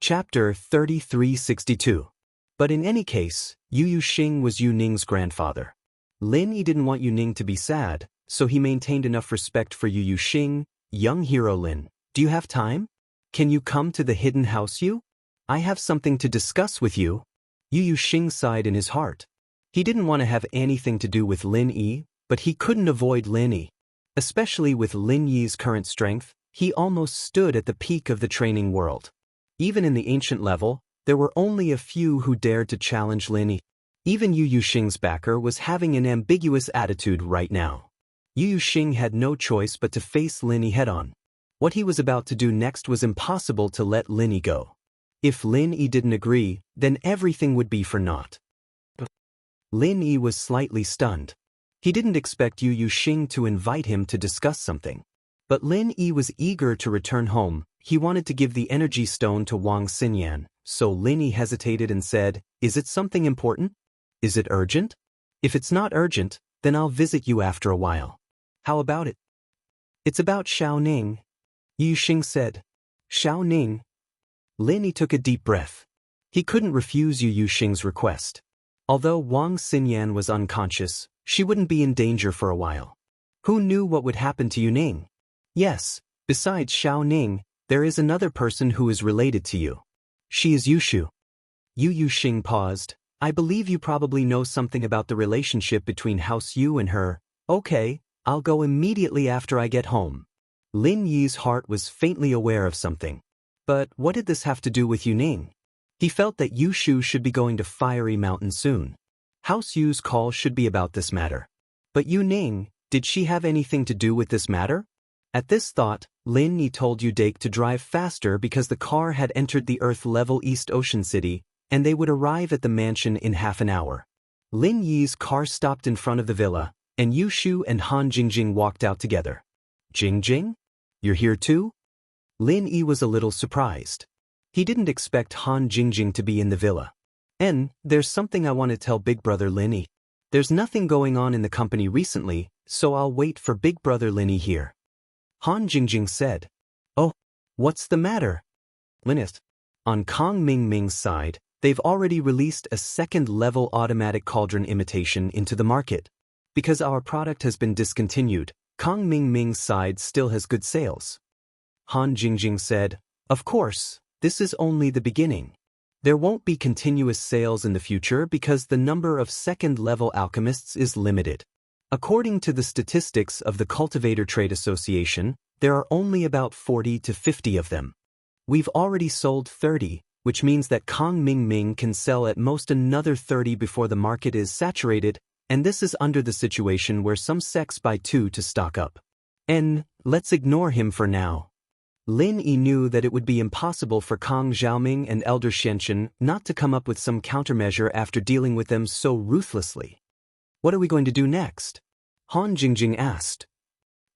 Chapter 3362. But in any case, Yu Yuxing was Yu Ning's grandfather. Lin Yi didn't want Yu Ning to be sad, so he maintained enough respect for Yu Yuxing. Young hero Lin, do you have time? Can you come to the hidden house, Yu? I have something to discuss with you. Yu Yuxing sighed in his heart. He didn't want to have anything to do with Lin Yi, but he couldn't avoid Lin Yi. Especially with Lin Yi's current strength, he almost stood at the peak of the training world. Even in the ancient level, there were only a few who dared to challenge Lin Yi. Even Yu Yuxing's backer was having an ambiguous attitude right now. Yu Yuxing had no choice but to face Lin Yi head-on. What he was about to do next was impossible to let Lin Yi go. If Lin Yi didn't agree, then everything would be for naught. Lin Yi was slightly stunned. He didn't expect Yu Yuxing to invite him to discuss something. But Lin Yi was eager to return home. He wanted to give the energy stone to Wang Xinyan, so Lin Yi hesitated and said, "Is it something important? Is it urgent? If it's not urgent, then I'll visit you after a while. How about it?" "It's about Xiao Ning," Yu Yuxing said. "Xiao Ning?" Lin Yi took a deep breath. He couldn't refuse Yu Yuxing's request. Although Wang Xinyan was unconscious, she wouldn't be in danger for a while. Who knew what would happen to Yu Ning? Yes, besides Xiao Ning, there is another person who is related to you. She is Yushu. Yu Yuxing paused. "I believe you probably know something about the relationship between House Yu and her. Okay, I'll go immediately after I get home." Lin Yi's heart was faintly aware of something. But what did this have to do with Yu Ning? He felt that Yushu should be going to Fiery Mountain soon. House Yu's call should be about this matter. But Yu Ning, did she have anything to do with this matter? At this thought, Lin Yi told Yu Dake to drive faster because the car had entered the Earth-level East Ocean City, and they would arrive at the mansion in half an hour. Lin Yi's car stopped in front of the villa, and Yushu and Han Jingjing walked out together. "Jingjing? You're here too?" Lin Yi was a little surprised. He didn't expect Han Jingjing to be in the villa. "And there's something I want to tell Big Brother Lin Yi. There's nothing going on in the company recently, so I'll wait for Big Brother Lin Yi here." Han Jingjing said. "Oh, what's the matter?" Linist. On Kong Ming Ming's side, they've already released a second-level automatic cauldron imitation into the market. Because our product has been discontinued, Kong Ming Ming's side still has good sales. Han Jingjing said, "Of course, this is only the beginning. There won't be continuous sales in the future because the number of second-level alchemists is limited. According to the statistics of the Cultivator Trade Association, there are only about 40 to 50 of them. We've already sold 30, which means that Kong Ming Ming can sell at most another 30 before the market is saturated, and this is under the situation where some sects buy 2 to stock up. And let's ignore him for now." Lin Yi knew that it would be impossible for Kong Xiaoming and Elder Xianxia not to come up with some countermeasure after dealing with them so ruthlessly. "What are we going to do next?" Han Jingjing asked.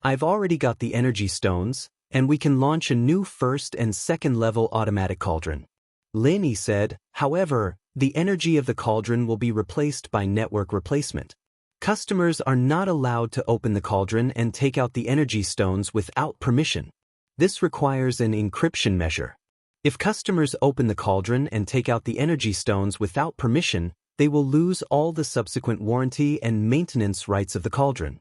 "I've already got the energy stones, and we can launch a new first and second level automatic cauldron." Lin Yi said, "However, the energy of the cauldron will be replaced by network replacement. Customers are not allowed to open the cauldron and take out the energy stones without permission. This requires an encryption measure. If customers open the cauldron and take out the energy stones without permission, they will lose all the subsequent warranty and maintenance rights of the cauldron."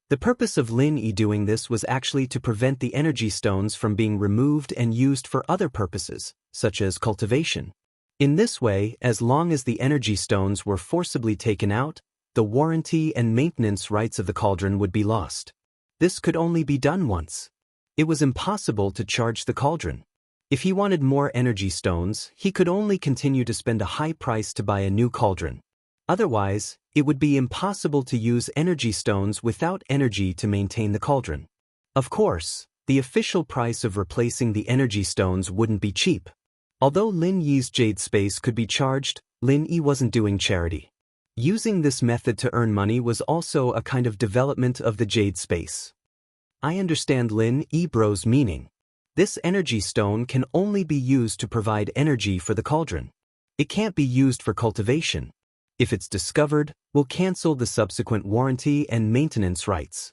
The purpose of Lin Yi doing this was actually to prevent the energy stones from being removed and used for other purposes, such as cultivation. In this way, as long as the energy stones were forcibly taken out, the warranty and maintenance rights of the cauldron would be lost. This could only be done once. It was impossible to charge the cauldron. If he wanted more energy stones, he could only continue to spend a high price to buy a new cauldron. Otherwise, it would be impossible to use energy stones without energy to maintain the cauldron. Of course, the official price of replacing the energy stones wouldn't be cheap. Although Lin Yi's jade space could be charged, Lin Yi wasn't doing charity. Using this method to earn money was also a kind of development of the jade space. "I understand Lin Yi bro's meaning. This energy stone can only be used to provide energy for the cauldron. It can't be used for cultivation. If it's discovered, we'll cancel the subsequent warranty and maintenance rights."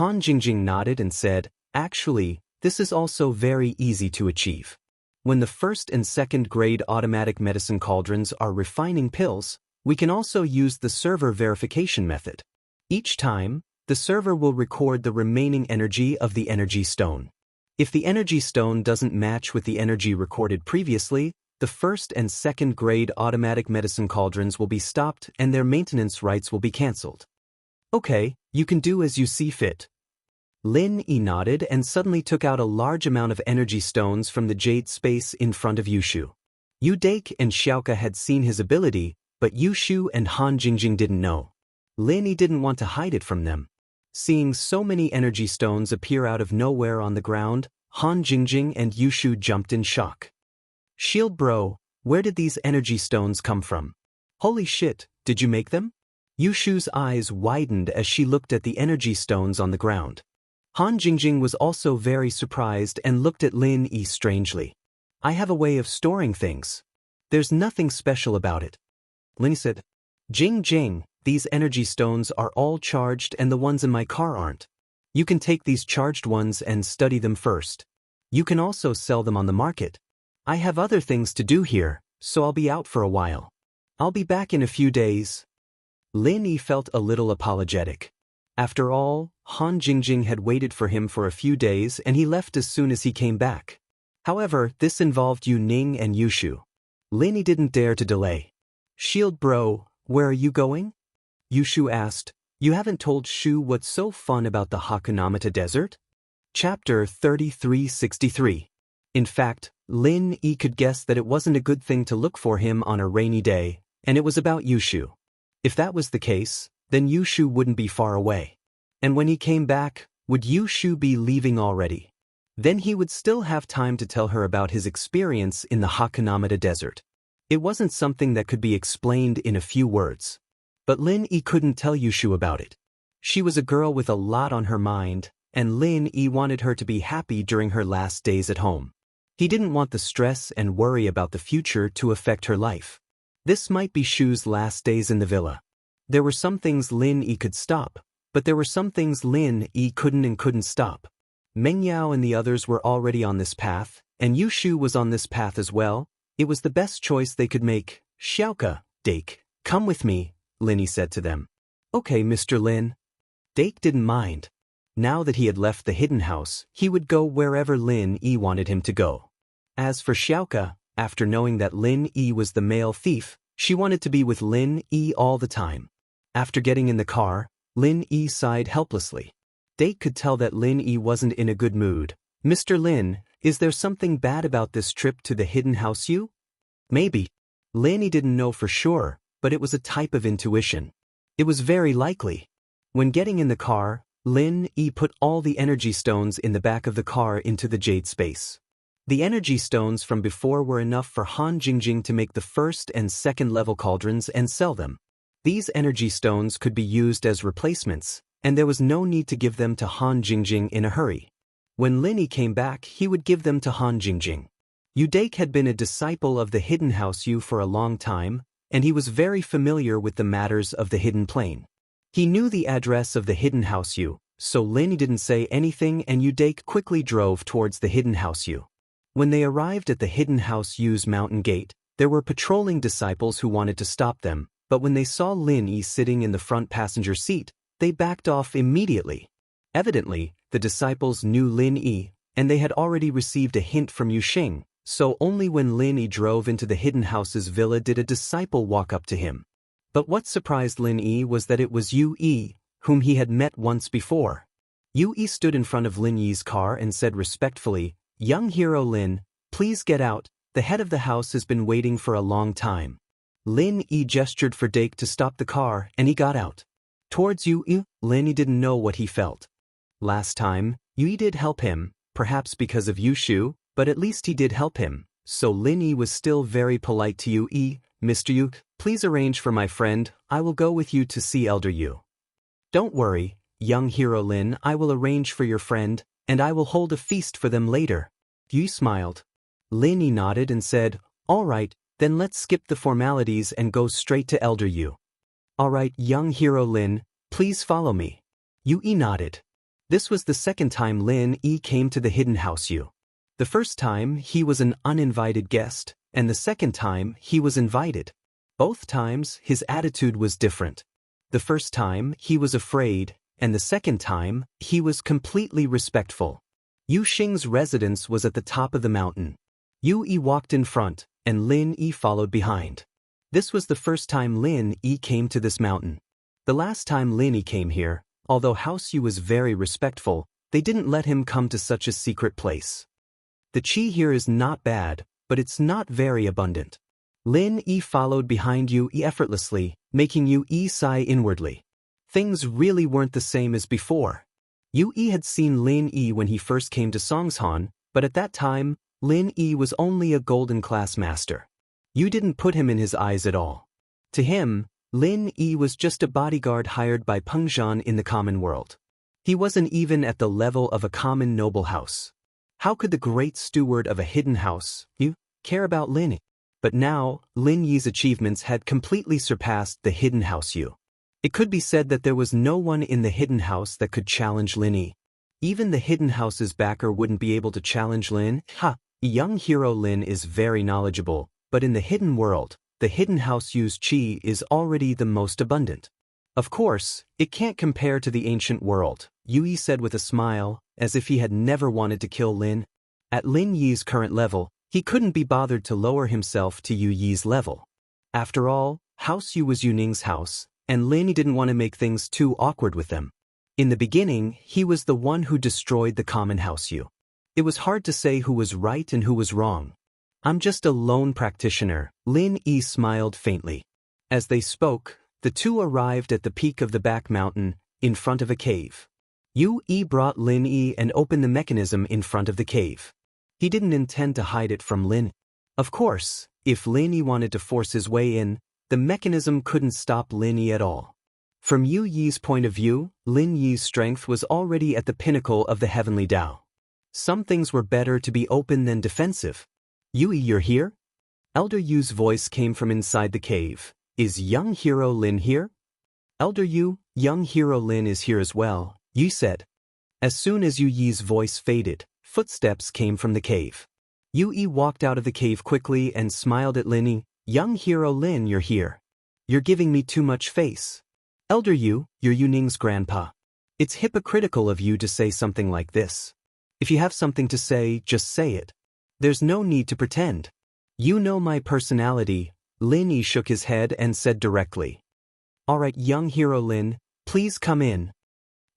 Han Jingjing nodded and said, "Actually, this is also very easy to achieve. When the first and second grade automatic medicine cauldrons are refining pills, we can also use the server verification method. Each time, the server will record the remaining energy of the energy stone. If the energy stone doesn't match with the energy recorded previously, the first and second grade automatic medicine cauldrons will be stopped and their maintenance rights will be cancelled. Okay, you can do as you see fit. Lin Yi nodded and suddenly took out a large amount of energy stones from the jade space in front of Yushu. Yu Dake and Xiaoka had seen his ability, but Yushu and Han Jingjing didn't know. Lin Yi didn't want to hide it from them. Seeing so many energy stones appear out of nowhere on the ground, Han Jingjing and Yushu jumped in shock. Shield bro, where did these energy stones come from? Holy shit, did you make them? Yushu's eyes widened as she looked at the energy stones on the ground. Han Jingjing was also very surprised and looked at Lin Yi strangely. I have a way of storing things. There's nothing special about it. Lin Yi said, Jing Jing, these energy stones are all charged and the ones in my car aren't. You can take these charged ones and study them first. You can also sell them on the market. I have other things to do here, so I'll be out for a while. I'll be back in a few days. Lin Yi felt a little apologetic. After all, Han Jingjing had waited for him for a few days and he left as soon as he came back. However, this involved Yu Ning and Yushu. Lin Yi didn't dare to delay. Shield bro, where are you going? Yushu asked. You haven't told Shu what's so fun about the Hakunamata Desert? Chapter 3363. In fact, Lin Yi could guess that it wasn't a good thing to look for him on a rainy day, and it was about Yushu. If that was the case, then Yushu wouldn't be far away. And when he came back, would Yushu be leaving already? Then he would still have time to tell her about his experience in the Hakunamata Desert. It wasn't something that could be explained in a few words. But Lin Yi couldn't tell Yushu about it. She was a girl with a lot on her mind, and Lin Yi wanted her to be happy during her last days at home. He didn't want the stress and worry about the future to affect her life. This might be Shu's last days in the villa. There were some things Lin Yi could stop, but there were some things Lin Yi couldn't stop. Meng Yao and the others were already on this path, and Yushu was on this path as well. It was the best choice they could make. Xiaoka, Dake, come with me, Lin Yi said to them. Okay, Mr. Lin. Dake didn't mind. Now that he had left the hidden house, he would go wherever Lin Yi wanted him to go. As for Xiaoka, after knowing that Lin Yi was the male thief, she wanted to be with Lin Yi all the time. After getting in the car, Lin Yi sighed helplessly. Dake could tell that Lin Yi wasn't in a good mood. Mr. Lin, is there something bad about this trip to the hidden house you? Maybe. Lin Yi didn't know for sure, but it was a type of intuition. It was very likely. When getting in the car, Lin Yi put all the energy stones in the back of the car into the jade space. The energy stones from before were enough for Han Jingjing to make the first and second level cauldrons and sell them. These energy stones could be used as replacements, and there was no need to give them to Han Jingjing in a hurry. When Lin Yi came back, he would give them to Han Jingjing. Yu Dake had been a disciple of the Hidden House Yu for a long time, and he was very familiar with the matters of the Hidden Plane. He knew the address of the Hidden House Yu, so Lin Yi didn't say anything and Yu Dake quickly drove towards the Hidden House Yu. When they arrived at the Hidden House Yu's mountain gate, there were patrolling disciples who wanted to stop them, but when they saw Lin Yi sitting in the front passenger seat, they backed off immediately. Evidently, the disciples knew Lin Yi, and they had already received a hint from Yu Xing, so only when Lin Yi drove into the Hidden House's villa did a disciple walk up to him. But what surprised Lin Yi was that it was Yu Yi, whom he had met once before. Yu Yi stood in front of Lin Yi's car and said respectfully, "Young hero Lin, please get out, the head of the house has been waiting for a long time." Lin Yi gestured for Dake to stop the car and he got out. Towards Yu Yi, Lin Yi didn't know what he felt. Last time, Yu Yi did help him, perhaps because of Yushu, but at least he did help him, so Lin Yi was still very polite to Yu Yi. "Mr. Yu, please arrange for my friend, I will go with you to see Elder Yu." "Don't worry, young hero Lin, I will arrange for your friend, and I will hold a feast for them later." Yu smiled. Lin Yi nodded and said, "All right, then let's skip the formalities and go straight to Elder Yu." "All right, young hero Lin, please follow me." Yu Yi nodded. This was the second time Lin Yi came to the Hidden House Yu. The first time, he was an uninvited guest, and the second time, he was invited. Both times, his attitude was different. The first time, he was afraid, and the second time, he was completely respectful. Yu Xing's residence was at the top of the mountain. Yu Yi walked in front, and Lin Yi followed behind. This was the first time Lin Yi came to this mountain. The last time Lin Yi came here, although House Yu was very respectful, they didn't let him come to such a secret place. The qi here is not bad, but it's not very abundant. Lin Yi followed behind Yu Yi effortlessly, making Yu Yi sigh inwardly. Things really weren't the same as before. Yu Yi had seen Lin Yi when he first came to Songshan, but at that time, Lin Yi was only a golden class master. Yu didn't put him in his eyes at all. To him, Lin Yi was just a bodyguard hired by Pengzhan in the common world. He wasn't even at the level of a common noble house. How could the great steward of a hidden house, Yu, care about Lin Yi? But now, Lin Yi's achievements had completely surpassed the hidden house Yu. It could be said that there was no one in the hidden house that could challenge Lin Yi. Even the hidden house's backer wouldn't be able to challenge Lin. Young hero Lin is very knowledgeable, but in the hidden world, the hidden house Yu's qi is already the most abundant. Of course, it can't compare to the ancient world, Yu Yi said with a smile, as if he had never wanted to kill Lin. At Lin Yi's current level, he couldn't be bothered to lower himself to Yu Yi's level. After all, House Yu was Yu Ning's house, and Lin Yi didn't want to make things too awkward with them. In the beginning, he was the one who destroyed the common house Yu. It was hard to say who was right and who was wrong. I'm just a lone practitioner, Lin Yi smiled faintly. As they spoke, the two arrived at the peak of the back mountain, in front of a cave. Yu Yi brought Lin Yi and opened the mechanism in front of the cave. He didn't intend to hide it from Lin. Of course, if Lin Yi wanted to force his way in, the mechanism couldn't stop Lin Yi at all. From Yu Yi's point of view, Lin Yi's strength was already at the pinnacle of the heavenly Tao. Some things were better to be open than defensive. Yu Yi, you're here? Elder Yu's voice came from inside the cave. Is young hero Lin here? Elder Yu, young hero Lin is here as well, Yu said. As soon as Yu Yi's voice faded, footsteps came from the cave. Yu Yi walked out of the cave quickly and smiled at Lin Yi. Young hero Lin, you're here. You're giving me too much face. Elder Yu, you're Yu Ning's grandpa. It's hypocritical of you to say something like this. If you have something to say, just say it. There's no need to pretend. You know my personality. Lin Yi shook his head and said directly. All right, young hero Lin, please come in.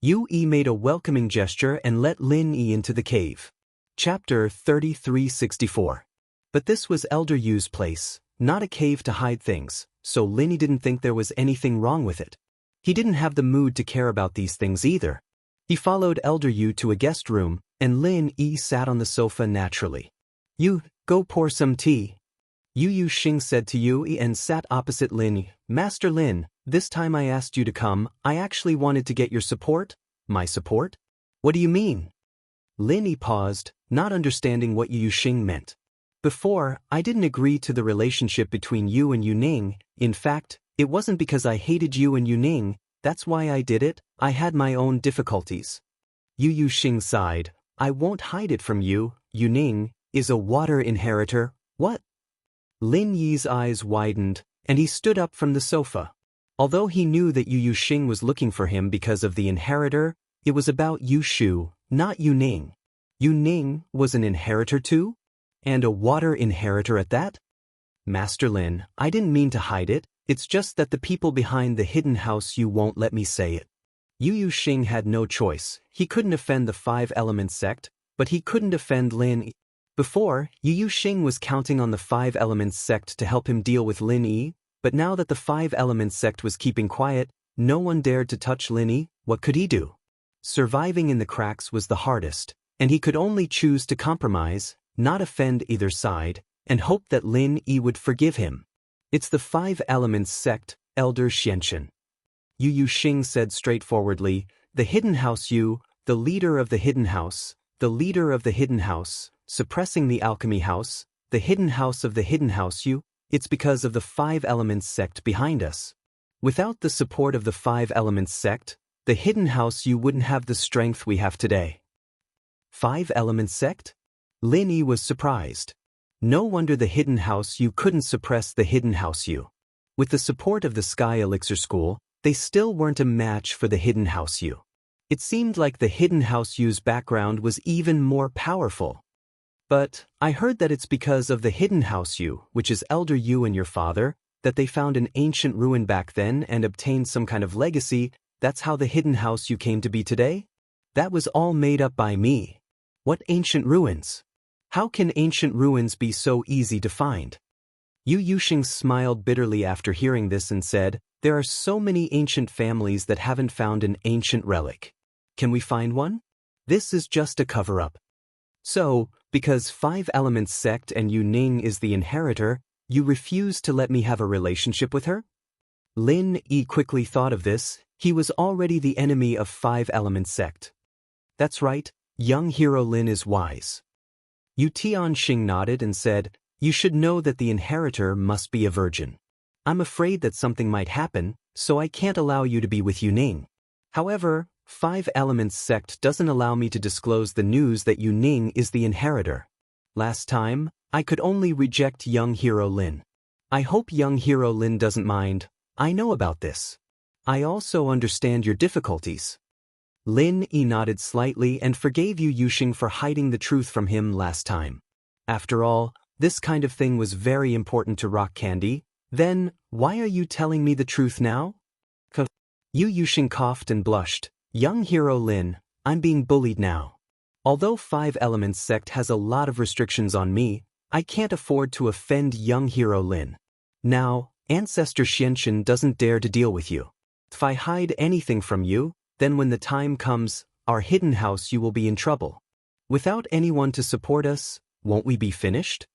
Yu Yi made a welcoming gesture and let Lin Yi into the cave. Chapter 3364. But this was Elder Yu's place, not a cave to hide things, so Lin Yi didn't think there was anything wrong with it. He didn't have the mood to care about these things either. He followed Elder Yu to a guest room, and Lin Yi sat on the sofa naturally. You, go pour some tea. Yu Xing said to Yu Yi and sat opposite Lin Yi. Master Lin, this time I asked you to come, I actually wanted to get your support. My support? What do you mean? Lin Yi paused, not understanding what Yu Xing meant. Before, I didn't agree to the relationship between you and Yu Ning. In fact, it wasn't because I hated you and Yu Ning, that's why I did it. I had my own difficulties. Yu Xing sighed. I won't hide it from you. Yu Ning is a water inheritor. What? Lin Yi's eyes widened, and he stood up from the sofa. Although he knew that Yu Xing was looking for him because of the inheritor, it was about Yu Shu, not Yu Ning. Yu Ning was an inheritor too? And a water inheritor at that? Master Lin, I didn't mean to hide it, it's just that the people behind the hidden house you won't let me say it. Yu Xing had no choice. He couldn't offend the Five Elements sect, but he couldn't offend Lin Yi. Before, Yu Xing was counting on the Five Elements sect to help him deal with Lin Yi, but now that the Five Elements sect was keeping quiet, no one dared to touch Lin Yi. What could he do? Surviving in the cracks was the hardest, and he could only choose to compromise, not offend either side, and hope that Lin Yi would forgive him. It's the Five Elements sect, Elder Xianxia. Yu Xing said straightforwardly, the hidden house Yu, the leader of the hidden house, the leader of the hidden house, suppressing the alchemy house, the hidden house of the hidden house Yu, it's because of the Five Elements sect behind us. Without the support of the Five Elements sect, the hidden house Yu wouldn't have the strength we have today. Five Elements sect? Lin Yi was surprised. No wonder the hidden house you couldn't suppress the hidden house you. With the support of the Sky Elixir School, they still weren't a match for the hidden house you. It seemed like the hidden house you's background was even more powerful. But I heard that it's because of the hidden house you, which is elder you and your father, that they found an ancient ruin back then and obtained some kind of legacy. That's how the hidden house you came to be today? That was all made up by me. What ancient ruins? How can ancient ruins be so easy to find? Yu Yuxing smiled bitterly after hearing this and said, there are so many ancient families that haven't found an ancient relic. Can we find one? This is just a cover-up. So, because Five Elements sect and Yu Ning is the inheritor, you refuse to let me have a relationship with her? Lin Yi quickly thought of this. He was already the enemy of Five Elements sect. That's right, young hero Lin is wise. Yu Tianxing nodded and said, you should know that the inheritor must be a virgin. I'm afraid that something might happen, so I can't allow you to be with Yu Ning. However, Five Elements sect doesn't allow me to disclose the news that Yu Ning is the inheritor. Last time, I could only reject young hero Lin. I hope young hero Lin doesn't mind. I know about this. I also understand your difficulties. Lin Yi nodded slightly and forgave Yu Yuxing for hiding the truth from him last time. After all, this kind of thing was very important to Rock Candy. Then, why are you telling me the truth now? Yu Yuxing coughed and blushed. Young hero Lin, I'm being bullied now. Although Five Elements sect has a lot of restrictions on me, I can't afford to offend young hero Lin. Now, Ancestor Xianxia doesn't dare to deal with you. If I hide anything from you, then when the time comes, our hidden house you will be in trouble. Without anyone to support us, won't we be finished?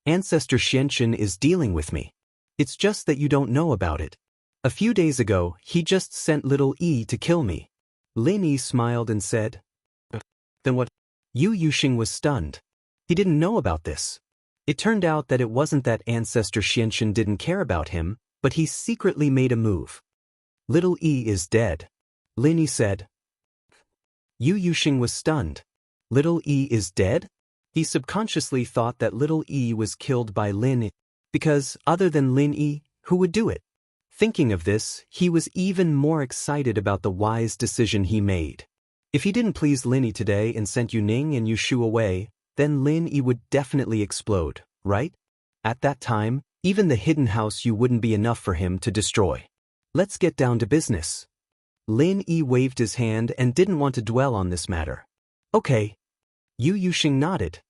Ancestor Xianxia is dealing with me. It's just that you don't know about it. A few days ago, he just sent little E to kill me. Lin Yi smiled and said, then what? Yu Yuxing was stunned. He didn't know about this. It turned out that it wasn't that Ancestor Xianxia didn't care about him, but he secretly made a move. Little E is dead. Lin Yi said. Yu Yuxing was stunned. Little E is dead? He subconsciously thought that little E was killed by Lin Yi, because other than Lin Yi, who would do it? Thinking of this, he was even more excited about the wise decision he made. If he didn't please Lin Yi today and sent Yu Ning and Yu Shu away, then Lin Yi would definitely explode, right? At that time, even the hidden house you wouldn't be enough for him to destroy. Let's get down to business. Lin Yi waved his hand and didn't want to dwell on this matter. Okay. Yu Yuxing nodded.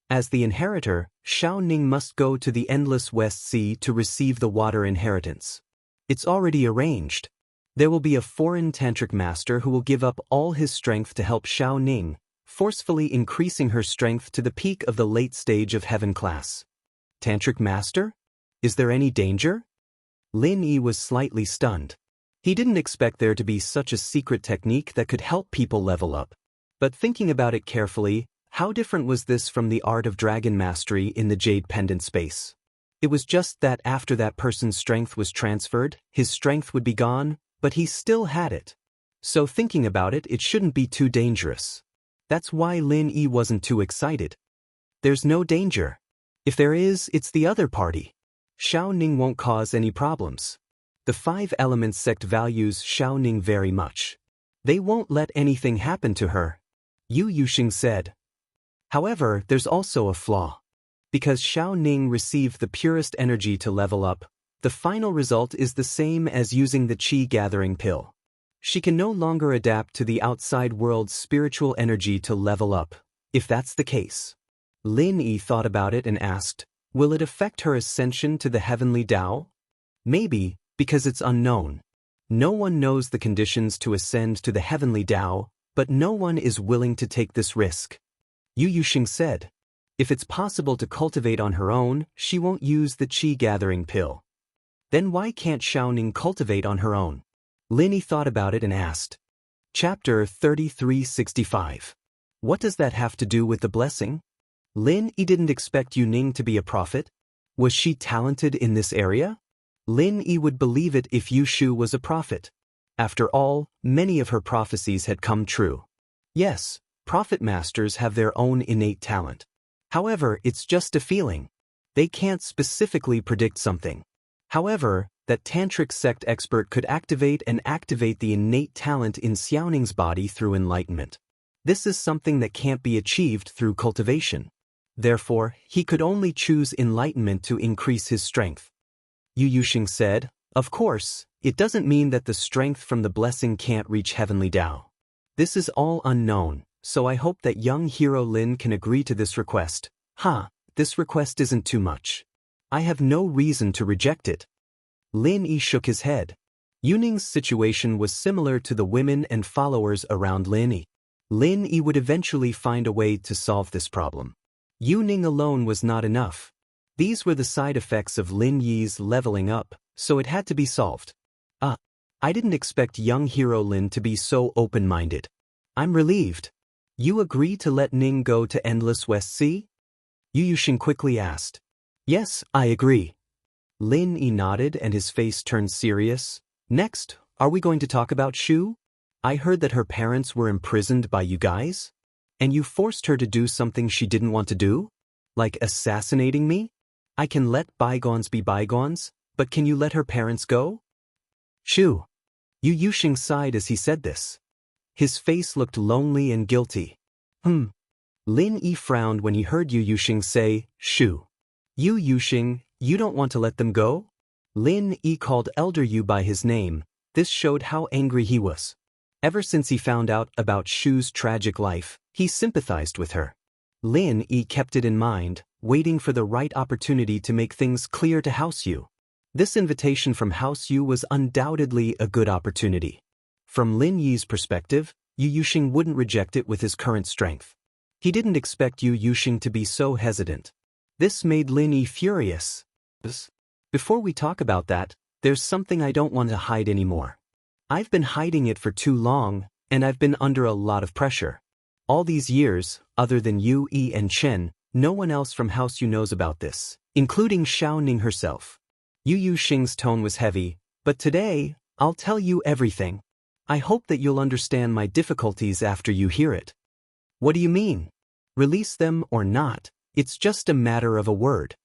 As the inheritor, Shao Ning must go to the Endless West Sea to receive the water inheritance. It's already arranged. There will be a foreign tantric master who will give up all his strength to help Shao Ning, forcefully increasing her strength to the peak of the late stage of heaven class. Tantric master? Is there any danger? Lin Yi was slightly stunned. He didn't expect there to be such a secret technique that could help people level up. But thinking about it carefully, how different was this from the art of dragon mastery in the Jade Pendant space? It was just that after that person's strength was transferred, his strength would be gone, but he still had it. So thinking about it, it shouldn't be too dangerous. That's why Lin Yi wasn't too excited. There's no danger. If there is, it's the other party. Shao Ning won't cause any problems. The Five Elements sect values Shao Ning very much. They won't let anything happen to her. Yu Yuxing said. However, there's also a flaw. Because Shao Ning received the purest energy to level up, the final result is the same as using the Qi gathering pill. She can no longer adapt to the outside world's spiritual energy to level up. If that's the case. Lin Yi thought about it and asked, will it affect her ascension to the heavenly Tao? Maybe, because it's unknown. No one knows the conditions to ascend to the heavenly Tao, but no one is willing to take this risk. Yu Yuxing said, if it's possible to cultivate on her own, she won't use the Qi gathering pill. Then why can't Shao Ning cultivate on her own? Lin Yi thought about it and asked. Chapter 3365. What does that have to do with the blessing? Lin Yi didn't expect Yu Ning to be a prophet. Was she talented in this area? Lin Yi would believe it if Yu Shu was a prophet. After all, many of her prophecies had come true. Yes, prophet masters have their own innate talent. However, it's just a feeling. They can't specifically predict something. However, that tantric sect expert could activate the innate talent in Xiaoning's body through enlightenment. This is something that can't be achieved through cultivation. Therefore, he could only choose enlightenment to increase his strength. Yu Yuxing said, "Of course, it doesn't mean that the strength from the blessing can't reach heavenly Tao. This is all unknown, so I hope that young hero Lin can agree to this request." This request isn't too much. I have no reason to reject it. Lin Yi shook his head. Yu Ning's situation was similar to the women and followers around Lin Yi. Lin Yi would eventually find a way to solve this problem. Yu Ning alone was not enough. These were the side effects of Lin Yi's leveling up, so it had to be solved. I didn't expect young hero Lin to be so open-minded. I'm relieved. You agree to let Ning go to Endless West Sea? Yu Yuxing quickly asked. Yes, I agree. Lin Yi nodded and his face turned serious. Next, are we going to talk about Shu? I heard that her parents were imprisoned by you guys? And you forced her to do something she didn't want to do? Like assassinating me? I can let bygones be bygones, but can you let her parents go? Shu. Yu Yuxing sighed as he said this. His face looked lonely and guilty. Lin Yi frowned when he heard Yu Yuxing say, Shu. Yu Yuxing, you don't want to let them go? Lin Yi called Elder Yu by his name. This showed how angry he was. Ever since he found out about Shu's tragic life, he sympathized with her. Lin Yi kept it in mind, waiting for the right opportunity to make things clear to House Yu. This invitation from House Yu was undoubtedly a good opportunity. From Lin Yi's perspective, Yu Yuxing wouldn't reject it with his current strength. He didn't expect Yu Yuxing to be so hesitant. This made Lin Yi furious. Before we talk about that, there's something I don't want to hide anymore. I've been hiding it for too long, and I've been under a lot of pressure. All these years, other than Yu Yi and Chen, no one else from House Yu knows about this, including Xiao Ning herself. Yu Yuxing's tone was heavy, but today, I'll tell you everything. I hope that you'll understand my difficulties after you hear it. What do you mean? Release them or not, it's just a matter of a word.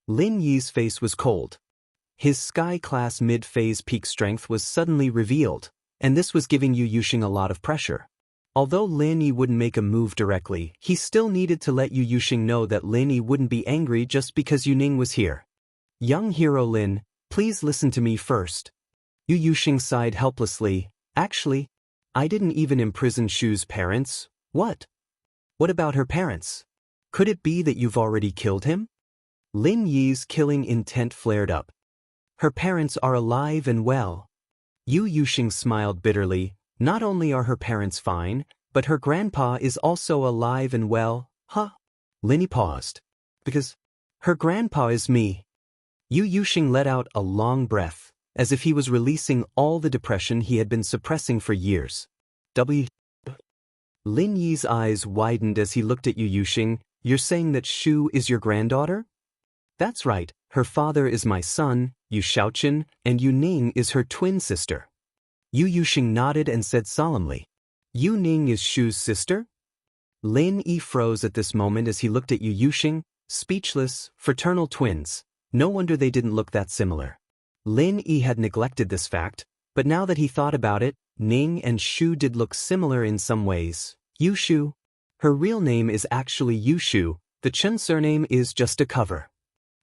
Lin Yi's face was cold. His Sky-class mid-phase peak strength was suddenly revealed, and this was giving Yu Yuxing a lot of pressure. Although Lin Yi wouldn't make a move directly, he still needed to let Yu Yuxing know that Lin Yi wouldn't be angry just because Yu Ning was here. Young hero Lin, please listen to me first. Yu Yuxing sighed helplessly. Actually, I didn't even imprison Shu's parents. What? What about her parents? Could it be that you've already killed him? Lin Yi's killing intent flared up. Her parents are alive and well. Yu Yuxing smiled bitterly. Not only are her parents fine, but her grandpa is also alive and well. Lin Yi paused. Because her grandpa is me. Yu Yuxing let out a long breath, as if he was releasing all the depression he had been suppressing for years. Lin Yi's eyes widened as he looked at Yu Yuxing. You're saying that Shu is your granddaughter? That's right, her father is my son, Yu Xiaoqin, and Yu Ning is her twin sister. Yu Yuxing nodded and said solemnly, Yu Ning is Shu's sister? Lin Yi froze at this moment as he looked at Yu Yuxing, speechless, fraternal twins. No wonder they didn't look that similar. Lin Yi had neglected this fact, but now that he thought about it, Ning and Shu did look similar in some ways. Yu Shu. Her real name is actually Yu Shu, the Chen surname is just a cover.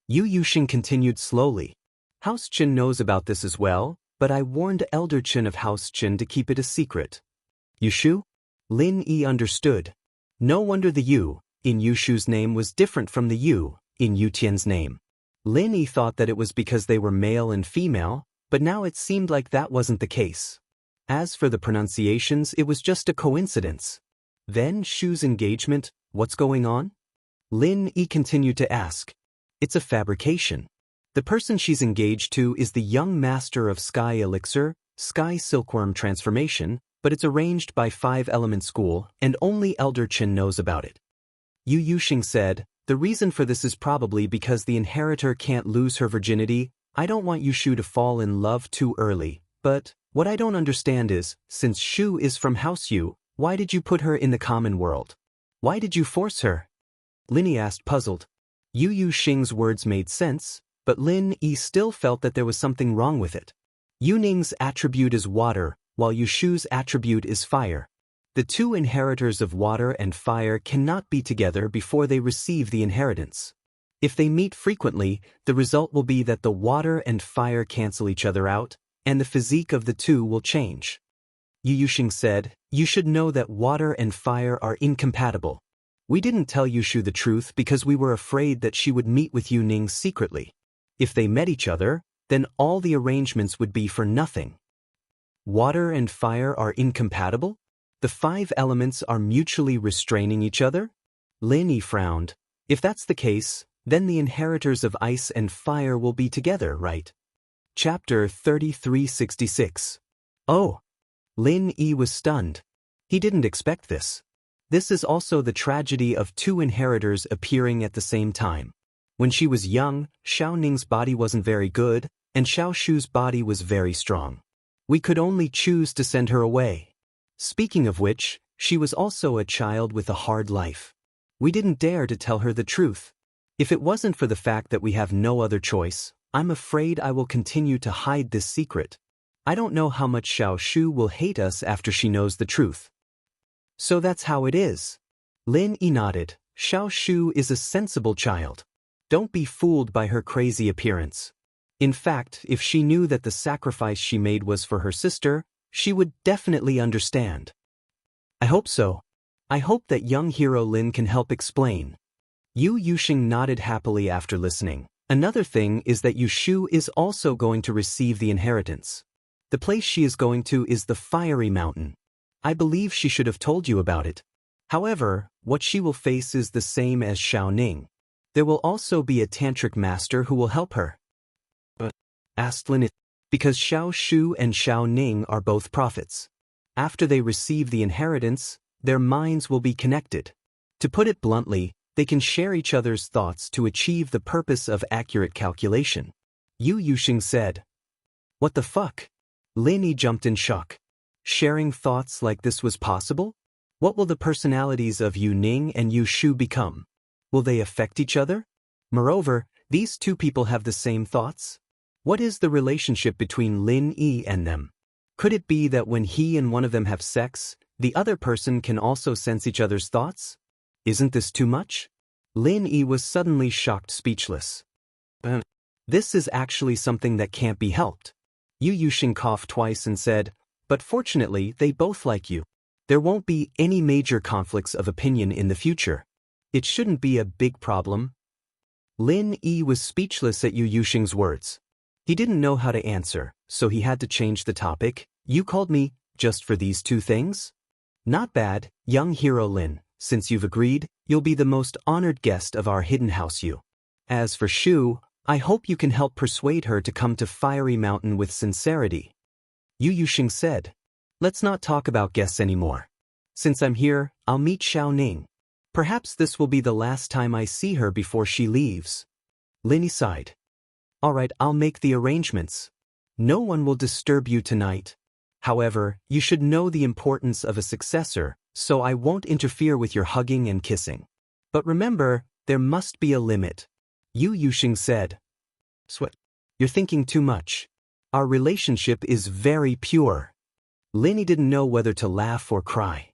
Yu Yuxing continued slowly. House Chen knows about this as well, but I warned Elder Chen of House Chen to keep it a secret. Yu Shu? Lin Yi understood. No wonder the Yu in Yu Shu's name was different from the Yu in Yu Tian's name. Lin Yi thought that it was because they were male and female, but now it seemed like that wasn't the case. As for the pronunciations, it was just a coincidence. Then Shu's engagement, what's going on? Lin Yi continued to ask. It's a fabrication. The person she's engaged to is the young master of Sky Elixir, Sky Silkworm Transformation, but it's arranged by 5-element school and only Elder Chen knows about it. Yu Yuxing said, the reason for this is probably because the inheritor can't lose her virginity. I don't want Yu Shu to fall in love too early, but what I don't understand is, since Shu is from House Yu, why did you put her in the common world? Why did you force her? Lin asked, puzzled. Yu Yuxing's words made sense, but Lin still felt that there was something wrong with it. Yu Ning's attribute is water, while Yu Shu's attribute is fire. The two inheritors of water and fire cannot be together before they receive the inheritance. If they meet frequently, the result will be that the water and fire cancel each other out, and the physique of the two will change. Yu Yuxing said, "You should know that water and fire are incompatible. We didn't tell Yu Shu the truth because we were afraid that she would meet with Yu Ning secretly. If they met each other, then all the arrangements would be for nothing." Water and fire are incompatible? The 5 elements are mutually restraining each other? Lin frowned. If that's the case, then the inheritors of ice and fire will be together, right? Chapter 3366. Oh! Lin was stunned. He didn't expect this. This is also the tragedy of 2 inheritors appearing at the same time. When she was young, Xiao Ning's body wasn't very good, and Xiao Shu's body was very strong. We could only choose to send her away. Speaking of which, she was also a child with a hard life. We didn't dare to tell her the truth. If it wasn't for the fact that we have no other choice, I'm afraid I will continue to hide this secret. I don't know how much Xiao Shu will hate us after she knows the truth. So that's how it is. Lin nodded. Xiao Shu is a sensible child. Don't be fooled by her crazy appearance. In fact, if she knew that the sacrifice she made was for her sister, she would definitely understand. I hope so. I hope that young hero Lin can help explain. Yu Yuxing nodded happily after listening. Another thing is that Yu Shu is also going to receive the inheritance. The place she is going to is the Fiery Mountain. I believe she should have told you about it. However, what she will face is the same as Xiao Ning. There will also be a tantric master who will help her. But, asked Lin, because Xiao Shu and Xiao Ning are both prophets. After they receive the inheritance, their minds will be connected. To put it bluntly, they can share each other's thoughts to achieve the purpose of accurate calculation. Yu Yuxing said. What the fuck? Lin jumped in shock. Sharing thoughts like this was possible? What will the personalities of Yu Ning and Yu Shu become? Will they affect each other? Moreover, these 2 people have the same thoughts? What is the relationship between Lin and them? Could it be that when he and one of them have sex, the other person can also sense each other's thoughts? Isn't this too much? Lin was suddenly shocked, speechless. This is actually something that can't be helped. Yu Yuxing coughed twice and said, but fortunately they both like you. There won't be any major conflicts of opinion in the future. It shouldn't be a big problem. Lin was speechless at Yu Yuxing's words. He didn't know how to answer, so he had to change the topic. You called me just for these 2 things? Not bad, young hero Lin. Since you've agreed, you'll be the most honored guest of our hidden house Yu. As for Shu, I hope you can help persuade her to come to Fiery Mountain with sincerity. Yu Yuxing said. Let's not talk about guests anymore. Since I'm here, I'll meet Xiao Ning. Perhaps this will be the last time I see her before she leaves. Lin sighed. Alright, I'll make the arrangements. No one will disturb you tonight. However, you should know the importance of a successor, so I won't interfere with your hugging and kissing. But remember, there must be a limit. Yu Yuxing said. Sweat. You're thinking too much. Our relationship is very pure. Lin didn't know whether to laugh or cry.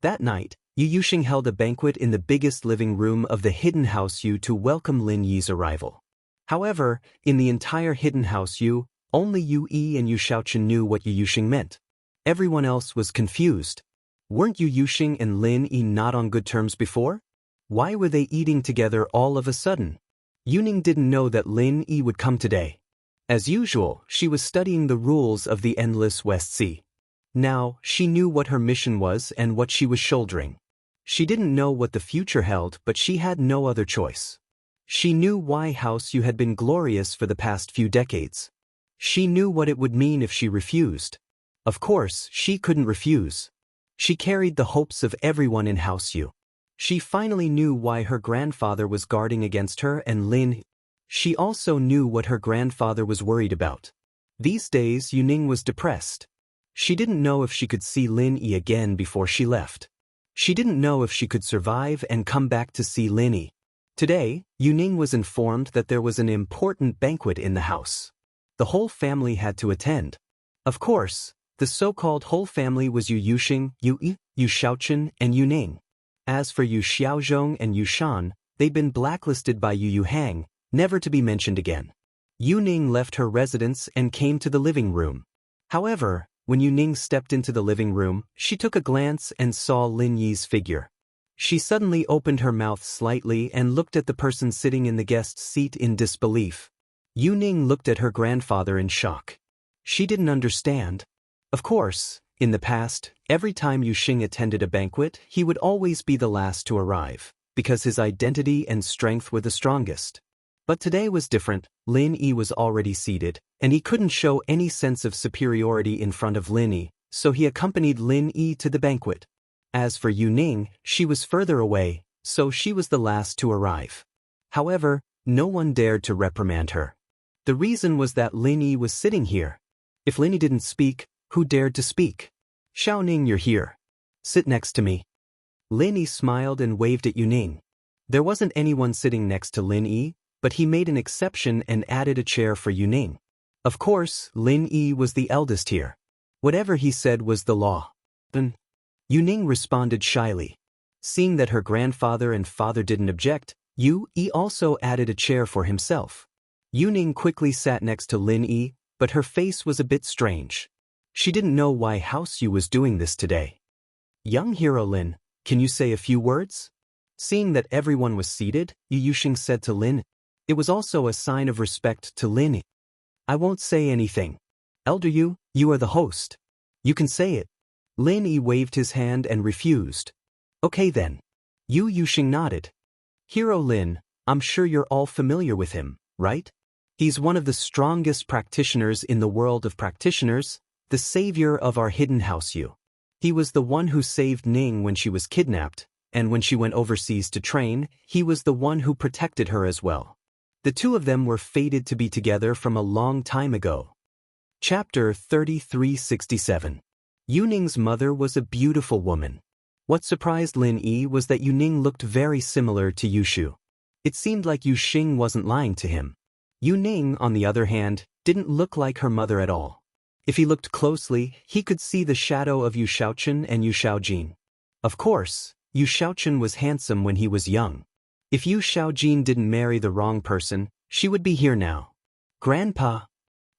That night, Yu Yuxing held a banquet in the biggest living room of the hidden house Yu to welcome Lin Yi's arrival. However, in the entire hidden house Yu, only Yu and Yu Xiaochen knew what Yu Yuxing meant. Everyone else was confused. Weren't Yu Yuxing and Lin not on good terms before? Why were they eating together all of a sudden? Yu Ning didn't know that Lin would come today. As usual, she was studying the rules of the endless West Sea. Now, she knew what her mission was and what she was shouldering. She didn't know what the future held, but she had no other choice. She knew why House Yu had been glorious for the past few decades. She knew what it would mean if she refused. Of course, she couldn't refuse. She carried the hopes of everyone in House Yu. She finally knew why her grandfather was guarding against her and Lin. She also knew what her grandfather was worried about. These days, Yu Ning was depressed. She didn't know if she could see Lin again before she left. She didn't know if she could survive and come back to see Lin Yi. Today, Yuning was informed that there was an important banquet in the house. The whole family had to attend. Of course, the so-called whole family was Yu Yuxing, Yu Yi, Yu Xiaochen, and Yuning. As for Yu Xiaozhong and Yu Shan, they'd been blacklisted by Yu Hang, never to be mentioned again. Yuning left her residence and came to the living room. However, when Yuning stepped into the living room, she took a glance and saw Lin Yi's figure. She suddenly opened her mouth slightly and looked at the person sitting in the guest seat in disbelief. Yuning looked at her grandfather in shock. She didn't understand. Of course, in the past, every time Yu Xing attended a banquet, he would always be the last to arrive, because his identity and strength were the strongest. But today was different. Lin Yi was already seated, and he couldn't show any sense of superiority in front of Lin Yi, so he accompanied Lin Yi to the banquet. As for Yuning, she was further away, so she was the last to arrive. However, no one dared to reprimand her. The reason was that Lin Yi was sitting here. If Lin Yi didn't speak, who dared to speak? Xiaoning, you're here. Sit next to me. Lin Yi smiled and waved at Yuning. There wasn't anyone sitting next to Lin Yi, but he made an exception and added a chair for Yuning. Of course, Lin Yi was the eldest here. Whatever he said was the law. Yuning responded shyly. Seeing that her grandfather and father didn't object, Yu Yi also added a chair for himself. Yuning quickly sat next to Lin Yi, but her face was a bit strange. She didn't know why House Yu was doing this today. Young hero Lin, can you say a few words? Seeing that everyone was seated, Yu Yuxing said to Lin. It was also a sign of respect to Lin Yi. I won't say anything. Elder Yu, you are the host. You can say it. Lin Yi waved his hand and refused. Okay then. Yu Yuxing nodded. Hero Lin, I'm sure you're all familiar with him, right? He's one of the strongest practitioners in the world of practitioners, the savior of our hidden House Yu. He was the one who saved Ning when she was kidnapped, and when she went overseas to train, he was the one who protected her as well. The two of them were fated to be together from a long time ago. Chapter 3367. Yuning's mother was a beautiful woman. What surprised Lin Yi was that Yuning looked very similar to Yushu. It seemed like Yu Xing wasn't lying to him. Yuning, on the other hand, didn't look like her mother at all. If he looked closely, he could see the shadow of Yu Xiaochen and Yu Xiaojin. Of course, Yu Xiaochen was handsome when he was young. If Yu Xiaojin didn't marry the wrong person, she would be here now. Grandpa.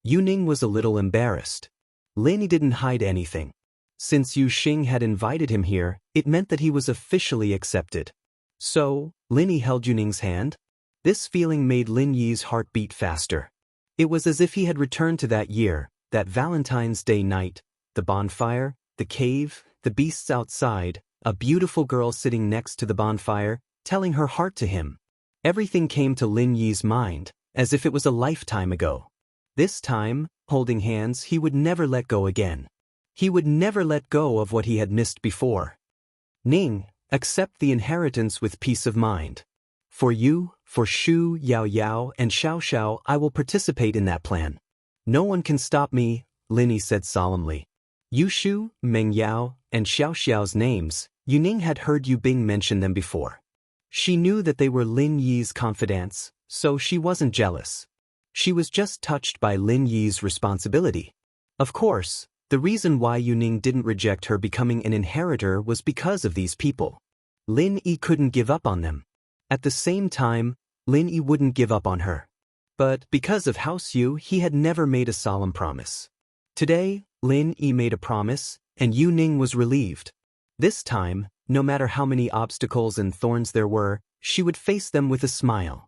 Yuning was a little embarrassed. Lin Yi didn't hide anything. Since Yu Xing had invited him here, it meant that he was officially accepted. So, Lin Yi held Yuning's hand. This feeling made Lin Yi's heart beat faster. It was as if he had returned to that year, that Valentine's Day night, the bonfire, the cave, the beasts outside, a beautiful girl sitting next to the bonfire, telling her heart to him. Everything came to Lin Yi's mind, as if it was a lifetime ago. This time, holding hands, he would never let go again. He would never let go of what he had missed before. Ning, accept the inheritance with peace of mind. For you, for Shu, Yao Yao, and Xiao Xiao, I will participate in that plan. No one can stop me, Lin Yi said solemnly. Yushu, Meng Yao, and Xiao Xiao's names, Yuning had heard Yu Bing mention them before. She knew that they were Lin Yi's confidants, so she wasn't jealous. She was just touched by Lin Yi's responsibility. Of course, the reason why Yuning didn't reject her becoming an inheritor was because of these people. Lin Yi couldn't give up on them. At the same time, Lin Yi wouldn't give up on her. But because of House Yu, he had never made a solemn promise. Today, Lin Yi made a promise, and Yuning was relieved. This time, no matter how many obstacles and thorns there were, she would face them with a smile.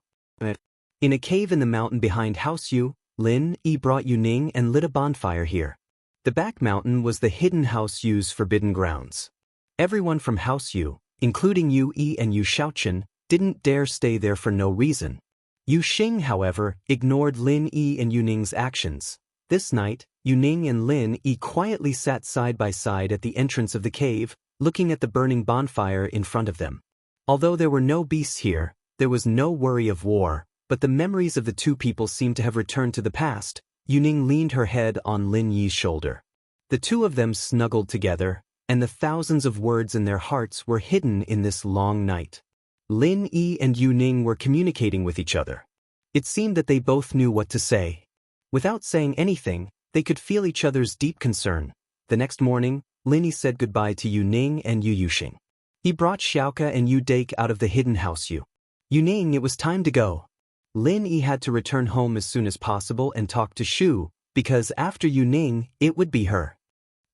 In a cave in the mountain behind House Yu, Lin Yi brought Yuning and lit a bonfire here. The back mountain was the hidden House Yu's forbidden grounds. Everyone from House Yu, including Yu Yi and Yu Xiaochen, didn't dare stay there for no reason. Yu Xing, however, ignored Lin Yi and Yuning's actions. This night, Yuning and Lin Yi quietly sat side by side at the entrance of the cave, looking at the burning bonfire in front of them. Although there were no beasts here, there was no worry of war, but the memories of the two people seemed to have returned to the past. Yuning leaned her head on Lin Yi's shoulder. The two of them snuggled together, and the thousands of words in their hearts were hidden in this long night. Lin Yi and Yu Ning were communicating with each other. It seemed that they both knew what to say. Without saying anything, they could feel each other's deep concern. The next morning, Lin Yi said goodbye to Yu Ning and Yu Yuxing. He brought Xiaoka and Yu Dake out of the hidden house. Yu Ning, it was time to go. Lin Yi had to return home as soon as possible and talk to Shu, because after Yu Ning, it would be her.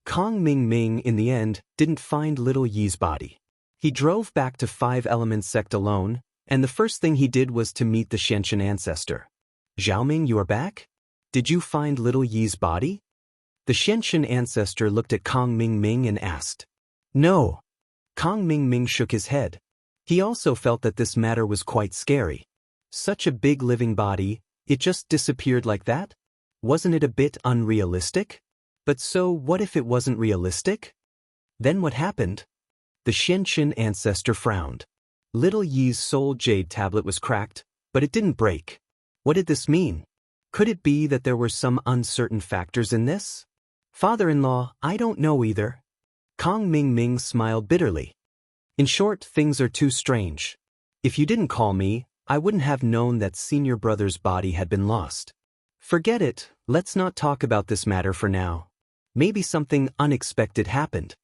Kong Ming, in the end, didn't find little Yi's body. He drove back to Five Elements Sect alone, and the first thing he did was to meet the Xianxia ancestor. Xiaoming, you are back? Did you find little Yi's body? The Xianxia ancestor looked at Kong Ming and asked. No. Kong Ming shook his head. He also felt that this matter was quite scary. Such a big living body, it just disappeared like that? Wasn't it a bit unrealistic? But so what if it wasn't realistic? Then what happened? The Xianxia ancestor frowned. Little Yi's soul jade tablet was cracked, but it didn't break. What did this mean? Could it be that there were some uncertain factors in this? Father-in-law, I don't know either. Kong Ming smiled bitterly. In short, things are too strange. If you didn't call me, I wouldn't have known that senior brother's body had been lost. Forget it, let's not talk about this matter for now. Maybe something unexpected happened.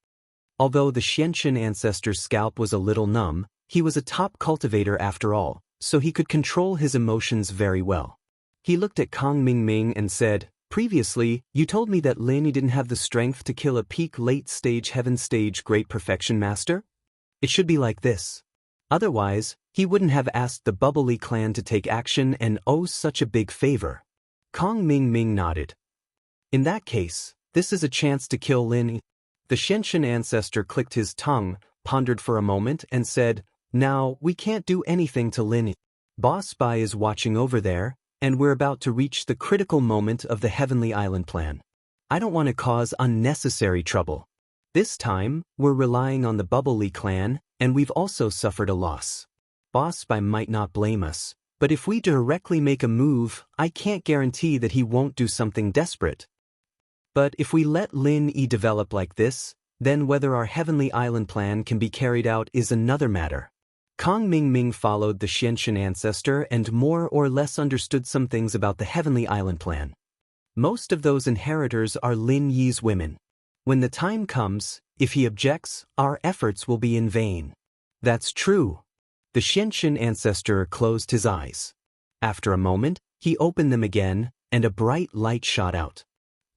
Although the Xianxia ancestor's scalp was a little numb, he was a top cultivator after all, so he could control his emotions very well. He looked at Kong Ming and said, previously, you told me that Lin Yi didn't have the strength to kill a peak late-stage heaven-stage great perfection master? It should be like this. Otherwise, he wouldn't have asked the Bubbly clan to take action and owe such a big favor. Kong Ming nodded. In that case, this is a chance to kill Lin Yi. The Xianxia ancestor clicked his tongue, pondered for a moment, and said, now, we can't do anything to Lin Yi. Boss Bai is watching over there, and we're about to reach the critical moment of the Heavenly Island plan. I don't want to cause unnecessary trouble. This time, we're relying on the Bubbly clan, and we've also suffered a loss. Boss Bai might not blame us, but if we directly make a move, I can't guarantee that he won't do something desperate. But if we let Lin Yi develop like this, then whether our Heavenly Island plan can be carried out is another matter. Kong Ming followed the Xianxia ancestor and more or less understood some things about the Heavenly Island plan. Most of those inheritors are Lin Yi's women. When the time comes, if he objects, our efforts will be in vain. That's true. The Xianxia ancestor closed his eyes. After a moment, he opened them again, and a bright light shot out.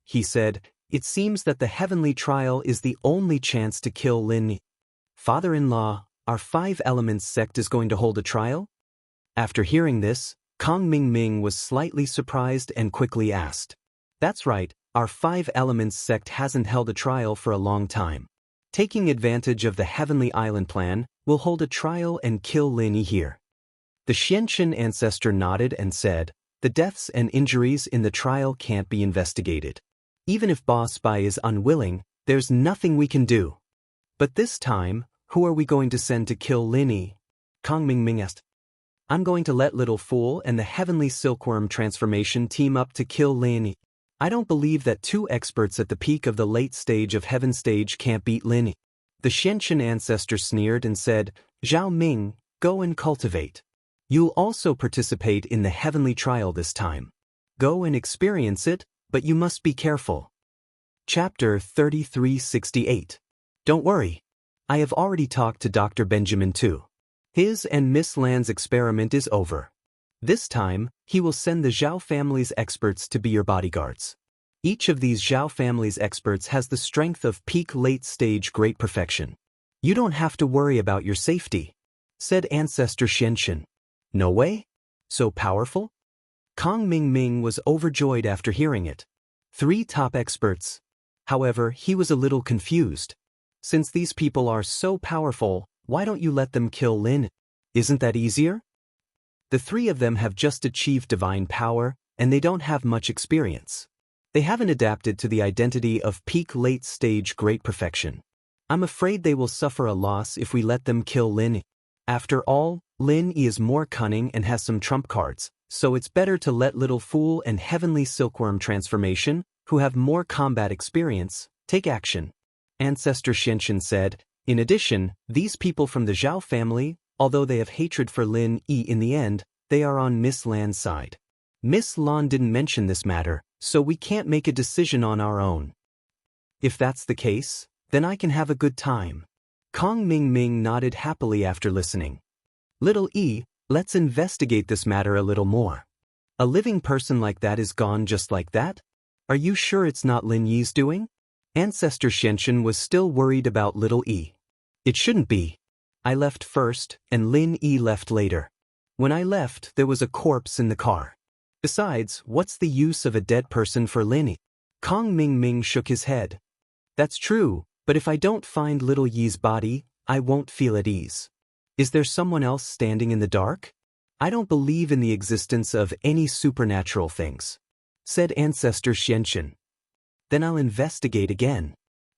He said, it seems that the heavenly trial is the only chance to kill Lin Yi. Father-in-law, our Five Elements sect is going to hold a trial? After hearing this, Kong Ming was slightly surprised and quickly asked. That's right, our Five Elements sect hasn't held a trial for a long time. Taking advantage of the Heavenly Island plan, we'll hold a trial and kill Lin Yi here. The Xianxia ancestor nodded and said, the deaths and injuries in the trial can't be investigated. Even if Boss Bai is unwilling, there's nothing we can do. But this time, who are we going to send to kill Lin Yi? Kong Ming asked. I'm going to let Little Fool and the Heavenly Silkworm transformation team up to kill Lin Yi. I don't believe that two experts at the peak of the late stage of Heaven stage can't beat Lin Yi. The Xianxia ancestor sneered and said, Zhao Ming, go and cultivate. You'll also participate in the heavenly trial this time. Go and experience it, but you must be careful. Chapter 3368. Don't worry. I have already talked to Dr. Benjamin too. His and Miss Lan's experiment is over. This time, he will send the Zhao family's experts to be your bodyguards. Each of these Zhao family's experts has the strength of peak late-stage great perfection. You don't have to worry about your safety, said Ancestor Xianxia. No way? So powerful? Kong Ming was overjoyed after hearing it. 3 top experts. However, he was a little confused. Since these people are so powerful, why don't you let them kill Lin? Isn't that easier? The 3 of them have just achieved divine power, and they don't have much experience. They haven't adapted to the identity of peak late-stage great perfection. I'm afraid they will suffer a loss if we let them kill Lin. After all, Lin Yi is more cunning and has some trump cards, so it's better to let Little Fool and Heavenly Silkworm transformation, who have more combat experience, take action. Ancestor Xianxia said. In addition, these people from the Zhao family, although they have hatred for Lin Yi in the end, they are on Miss Lan's side. Miss Lan didn't mention this matter, so we can't make a decision on our own. If that's the case, then I can have a good time. Kong Ming nodded happily after listening. Little E, let's investigate this matter a little more. A living person like that is gone just like that? Are you sure it's not Lin Yi's doing? Ancestor Xianxia was still worried about little E. It shouldn't be. I left first, and Lin Yi left later. When I left, there was a corpse in the car. Besides, what's the use of a dead person for Lin Yi? Kong Ming shook his head. That's true, but if I don't find little Yi's body, I won't feel at ease. Is there someone else standing in the dark? I don't believe in the existence of any supernatural things, said Ancestor Xianxia. Then I'll investigate again.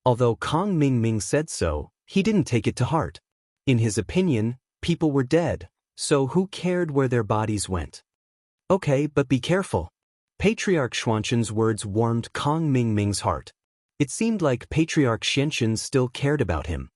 Although Kong Ming said so, he didn't take it to heart. In his opinion, people were dead, so who cared where their bodies went? Okay, but be careful. Patriarch Xuanqian's words warmed Kong Ming's heart. It seemed like Patriarch Xianxia still cared about him.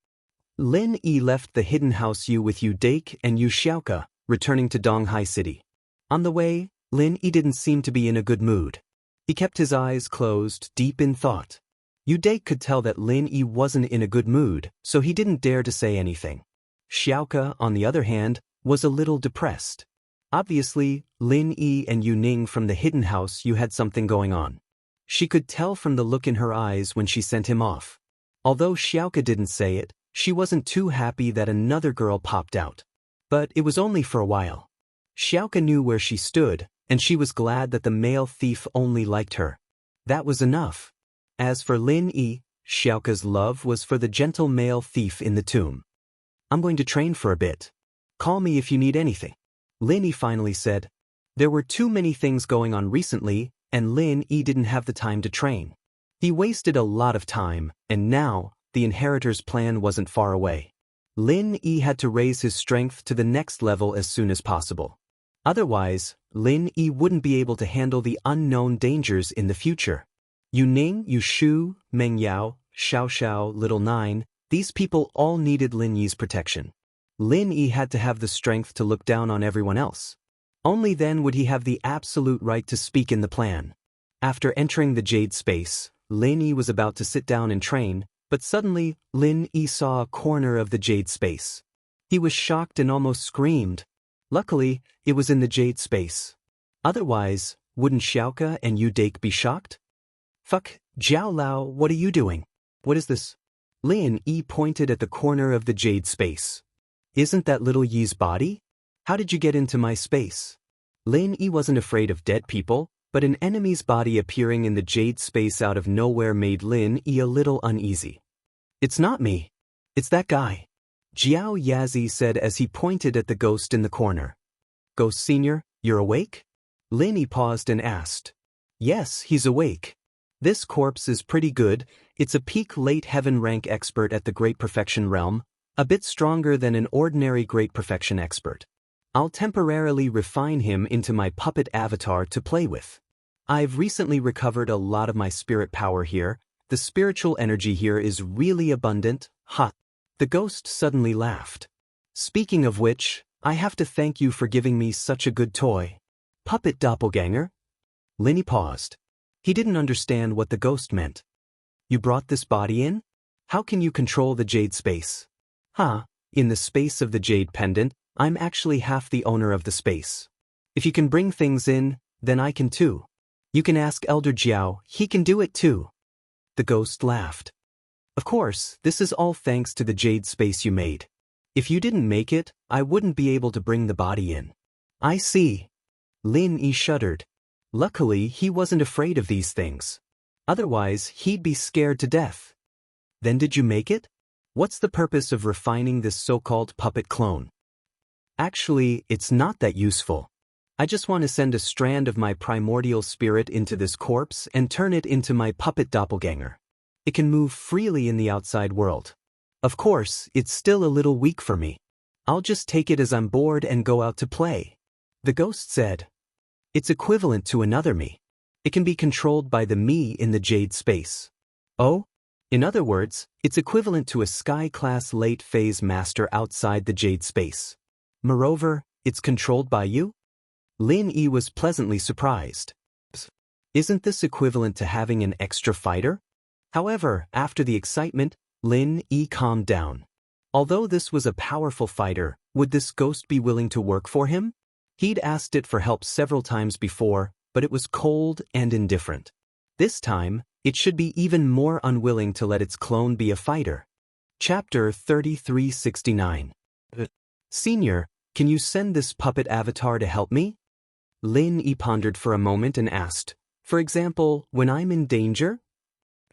Lin Yi left the hidden house with Yu Dake and Yu Xiaoka, returning to Donghai City. On the way, Lin Yi didn't seem to be in a good mood. He kept his eyes closed, deep in thought. Yu Dake could tell that Lin Yi wasn't in a good mood, so he didn't dare to say anything. Xiaoka, on the other hand, was a little depressed. Obviously, Lin Yi and Yu Ning from the hidden house had something going on. She could tell from the look in her eyes when she sent him off. Although Xiaoka didn't say it, she wasn't too happy that another girl popped out. But it was only for a while. Xiaoka knew where she stood, and she was glad that the male thief only liked her. That was enough. As for Lin Yi, Xiaoka's love was for the gentle male thief in the tomb. I'm going to train for a bit. Call me if you need anything. Lin Yi finally said. There were too many things going on recently, and Lin Yi didn't have the time to train. He wasted a lot of time, and now, the inheritor's plan wasn't far away. Lin Yi had to raise his strength to the next level as soon as possible. Otherwise, Lin Yi wouldn't be able to handle the unknown dangers in the future. Yu Ning, Yu Shu, Meng Yao, Xiao, Little Nine, these people all needed Lin Yi's protection. Lin Yi had to have the strength to look down on everyone else. Only then would he have the absolute right to speak in the plan. After entering the Jade Space, Lin Yi was about to sit down and train, but suddenly, Lin Yi saw a corner of the Jade Space. He was shocked and almost screamed. Luckily, it was in the Jade Space. Otherwise, wouldn't Xiaoka and Yu Dake be shocked? Fuck, Jiao Lao, what are you doing? What is this? Lin Yi pointed at the corner of the Jade Space. Isn't that little Yi's body? How did you get into my space? Lin Yi wasn't afraid of dead people, but an enemy's body appearing in the Jade Space out of nowhere made Lin Yi a little uneasy. It's not me. It's that guy. Jiao Yazi said as he pointed at the ghost in the corner. Ghost Senior, you're awake? Lin Yi paused and asked. Yes, he's awake. This corpse is pretty good. It's a peak late heaven rank expert at the Great Perfection realm, a bit stronger than an ordinary Great Perfection expert. I'll temporarily refine him into my puppet avatar to play with. I've recently recovered a lot of my spirit power here. The spiritual energy here is really abundant. Ha! The ghost suddenly laughed. Speaking of which, I have to thank you for giving me such a good toy. Puppet doppelganger? Lin Yi paused. He didn't understand what the ghost meant. You brought this body in? How can you control the Jade Space? In the space of the Jade Pendant, I'm actually half the owner of the space. If you can bring things in, then I can too. You can ask Elder Jiao, he can do it too. The ghost laughed. Of course, this is all thanks to the Jade Space you made. If you didn't make it, I wouldn't be able to bring the body in. I see. Lin Yi shuddered. Luckily, he wasn't afraid of these things. Otherwise, he'd be scared to death. Then did you make it? What's the purpose of refining this so-called puppet clone? Actually, it's not that useful. I just want to send a strand of my primordial spirit into this corpse and turn it into my puppet doppelganger. It can move freely in the outside world. Of course, it's still a little weak for me. I'll just take it as I'm bored and go out to play. The ghost said. It's equivalent to another me. It can be controlled by the me in the Jade Space. Oh? In other words, it's equivalent to a Sky-class late-phase master outside the Jade space. Moreover, it's controlled by you? Lin Yi was pleasantly surprised. Isn't this equivalent to having an extra fighter? However, after the excitement, Lin Yi calmed down. Although this was a powerful fighter, would this ghost be willing to work for him? He'd asked it for help several times before, but it was cold and indifferent. This time, it should be even more unwilling to let its clone be a fighter. Chapter 3369. Senior, can you send this puppet avatar to help me? Lin Yi pondered for a moment and asked, for example, when I'm in danger?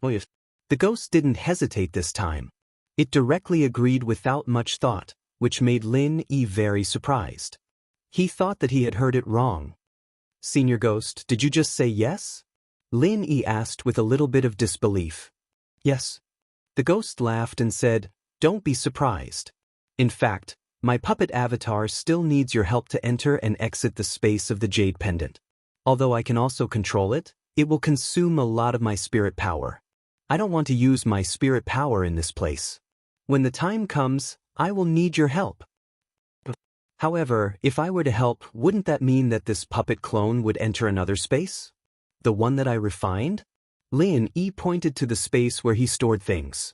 Oh yes. The ghost didn't hesitate this time. It directly agreed without much thought, which made Lin Yi very surprised. He thought that he had heard it wrong. Senior Ghost, did you just say yes? Lin Yi asked with a little bit of disbelief. Yes. The ghost laughed and said, don't be surprised. In fact, my puppet avatar still needs your help to enter and exit the space of the Jade Pendant. Although I can also control it, it will consume a lot of my spirit power. I don't want to use my spirit power in this place. When the time comes, I will need your help. However, if I were to help, wouldn't that mean that this puppet clone would enter another space? The one that I refined? Lin Yi pointed to the space where he stored things.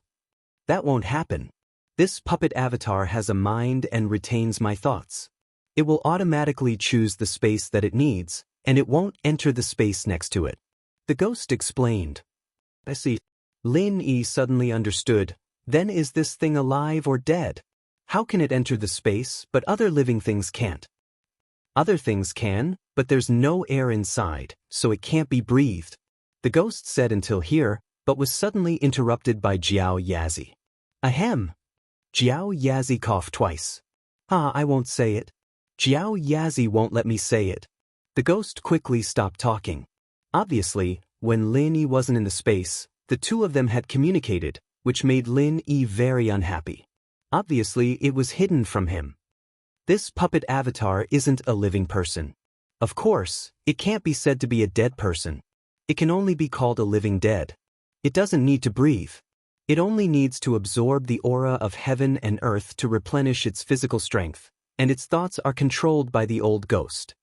That won't happen. This puppet avatar has a mind and retains my thoughts. It will automatically choose the space that it needs, and it won't enter the space next to it. The ghost explained. I see. Lin Yi suddenly understood. Then is this thing alive or dead? How can it enter the space, but other living things can't? Other things can, but there's no air inside, so it can't be breathed. The ghost said until here, but was suddenly interrupted by Jiao Yazi. Ahem. Jiao Yazi coughed twice. I won't say it. Jiao Yazi won't let me say it. The ghost quickly stopped talking. Obviously, when Lin Yi wasn't in the space, the two of them had communicated, which made Lin Yi very unhappy. Obviously, it was hidden from him. This puppet avatar isn't a living person. Of course, it can't be said to be a dead person. It can only be called a living dead. It doesn't need to breathe. It only needs to absorb the aura of heaven and earth to replenish its physical strength, and its thoughts are controlled by the old ghost.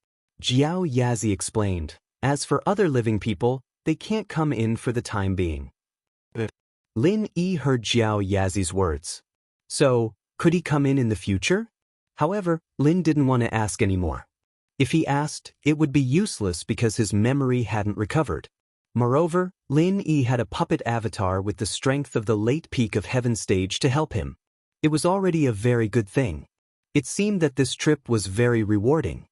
Jiao Yazi explained, as for other living people, they can't come in for the time being. Lin Yi heard Jiao Yazi's words. So, could he come in the future? However, Lin didn't want to ask anymore. If he asked, it would be useless because his memory hadn't recovered. Moreover, Lin Yi had a puppet avatar with the strength of the late peak of heaven stage to help him. It was already a very good thing. It seemed that this trip was very rewarding.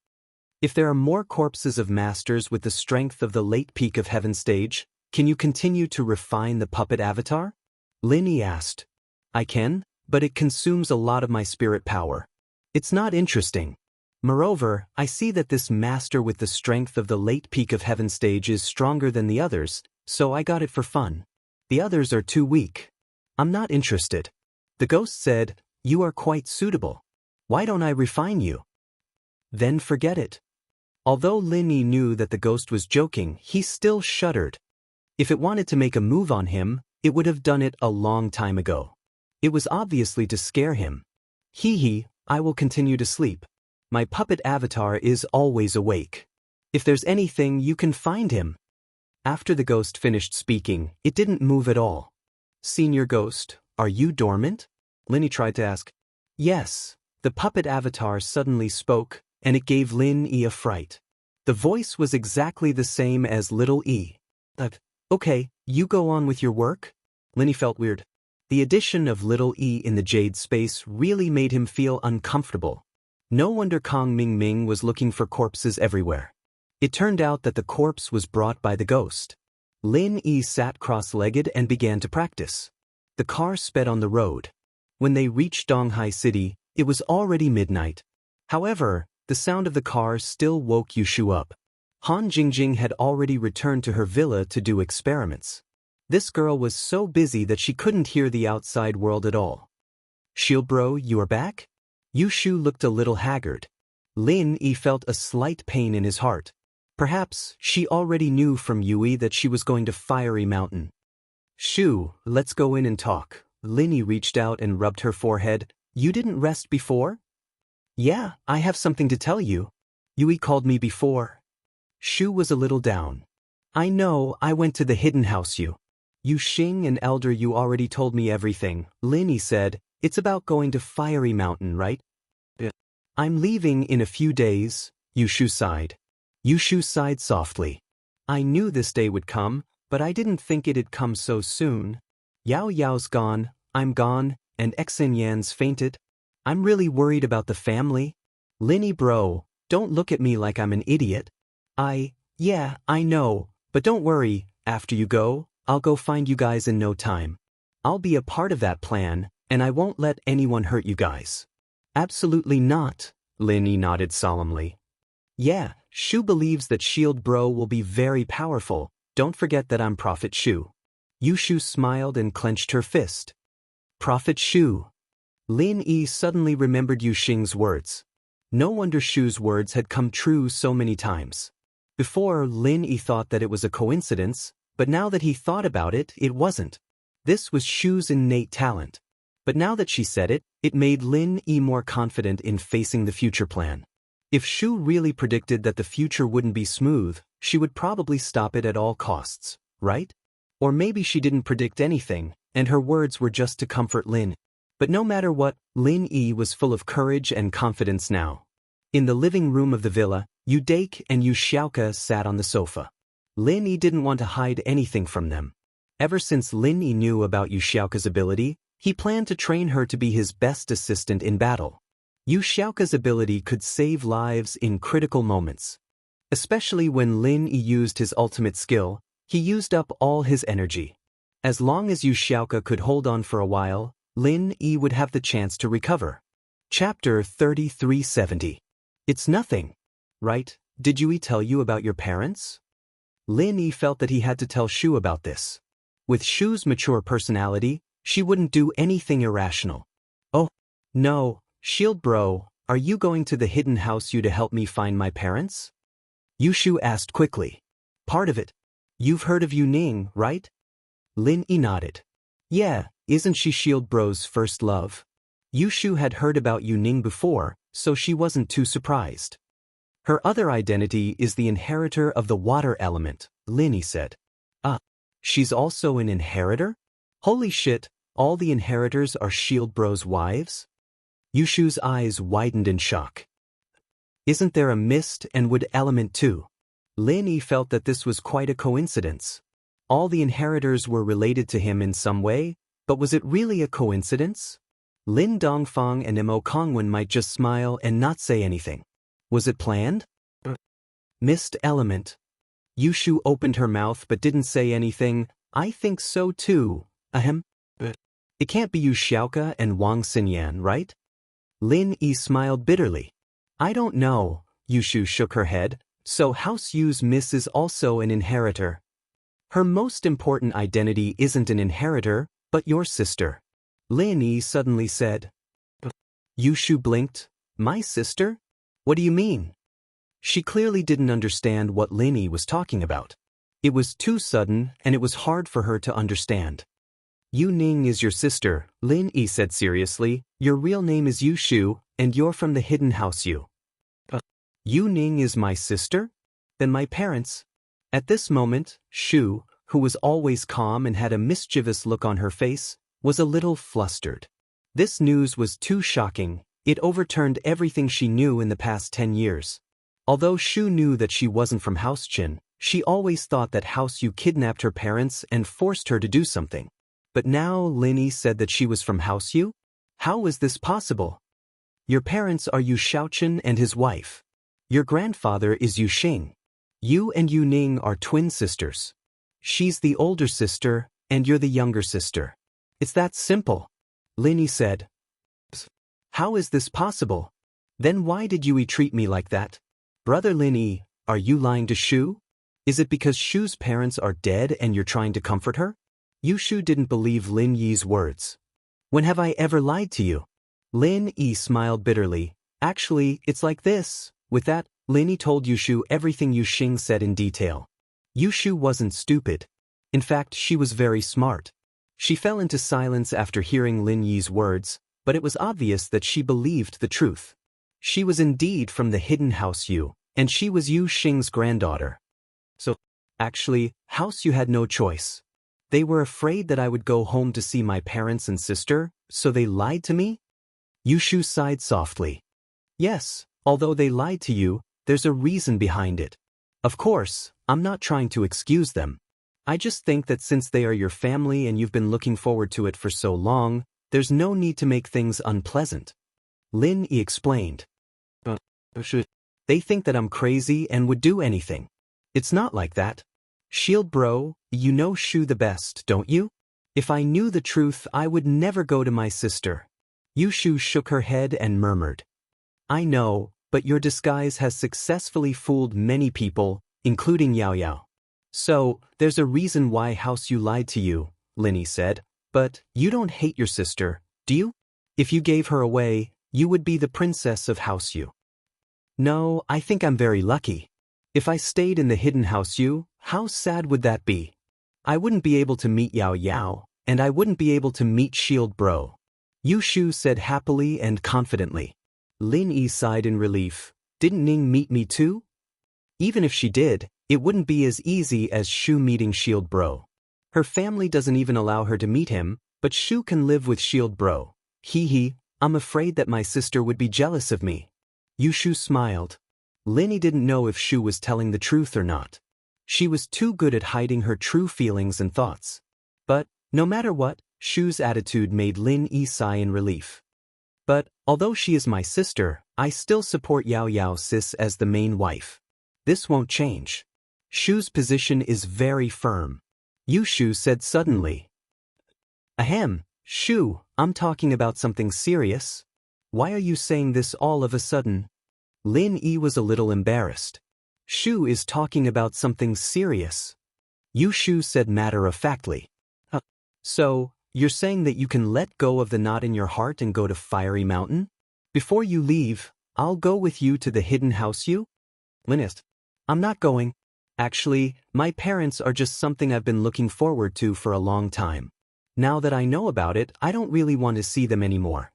If there are more corpses of masters with the strength of the late peak of heaven stage, can you continue to refine the puppet avatar? Lin Yi asked. I can, but it consumes a lot of my spirit power. It's not interesting. Moreover, I see that this master with the strength of the late peak of heaven stage is stronger than the others, so I got it for fun. The others are too weak. I'm not interested. The ghost said, you are quite suitable. Why don't I refine you? Then forget it. Although Lin Yi knew that the ghost was joking, he still shuddered. If it wanted to make a move on him, it would have done it a long time ago. It was obviously to scare him. Hee, I will continue to sleep. My puppet avatar is always awake. If there's anything, you can find him. After the ghost finished speaking, it didn't move at all. Senior Ghost, are you dormant? Lin Yi tried to ask. Yes. The puppet avatar suddenly spoke, and it gave Lin Yi a fright. The voice was exactly the same as little E. Okay, you go on with your work? Lin Yi felt weird. The addition of little E in the Jade space really made him feel uncomfortable. No wonder Kong Ming Ming was looking for corpses everywhere. It turned out that the corpse was brought by the ghost. Lin Yi sat cross-legged and began to practice. The car sped on the road. When they reached Donghai City, it was already midnight. However, the sound of the car still woke Yushu up. Han Jingjing had already returned to her villa to do experiments. This girl was so busy that she couldn't hear the outside world at all. Shield bro, you are back? Yushu looked a little haggard. Lin Yi felt a slight pain in his heart. Perhaps she already knew from Yui that she was going to Fiery Mountain. Shu, let's go in and talk. Lin reached out and rubbed her forehead. You didn't rest before? Yeah, I have something to tell you. Yui called me before. Shu was a little down. I know, I went to the hidden house you. You Xing and Elder, you already told me everything. Lin said, it's about going to Fiery Mountain, right? I'm leaving in a few days, Yushu sighed. Yushu sighed softly. I knew this day would come, but I didn't think it'd come so soon. Yao Yao's gone, I'm gone, and Xen Yan's fainted. I'm really worried about the family. Linny bro, don't look at me like I'm an idiot. Yeah, I know, but don't worry, after you go, I'll go find you guys in no time. I'll be a part of that plan, and I won't let anyone hurt you guys. Absolutely not, Linny nodded solemnly. Yeah, Shu believes that Shield Bro will be very powerful. Don't forget that I'm Prophet Shu. Yushu smiled and clenched her fist. Prophet Shu. Lin Yi suddenly remembered Yu Xing's words. No wonder Shu's words had come true so many times. Before, Lin Yi thought that it was a coincidence, but now that he thought about it, it wasn't. This was Shu's innate talent. But now that she said it, it made Lin Yi more confident in facing the future plan. If Shu really predicted that the future wouldn't be smooth, she would probably stop it at all costs, right? Or maybe she didn't predict anything, and her words were just to comfort Lin. But no matter what, Lin Yi was full of courage and confidence now. In the living room of the villa, Yu Dake and Yu Xiaoka sat on the sofa. Lin Yi didn't want to hide anything from them. Ever since Lin Yi knew about Yu Xiaoka's ability, he planned to train her to be his best assistant in battle. Yu Xiaoka's ability could save lives in critical moments. Especially when Lin Yi used his ultimate skill, he used up all his energy. As long as Yu Xiaoka could hold on for a while, Lin Yi would have the chance to recover. Chapter 3370. It's nothing. Right, did Yui tell you about your parents? Lin Yi felt that he had to tell Shu about this. With Shu's mature personality, she wouldn't do anything irrational. Oh, no, Shield Bro, are you going to the hidden house you to help me find my parents? Yushu asked quickly. Part of it. You've heard of Yu Ning, right? Lin Yi nodded. Yeah, isn't she Shield Bro's first love? Yushu had heard about Yu Ning before, so she wasn't too surprised. Her other identity is the inheritor of the water element, Lin Yi said. She's also an inheritor? Holy shit, all the inheritors are Shield Bro's wives? Yushu's eyes widened in shock. Isn't there a mist and wood element too? Lin Yi felt that this was quite a coincidence. All the inheritors were related to him in some way, but was it really a coincidence? Lin Dongfang and Mo Kongwen might just smile and not say anything. Was it planned? Mist element. Yushu opened her mouth but didn't say anything. I think so too. Ahem. It can't be Yu Xiaoka and Wang Xinyan, right? Lin Yi smiled bitterly. I don't know. Yushu shook her head. So House Yu's Miss is also an inheritor. Her most important identity isn't an inheritor, but your sister. Lin Yi suddenly said. Yushu blinked. My sister? What do you mean? She clearly didn't understand what Lin Yi was talking about. It was too sudden, and it was hard for her to understand. Yu Ning is your sister, Lin Yi said seriously. Your real name is Yushu, and you're from the hidden house Yu. Yu Ning is my sister? Then my parents. At this moment, Shu, who was always calm and had a mischievous look on her face, was a little flustered. This news was too shocking. It overturned everything she knew in the past 10 years. Although Shu knew that she wasn't from House Qin, she always thought that House Yu kidnapped her parents and forced her to do something. But now Lin Yi said that she was from House Yu? How is this possible? Your parents are Yu Shaoqin and his wife. Your grandfather is Yu Xing. You and Yu Ning are twin sisters. She's the older sister, and you're the younger sister. It's that simple. Lin Yi said. How is this possible? Then why did Yui treat me like that? Brother Lin Yi, are you lying to Shu? Is it because Shu's parents are dead and you're trying to comfort her? Yushu didn't believe Lin Yi's words. When have I ever lied to you? Lin Yi smiled bitterly. Actually, it's like this. With that, Lin Yi told Yushu everything Yu Xing said in detail. Yushu wasn't stupid. In fact, she was very smart. She fell into silence after hearing Lin Yi's words, but it was obvious that she believed the truth. She was indeed from the hidden House Yu, and she was Yu Xing's granddaughter. So, actually, House Yu had no choice. They were afraid that I would go home to see my parents and sister, so they lied to me? Yu Shu sighed softly. Yes, although they lied to you, there's a reason behind it. Of course, I'm not trying to excuse them. I just think that since they are your family and you've been looking forward to it for so long, there's no need to make things unpleasant. Lin Yi explained. They think that I'm crazy and would do anything. It's not like that. Shield bro, you know Shu the best, don't you? If I knew the truth, I would never go to my sister. Yu Shu shook her head and murmured. I know, but your disguise has successfully fooled many people, including Yao Yao. So, there's a reason why House Yu lied to you, Lin Yi said, but you don't hate your sister, do you? If you gave her away, you would be the princess of House Yu. No, I think I'm very lucky. If I stayed in the hidden House Yu, how sad would that be? I wouldn't be able to meet Yao Yao, and I wouldn't be able to meet Shield Bro. Yu Shu said happily and confidently. Lin Yi sighed in relief. Didn't Ning meet me too? Even if she did, it wouldn't be as easy as Shu meeting Shield Bro. Her family doesn't even allow her to meet him, but Shu can live with Shield Bro. Hee, I'm afraid that my sister would be jealous of me. Yu Shu smiled. Lin Yi didn't know if Shu was telling the truth or not. She was too good at hiding her true feelings and thoughts. But, no matter what, Shu's attitude made Lin Yi sigh in relief. But, although she is my sister, I still support Yao Yao sis as the main wife. This won't change. Shu's position is very firm. Yu Shu said suddenly. Ahem, Shu, I'm talking about something serious. Why are you saying this all of a sudden? Lin Yi was a little embarrassed. Shu is talking about something serious. Yu Shu said matter-of-factly. So, you're saying that you can let go of the knot in your heart and go to Fiery Mountain? Before you leave, I'll go with you to the hidden House Yu? Linist. I'm not going. Actually, my parents are just something I've been looking forward to for a long time. Now that I know about it, I don't really want to see them anymore.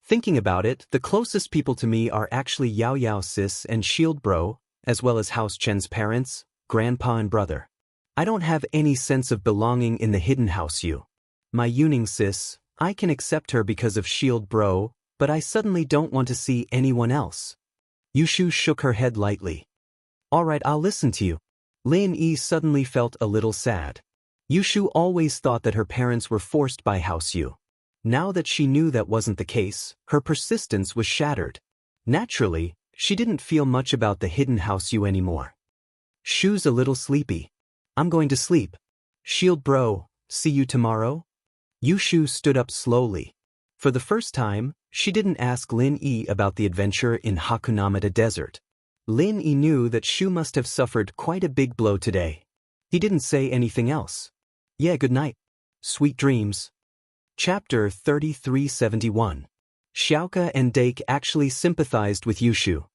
Thinking about it, the closest people to me are actually Yao Yao sis and Shield Bro, as well as House Chen's parents, grandpa and brother. I don't have any sense of belonging in the hidden House Yu. My Yuning sis, I can accept her because of Shield Bro, but I suddenly don't want to see anyone else. Yu Shu shook her head lightly. Alright, I'll listen to you. Lin Yi suddenly felt a little sad. Yu Shu always thought that her parents were forced by House Yu. Now that she knew that wasn't the case, her persistence was shattered. Naturally, she didn't feel much about the hidden House Yu anymore. Shu's a little sleepy. I'm going to sleep. Shield Bro, see you tomorrow? Yu Shu stood up slowly. For the first time, she didn't ask Lin Yi about the adventure in Hakunamata Desert. Lin Yi knew that Shu must have suffered quite a big blow today. He didn't say anything else. Yeah, good night. Sweet dreams. Chapter 3371. Xiaoka and Dake actually sympathized with Yu Shu.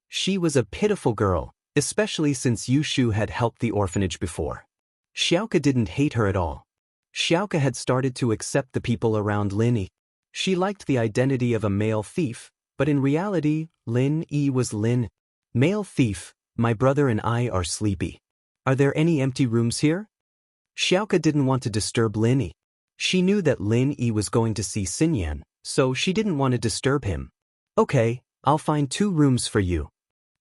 She was a pitiful girl, especially since Yu Shu had helped the orphanage before. Xiaoka didn't hate her at all. Xiaoka had started to accept the people around Lin Yi. She liked the identity of a male thief, but in reality, Lin Yi was Lin. Male thief, my brother and I are sleepy. Are there any empty rooms here? Xiaoka didn't want to disturb Lin Yi. She knew that Lin Yi was going to see Xinyan, so she didn't want to disturb him. Okay, I'll find 2 rooms for you.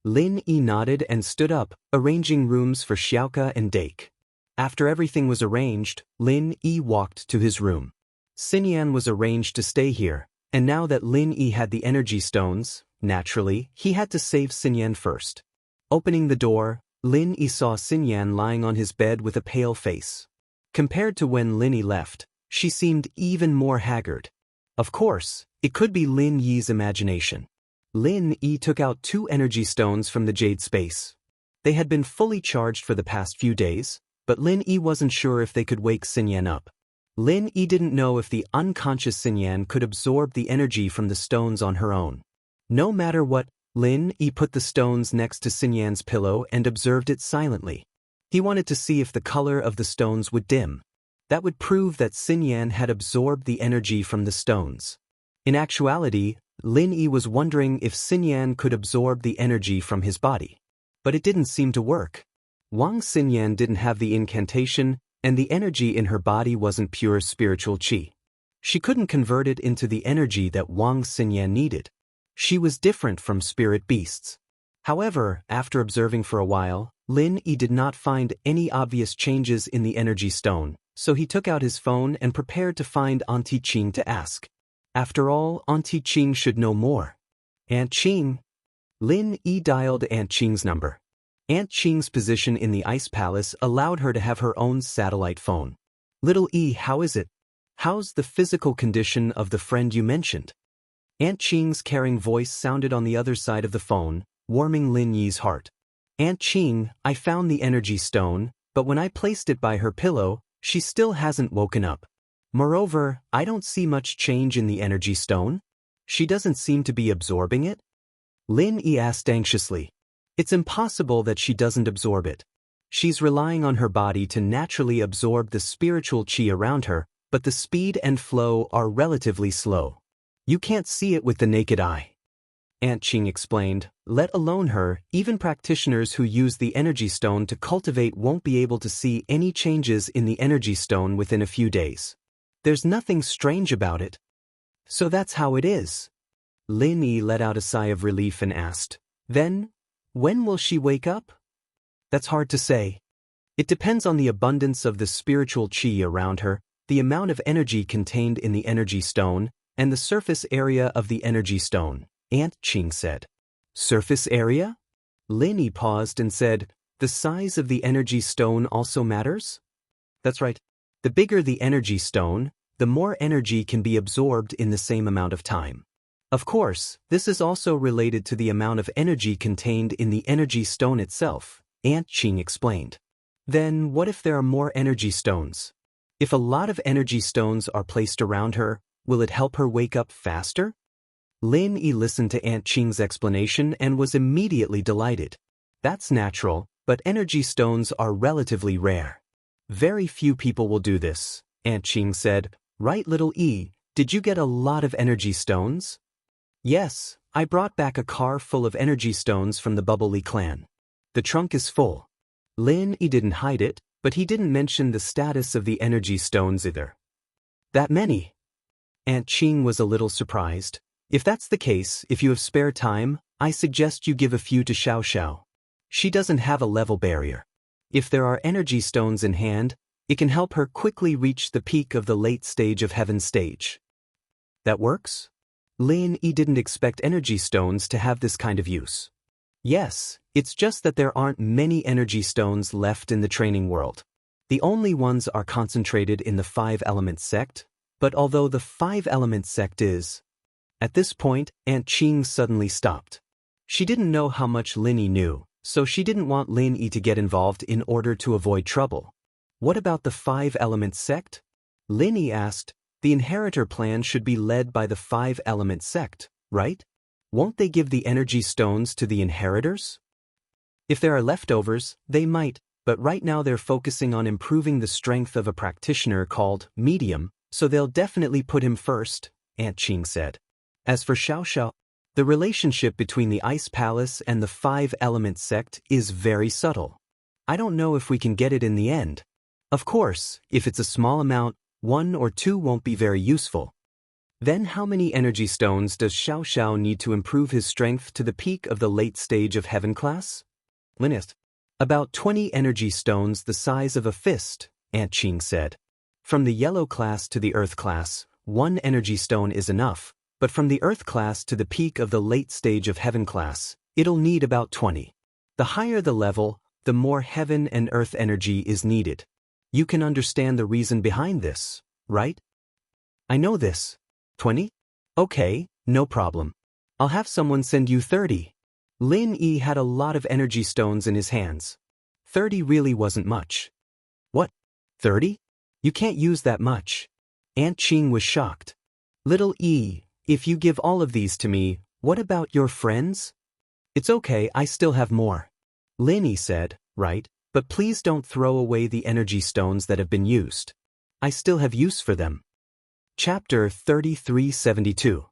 Lin Yi nodded and stood up, arranging rooms for Xiaoka and Dake. After everything was arranged, Lin Yi walked to his room. Xinyan was arranged to stay here, and now that Lin Yi had the energy stones, naturally, he had to save Xinyan first. Opening the door, Lin Yi saw Xinyan lying on his bed with a pale face. Compared to when Lin Yi left, she seemed even more haggard. Of course, it could be Lin Yi's imagination. Lin Yi took out 2 energy stones from the jade space. They had been fully charged for the past few days, but Lin Yi wasn't sure if they could wake Xinyan up. Lin Yi didn't know if the unconscious Xinyan could absorb the energy from the stones on her own. No matter what, Lin Yi put the stones next to Xinyan's pillow and observed it silently. He wanted to see if the color of the stones would dim. That would prove that Xinyan had absorbed the energy from the stones. In actuality, Lin Yi was wondering if Xinyan could absorb the energy from his body. But it didn't seem to work. Wang Xinyan didn't have the incantation, and the energy in her body wasn't pure spiritual qi. She couldn't convert it into the energy that Wang Xinyan needed. She was different from spirit beasts. However, after observing for a while, Lin Yi did not find any obvious changes in the energy stone, so he took out his phone and prepared to find Auntie Qing to ask. After all, Auntie Qing should know more. Aunt Qing. Lin Yi dialed Aunt Qing's number. Aunt Qing's position in the ice palace allowed her to have her own satellite phone. Little E, how is it? How's the physical condition of the friend you mentioned? Aunt Qing's caring voice sounded on the other side of the phone, warming Lin Yi's heart. Aunt Qing, I found the energy stone, but when I placed it by her pillow, she still hasn't woken up. Moreover, I don't see much change in the energy stone. She doesn't seem to be absorbing it? Lin Yi asked anxiously. It's impossible that she doesn't absorb it. She's relying on her body to naturally absorb the spiritual qi around her, but the speed and flow are relatively slow. You can't see it with the naked eye. Aunt Qing explained, let alone her, even practitioners who use the energy stone to cultivate won't be able to see any changes in the energy stone within a few days. There's nothing strange about it. So that's how it is. Lin Yi let out a sigh of relief and asked, then, when will she wake up? That's hard to say. It depends on the abundance of the spiritual qi around her, the amount of energy contained in the energy stone, and the surface area of the energy stone, Aunt Qing said. Surface area? Lin Yi paused and said, the size of the energy stone also matters? That's right. The bigger the energy stone, the more energy can be absorbed in the same amount of time. Of course, this is also related to the amount of energy contained in the energy stone itself, Aunt Qing explained. Then what if there are more energy stones? If a lot of energy stones are placed around her, will it help her wake up faster? Lin Yi listened to Aunt Qing's explanation and was immediately delighted. That's natural, but energy stones are relatively rare. Very few people will do this, Aunt Qing said. Right, little E, did you get a lot of energy stones? Yes, I brought back a car full of energy stones from the Bubbly clan. The trunk is full. Lin Yi didn't hide it, but he didn't mention the status of the energy stones either. That many? Aunt Qing was a little surprised. If that's the case, if you have spare time, I suggest you give a few to Xiaoxiao. She doesn't have a level barrier. If there are energy stones in hand, it can help her quickly reach the peak of the late stage of heaven stage. That works? Lin Yi didn't expect energy stones to have this kind of use. Yes, it's just that there aren't many energy stones left in the training world. The only ones are concentrated in the 5-element sect, but although the 5-element sect is... At this point, Aunt Qing suddenly stopped. She didn't know how much Lin Yi knew, so she didn't want Lin Yi to get involved in order to avoid trouble. What about the 5-element sect? Lin Yi asked. The inheritor plan should be led by the 5-element sect, right? Won't they give the energy stones to the inheritors? If there are leftovers, they might, but right now they're focusing on improving the strength of a practitioner called medium, so they'll definitely put him first, Aunt Qing said. As for Xiaoxiao, the relationship between the Ice Palace and the 5-element sect is very subtle. I don't know if we can get it in the end. Of course, if it's a small amount, 1 or 2 won't be very useful. Then how many energy stones does Xiaoxiao need to improve his strength to the peak of the late stage of heaven class? Linus. About 20 energy stones the size of a fist, Aunt Qing said. From the yellow class to the earth class, 1 energy stone is enough, but from the earth class to the peak of the late stage of heaven class, it'll need about 20. The higher the level, the more heaven and earth energy is needed. You can understand the reason behind this, right? I know this. 20? Okay, no problem. I'll have someone send you 30. Lin Yi had a lot of energy stones in his hands. 30 really wasn't much. What? 30? You can't use that much. Aunt Qing was shocked. Little E, if you give all of these to me, what about your friends? It's okay, I still have more. Lin Yi said, right, But please don't throw away the energy stones that have been used. I still have use for them. Chapter 3372.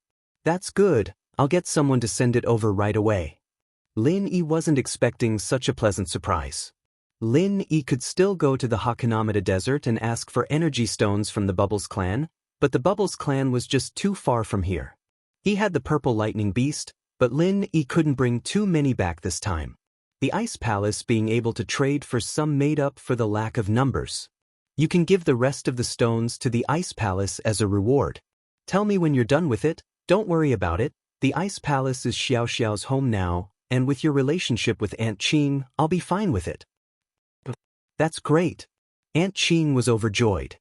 That's good, I'll get someone to send it over right away. Lin Yi wasn't expecting such a pleasant surprise. Lin Yi could still go to the Hakanamada Desert and ask for energy stones from the Bubbles clan, but the Bubbles clan was just too far from here. He had the purple lightning beast, but Lin Yi couldn't bring too many back this time. The Ice Palace being able to trade for some made up for the lack of numbers. You can give the rest of the stones to the Ice Palace as a reward. Tell me when you're done with it, don't worry about it. The Ice Palace is Xiaoxiao's home now, and with your relationship with Aunt Qing, I'll be fine with it. That's great. Aunt Qing was overjoyed.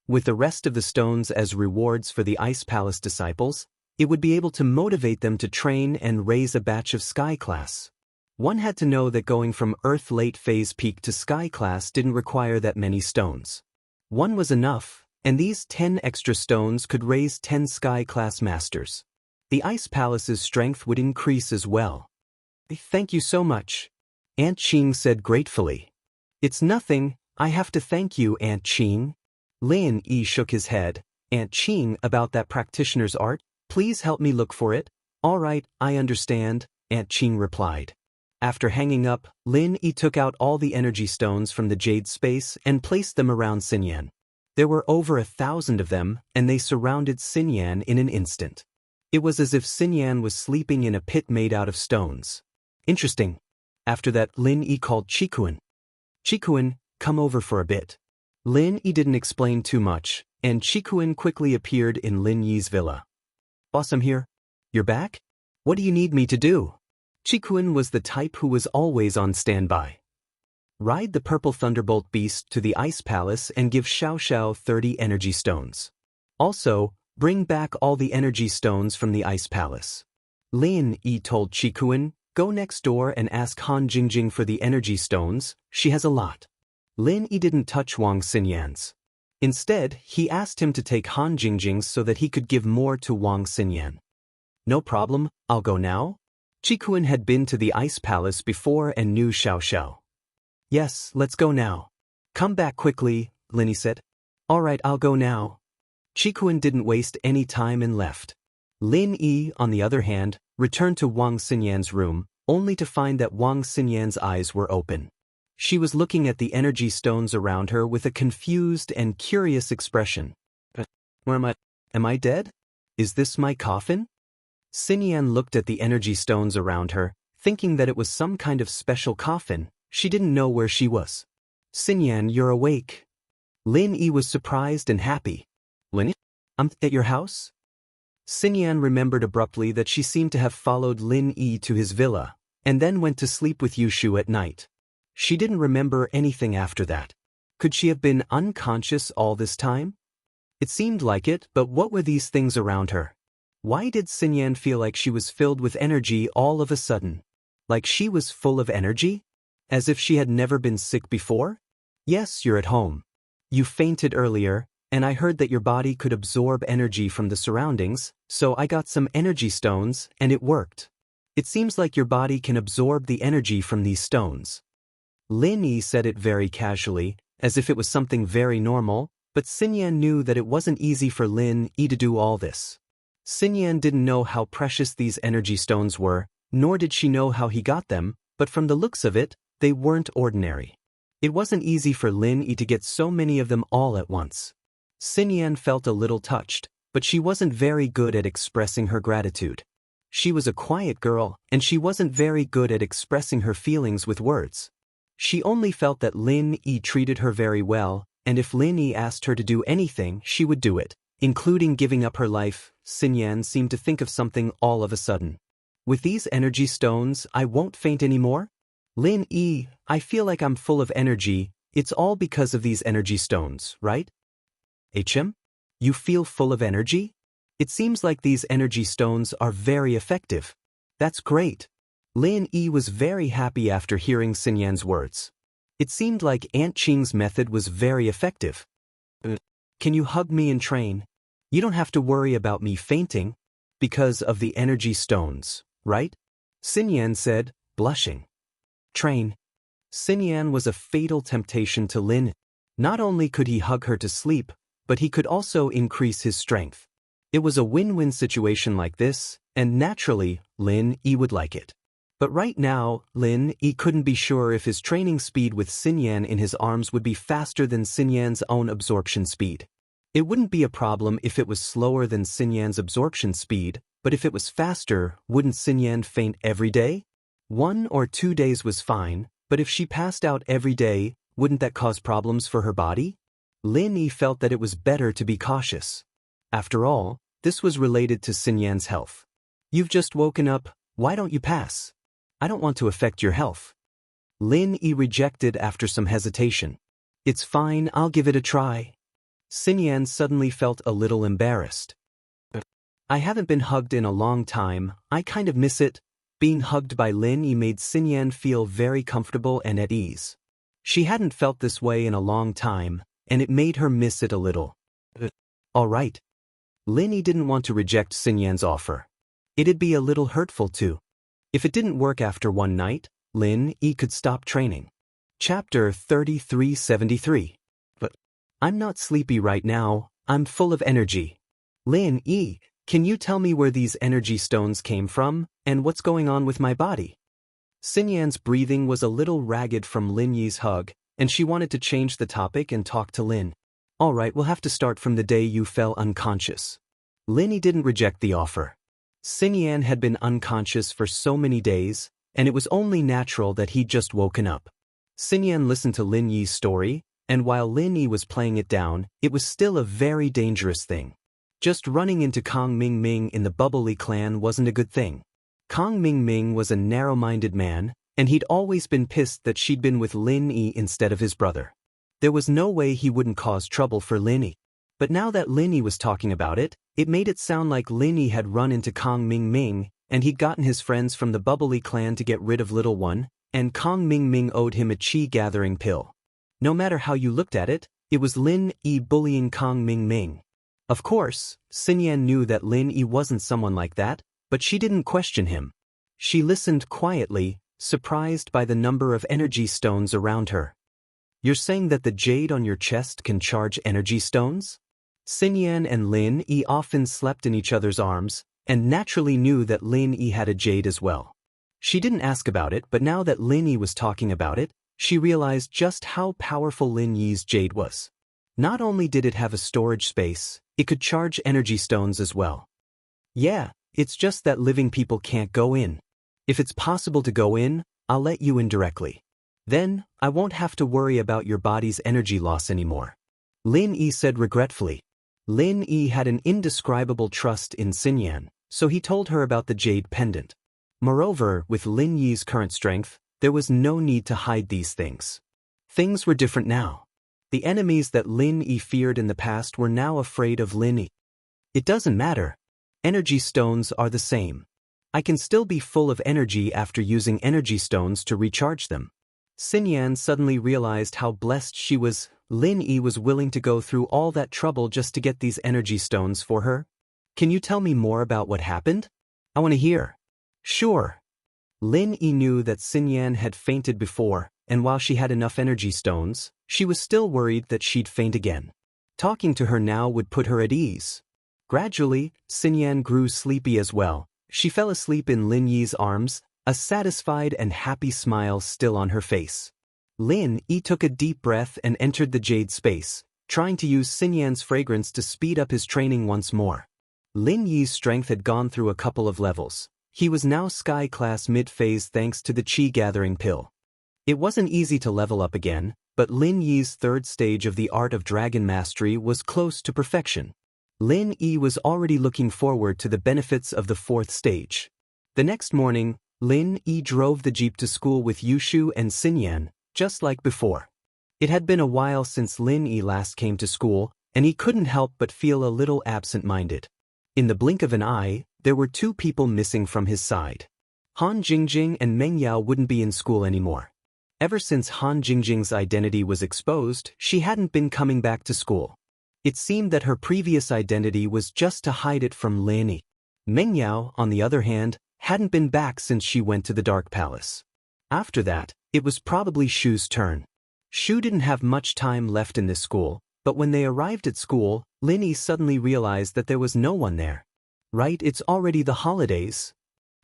With the rest of the stones as rewards for the Ice Palace disciples, it would be able to motivate them to train and raise a batch of Sky Class. One had to know that going from Earth Late Phase Peak to Sky Class didn't require that many stones. One was enough, and these 10 extra stones could raise 10 Sky Class Masters. The Ice Palace's strength would increase as well. Thank you so much, Aunt Qing said gratefully. It's nothing, I have to thank you, Aunt Qing. Lin Yi shook his head. Aunt Qing, about that practitioner's art, please help me look for it. All right, I understand, Aunt Qing replied. After hanging up, Lin Yi took out all the energy stones from the jade space and placed them around Xinyan. There were over 1,000 of them, and they surrounded Xinyan in an instant. It was as if Xinyan was sleeping in a pit made out of stones. Interesting. After that, Lin Yi called Qikuan. Qikuan, come over for a bit. Lin Yi didn't explain too much, and Qikuan quickly appeared in Lin Yi's villa. Boss, I'm here. You're back? What do you need me to do? Qikuan was the type who was always on standby. Ride the purple thunderbolt beast to the Ice Palace and give Xiaoxiao 30 energy stones. Also, bring back all the energy stones from the Ice Palace. Lin Yi told Qikuan, go next door and ask Han Jingjing for the energy stones, she has a lot. Lin Yi didn't touch Wang Xinyan's. Instead, he asked him to take Han Jingjing's so that he could give more to Wang Xinyan. No problem, I'll go now. Qikuan had been to the Ice Palace before and knew Xiaoxiao. Yes, let's go now. Come back quickly, Lin Yi said. All right, I'll go now. Qikuan didn't waste any time and left. Lin Yi, on the other hand, returned to Wang Xinyan's room, only to find that Wang Xinyan's eyes were open. She was looking at the energy stones around her with a confused and curious expression. Where am I dead? Is this my coffin? Xinyan looked at the energy stones around her, thinking that it was some kind of special coffin. She didn't know where she was. Xinyan, you're awake. Lin Yi was surprised and happy. Lin Yi? I'm at your house? Xinyan remembered abruptly that she seemed to have followed Lin Yi to his villa, and then went to sleep with Yushu at night. She didn't remember anything after that. Could she have been unconscious all this time? It seemed like it, but what were these things around her? Why did Xinyan feel like she was filled with energy all of a sudden? Like she was full of energy? As if she had never been sick before? Yes, you're at home. You fainted earlier, and I heard that your body could absorb energy from the surroundings, so I got some energy stones, and it worked. It seems like your body can absorb the energy from these stones. Lin Yi said it very casually, as if it was something very normal, but Xinyan knew that it wasn't easy for Lin Yi to do all this. Xinyan didn't know how precious these energy stones were, nor did she know how he got them, but from the looks of it, they weren't ordinary. It wasn't easy for Lin Yi to get so many of them all at once. Xinyan felt a little touched, but she wasn't very good at expressing her gratitude. She was a quiet girl, and she wasn't very good at expressing her feelings with words. She only felt that Lin Yi treated her very well, and if Lin Yi asked her to do anything, she would do it, including giving up her life. Xinyan seemed to think of something all of a sudden. With these energy stones, I won't faint anymore? Lin Yi, I feel like I'm full of energy. It's all because of these energy stones, right? HM? You feel full of energy? It seems like these energy stones are very effective. That's great. Lin Yi was very happy after hearing Xinyan's words. It seemed like Aunt Qing's method was very effective. Can you hug me and train? You don't have to worry about me fainting, because of the energy stones, right? Xinyan said, blushing. Train. Xinyan was a fatal temptation to Lin. Not only could he hug her to sleep, but he could also increase his strength. It was a win-win situation like this, and naturally, Lin Yi would like it. But right now, Lin Yi couldn't be sure if his training speed with Xinyan in his arms would be faster than Xinyan's own absorption speed. It wouldn't be a problem if it was slower than Xinyan's absorption speed, but if it was faster, wouldn't Xinyan faint every day? 1 or 2 days was fine, but if she passed out every day, wouldn't that cause problems for her body? Lin Yi felt that it was better to be cautious. After all, this was related to Xinyan's health. You've just woken up, why don't you pass? I don't want to affect your health. Lin Yi rejected after some hesitation. It's fine, I'll give it a try. Xinyan suddenly felt a little embarrassed. I haven't been hugged in a long time, I kind of miss it. Being hugged by Lin Yi made Xinyan feel very comfortable and at ease. She hadn't felt this way in a long time, and it made her miss it a little. All right. Lin Yi didn't want to reject Xinyan's offer. It'd be a little hurtful too. If it didn't work after one night, Lin Yi could stop training. Chapter 3373. But I'm not sleepy right now, I'm full of energy. Lin Yi, can you tell me where these energy stones came from, and what's going on with my body? Xinyan's breathing was a little ragged from Lin Yi's hug, and she wanted to change the topic and talk to Lin. All right, we'll have to start from the day you fell unconscious. Lin Yi didn't reject the offer. Xinyan had been unconscious for so many days, and it was only natural that he'd just woken up. Xinyan listened to Lin Yi's story, and while Lin Yi was playing it down, it was still a very dangerous thing. Just running into Kang Ming in the Bubbly clan wasn't a good thing. Kang Ming was a narrow-minded man, and he'd always been pissed that she'd been with Lin Yi instead of his brother. There was no way he wouldn't cause trouble for Lin Yi. But now that Lin Yi was talking about it, it made it sound like Lin Yi had run into Kang Ming, and he'd gotten his friends from the Bubbly clan to get rid of Little One, and Kang Ming owed him a chi-gathering pill. No matter how you looked at it, it was Lin Yi bullying Kang Ming. Of course, Xinyan knew that Lin Yi wasn't someone like that, but she didn't question him. She listened quietly, surprised by the number of energy stones around her. You're saying that the jade on your chest can charge energy stones? Xinyan and Lin Yi often slept in each other's arms, and naturally knew that Lin Yi had a jade as well. She didn't ask about it, but now that Lin Yi was talking about it, she realized just how powerful Lin Yi's jade was. Not only did it have a storage space, it could charge energy stones as well. Yeah, it's just that living people can't go in. If it's possible to go in, I'll let you in directly. Then, I won't have to worry about your body's energy loss anymore. Lin Yi said regretfully. Lin Yi had an indescribable trust in Xinyan, so he told her about the jade pendant. Moreover, with Lin Yi's current strength, there was no need to hide these things. Things were different now. The enemies that Lin Yi feared in the past were now afraid of Lin Yi. It doesn't matter. Energy stones are the same. I can still be full of energy after using energy stones to recharge them. Xinyan suddenly realized how blessed she was. Lin Yi was willing to go through all that trouble just to get these energy stones for her. Can you tell me more about what happened? I want to hear. Sure. Lin Yi knew that Xinyan had fainted before, and while she had enough energy stones, she was still worried that she'd faint again. Talking to her now would put her at ease. Gradually, Xinyan grew sleepy as well. She fell asleep in Lin Yi's arms, a satisfied and happy smile still on her face. Lin Yi took a deep breath and entered the jade space, trying to use Xinyan's fragrance to speed up his training once more. Lin Yi's strength had gone through a couple of levels. He was now Sky Class mid-phase thanks to the Chi-gathering pill. It wasn't easy to level up again, but Lin Yi's third stage of the art of dragon mastery was close to perfection. Lin Yi was already looking forward to the benefits of the fourth stage. The next morning, Lin Yi drove the jeep to school with Yushu and Xinyan, just like before. It had been a while since Lin Yi last came to school, and he couldn't help but feel a little absent-minded. In the blink of an eye, there were 2 people missing from his side. Han Jingjing and Meng Yao wouldn't be in school anymore. Ever since Han Jingjing's identity was exposed, she hadn't been coming back to school. It seemed that her previous identity was just to hide it from Lin Yi. Meng Yao, on the other hand, hadn't been back since she went to the Dark Palace. After that, it was probably Shu's turn. Shu didn't have much time left in this school, but when they arrived at school, Lin Yi suddenly realized that there was no one there. Right, it's already the holidays.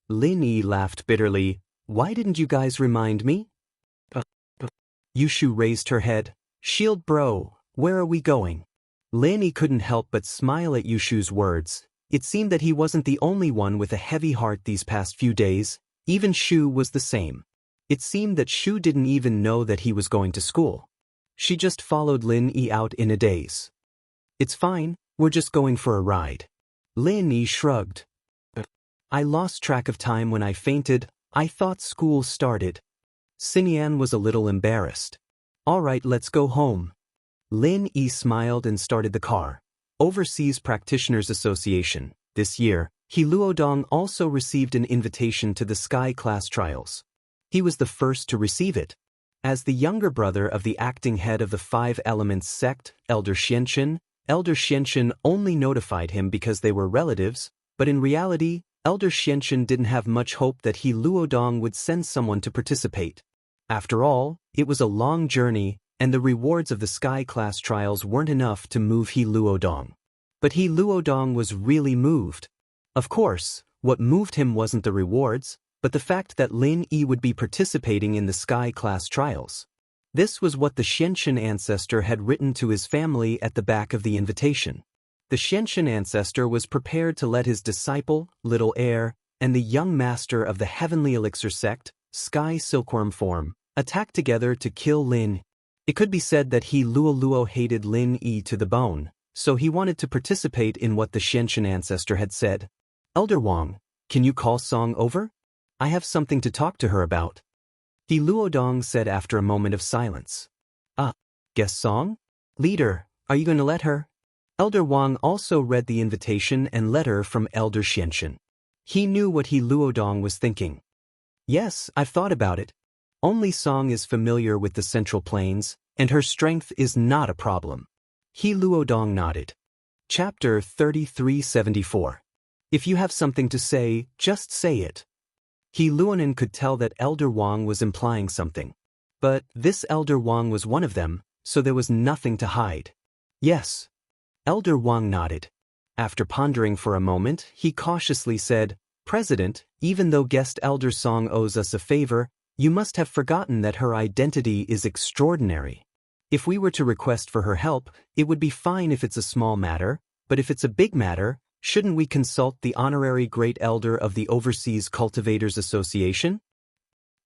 Lin Yi laughed bitterly. Why didn't you guys remind me? Yushu raised her head. Shield bro, where are we going? Lin Yi couldn't help but smile at Yushu's words. It seemed that he wasn't the only one with a heavy heart these past few days. Even Shu was the same. It seemed that Shu didn't even know that he was going to school. She just followed Lin Yi out in a daze. It's fine, we're just going for a ride. Lin Yi shrugged. I lost track of time when I fainted. I thought school started. Xinyan was a little embarrassed. All right, let's go home. Lin Yi smiled and started the car. Overseas Practitioners Association. This year, He Luodong also received an invitation to the Sky Class Trials. He was the first to receive it. As the younger brother of the acting head of the Five Elements sect, Elder Xianxia only notified him because they were relatives, but in reality, Elder Xianxia didn't have much hope that He Luodong would send someone to participate. After all, it was a long journey, and the rewards of the Sky Class Trials weren't enough to move He Luodong. But He Luodong was really moved. Of course, what moved him wasn't the rewards, but the fact that Lin Yi would be participating in the Sky Class Trials. This was what the Xianxia ancestor had written to his family at the back of the invitation. The Xianxia ancestor was prepared to let his disciple, Little Heir, and the young master of the Heavenly Elixir sect, Sky Silkworm form, attack together to kill Lin. It could be said that He Luo hated Lin Yi to the bone, so he wanted to participate in what the Xianxia ancestor had said. Elder Wang, can you call Song over? I have something to talk to her about. He Luodong said after a moment of silence. Guess Song? Leader, are you going to let her? Elder Wang also read the invitation and letter from Elder Xianxia. He knew what He Luodong was thinking. Yes, I've thought about it. Only Song is familiar with the Central Plains, and her strength is not a problem. He Luodong nodded. Chapter 3374. If you have something to say, just say it. He Luonan could tell that Elder Wang was implying something. But this Elder Wang was one of them, so there was nothing to hide. Yes. Elder Wang nodded. After pondering for a moment, he cautiously said, President, even though guest Elder Song owes us a favor, you must have forgotten that her identity is extraordinary. If we were to request for her help, it would be fine if it's a small matter, but if it's a big matter, shouldn't we consult the Honorary Great Elder of the Overseas Cultivators Association?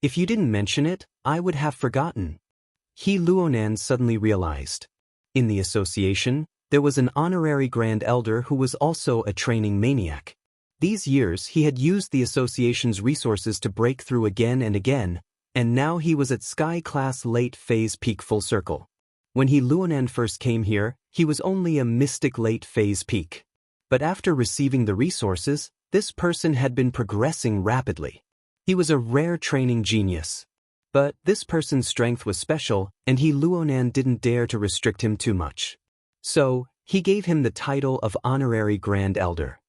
If you didn't mention it, I would have forgotten. He Luonan suddenly realized. In the association, there was an Honorary Grand Elder who was also a training maniac. These years he had used the association's resources to break through again and again, and now he was at Sky Class Late Phase Peak Full Circle. When He Luonan first came here, he was only a mystic late phase peak. But after receiving the resources, this person had been progressing rapidly. He was a rare training genius. But this person's strength was special, and He Luonan didn't dare to restrict him too much. So, he gave him the title of Honorary Grand Elder.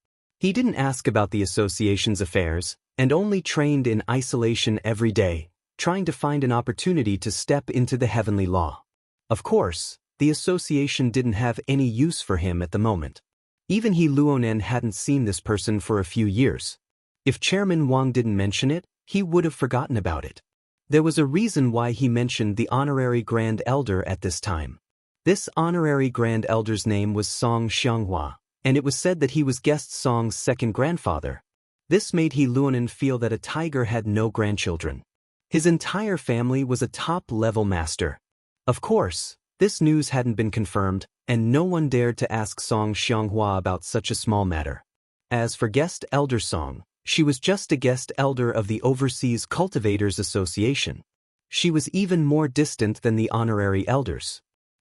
He didn't ask about the association's affairs, and only trained in isolation every day, trying to find an opportunity to step into the heavenly law. Of course, the association didn't have any use for him at the moment. Even He Luonan hadn't seen this person for a few years. If Chairman Wang didn't mention it, he would have forgotten about it. There was a reason why he mentioned the Honorary Grand Elder at this time. This Honorary Grand Elder's name was Song Xianghua, and it was said that he was guest Song's second grandfather. This made He Luonan feel that a tiger had no grandchildren. His entire family was a top-level master. Of course, this news hadn't been confirmed, and no one dared to ask Song Xianghua about such a small matter. As for guest Elder Song, she was just a guest elder of the Overseas Cultivators Association. She was even more distant than the honorary elders.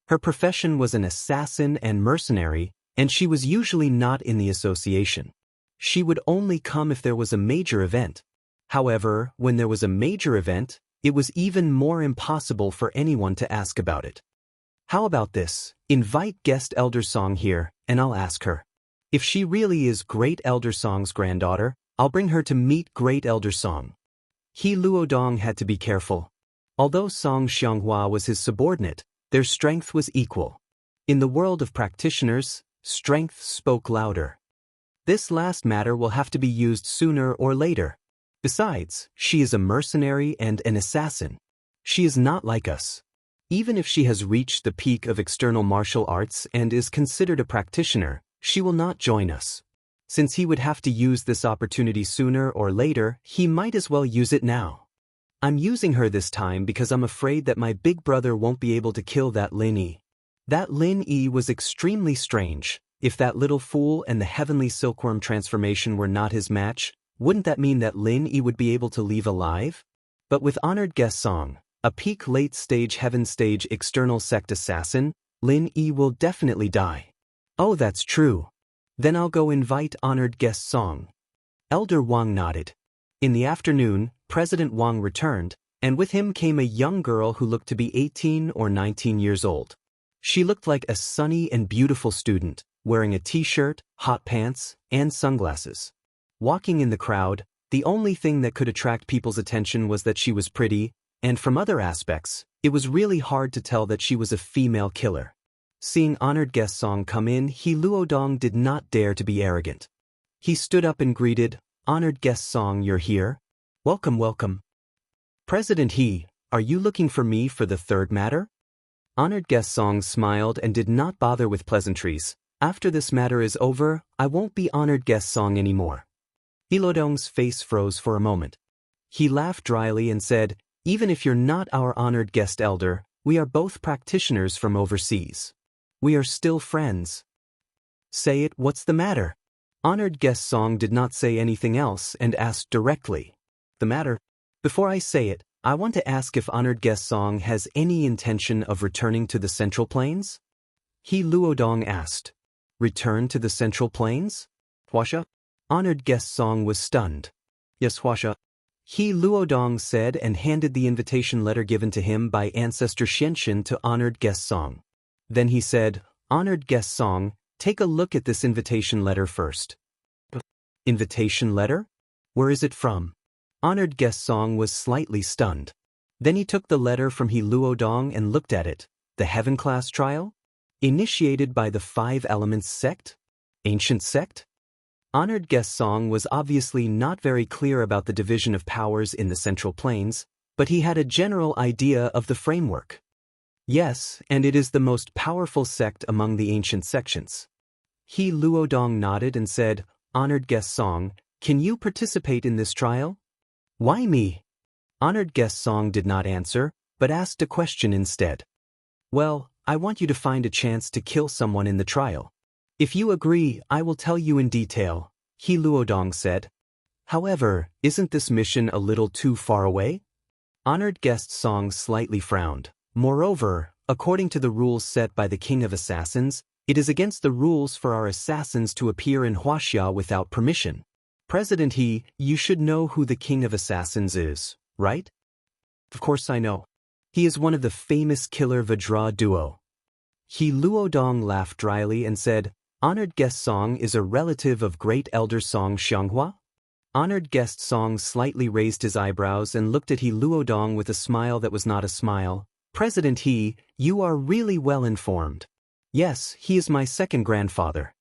Her profession was an assassin and mercenary, and she was usually not in the association. She would only come if there was a major event. However, when there was a major event, it was even more impossible for anyone to ask about it. How about this? Invite guest Elder Song here, and I'll ask her. If she really is Great Elder Song's granddaughter, I'll bring her to meet Great Elder Song. He Luodong had to be careful. Although Song Xianghua was his subordinate, their strength was equal. In the world of practitioners, strength spoke louder. This last matter will have to be used sooner or later. Besides, she is a mercenary and an assassin. She is not like us. Even if she has reached the peak of external martial arts and is considered a practitioner, she will not join us. Since he would have to use this opportunity sooner or later, he might as well use it now. I'm using her this time because I'm afraid that my big brother won't be able to kill that Lin Yi. That Lin Yi was extremely strange. If that little fool and the heavenly silkworm transformation were not his match, wouldn't that mean that Lin Yi would be able to leave alive? But with honored guest Song, a peak late-stage heaven-stage external sect assassin, Lin Yi will definitely die. Oh, that's true. Then I'll go invite honored guest Song. Elder Wang nodded. In the afternoon, President Wang returned, and with him came a young girl who looked to be 18 or 19 years old. She looked like a sunny and beautiful student, wearing a t-shirt, hot pants, and sunglasses. Walking in the crowd, the only thing that could attract people's attention was that she was pretty, and from other aspects, it was really hard to tell that she was a female killer. Seeing honored guest Song come in, He Luodong did not dare to be arrogant. He stood up and greeted, "Honored guest Song, you're here? Welcome, welcome." "President He, are you looking for me for the third matter?" Honored guest Song smiled and did not bother with pleasantries. "After this matter is over, I won't be honored guest Song anymore." He Luodong's face froze for a moment. He laughed dryly and said, "Even if you're not our honored guest elder, we are both practitioners from overseas. We are still friends." "Say it, what's the matter?" Honored guest Song did not say anything else and asked directly. "The matter? Before I say it, I want to ask if honored guest Song has any intention of returning to the Central Plains?" He Luodong asked. "Return to the Central Plains? Huasha?" Honored guest Song was stunned. "Yes, Huasha," He Luodong said and handed the invitation letter given to him by ancestor Xianxia to honored guest Song. Then he said, "Honored guest Song, take a look at this invitation letter first." "Invitation letter? Where is it from?" Honored guest Song was slightly stunned. Then he took the letter from He Luodong and looked at it. The Heaven Class Trial? Initiated by the Five Elements sect? Ancient sect? Honored guest Song was obviously not very clear about the division of powers in the Central Plains, but he had a general idea of the framework. "Yes, and it is the most powerful sect among the ancient sections." He Luodong nodded and said, "Honored guest Song, can you participate in this trial?" "Why me?" Honored guest Song did not answer, but asked a question instead. "Well, I want you to find a chance to kill someone in the trial. If you agree, I will tell you in detail," He Luodong said. "However, isn't this mission a little too far away?" Honored guest Song slightly frowned. "Moreover, according to the rules set by the King of Assassins, it is against the rules for our assassins to appear in Huaxia without permission. President He, you should know who the King of Assassins is, right?" "Of course I know. He is one of the famous killer Vajra duo." He Luodong laughed dryly and said, "Honored guest Song is a relative of great elder Song Xianghua?" Honored guest Song slightly raised his eyebrows and looked at He Luodong with a smile that was not a smile. "President He, you are really well informed. Yes, he is my second grandfather.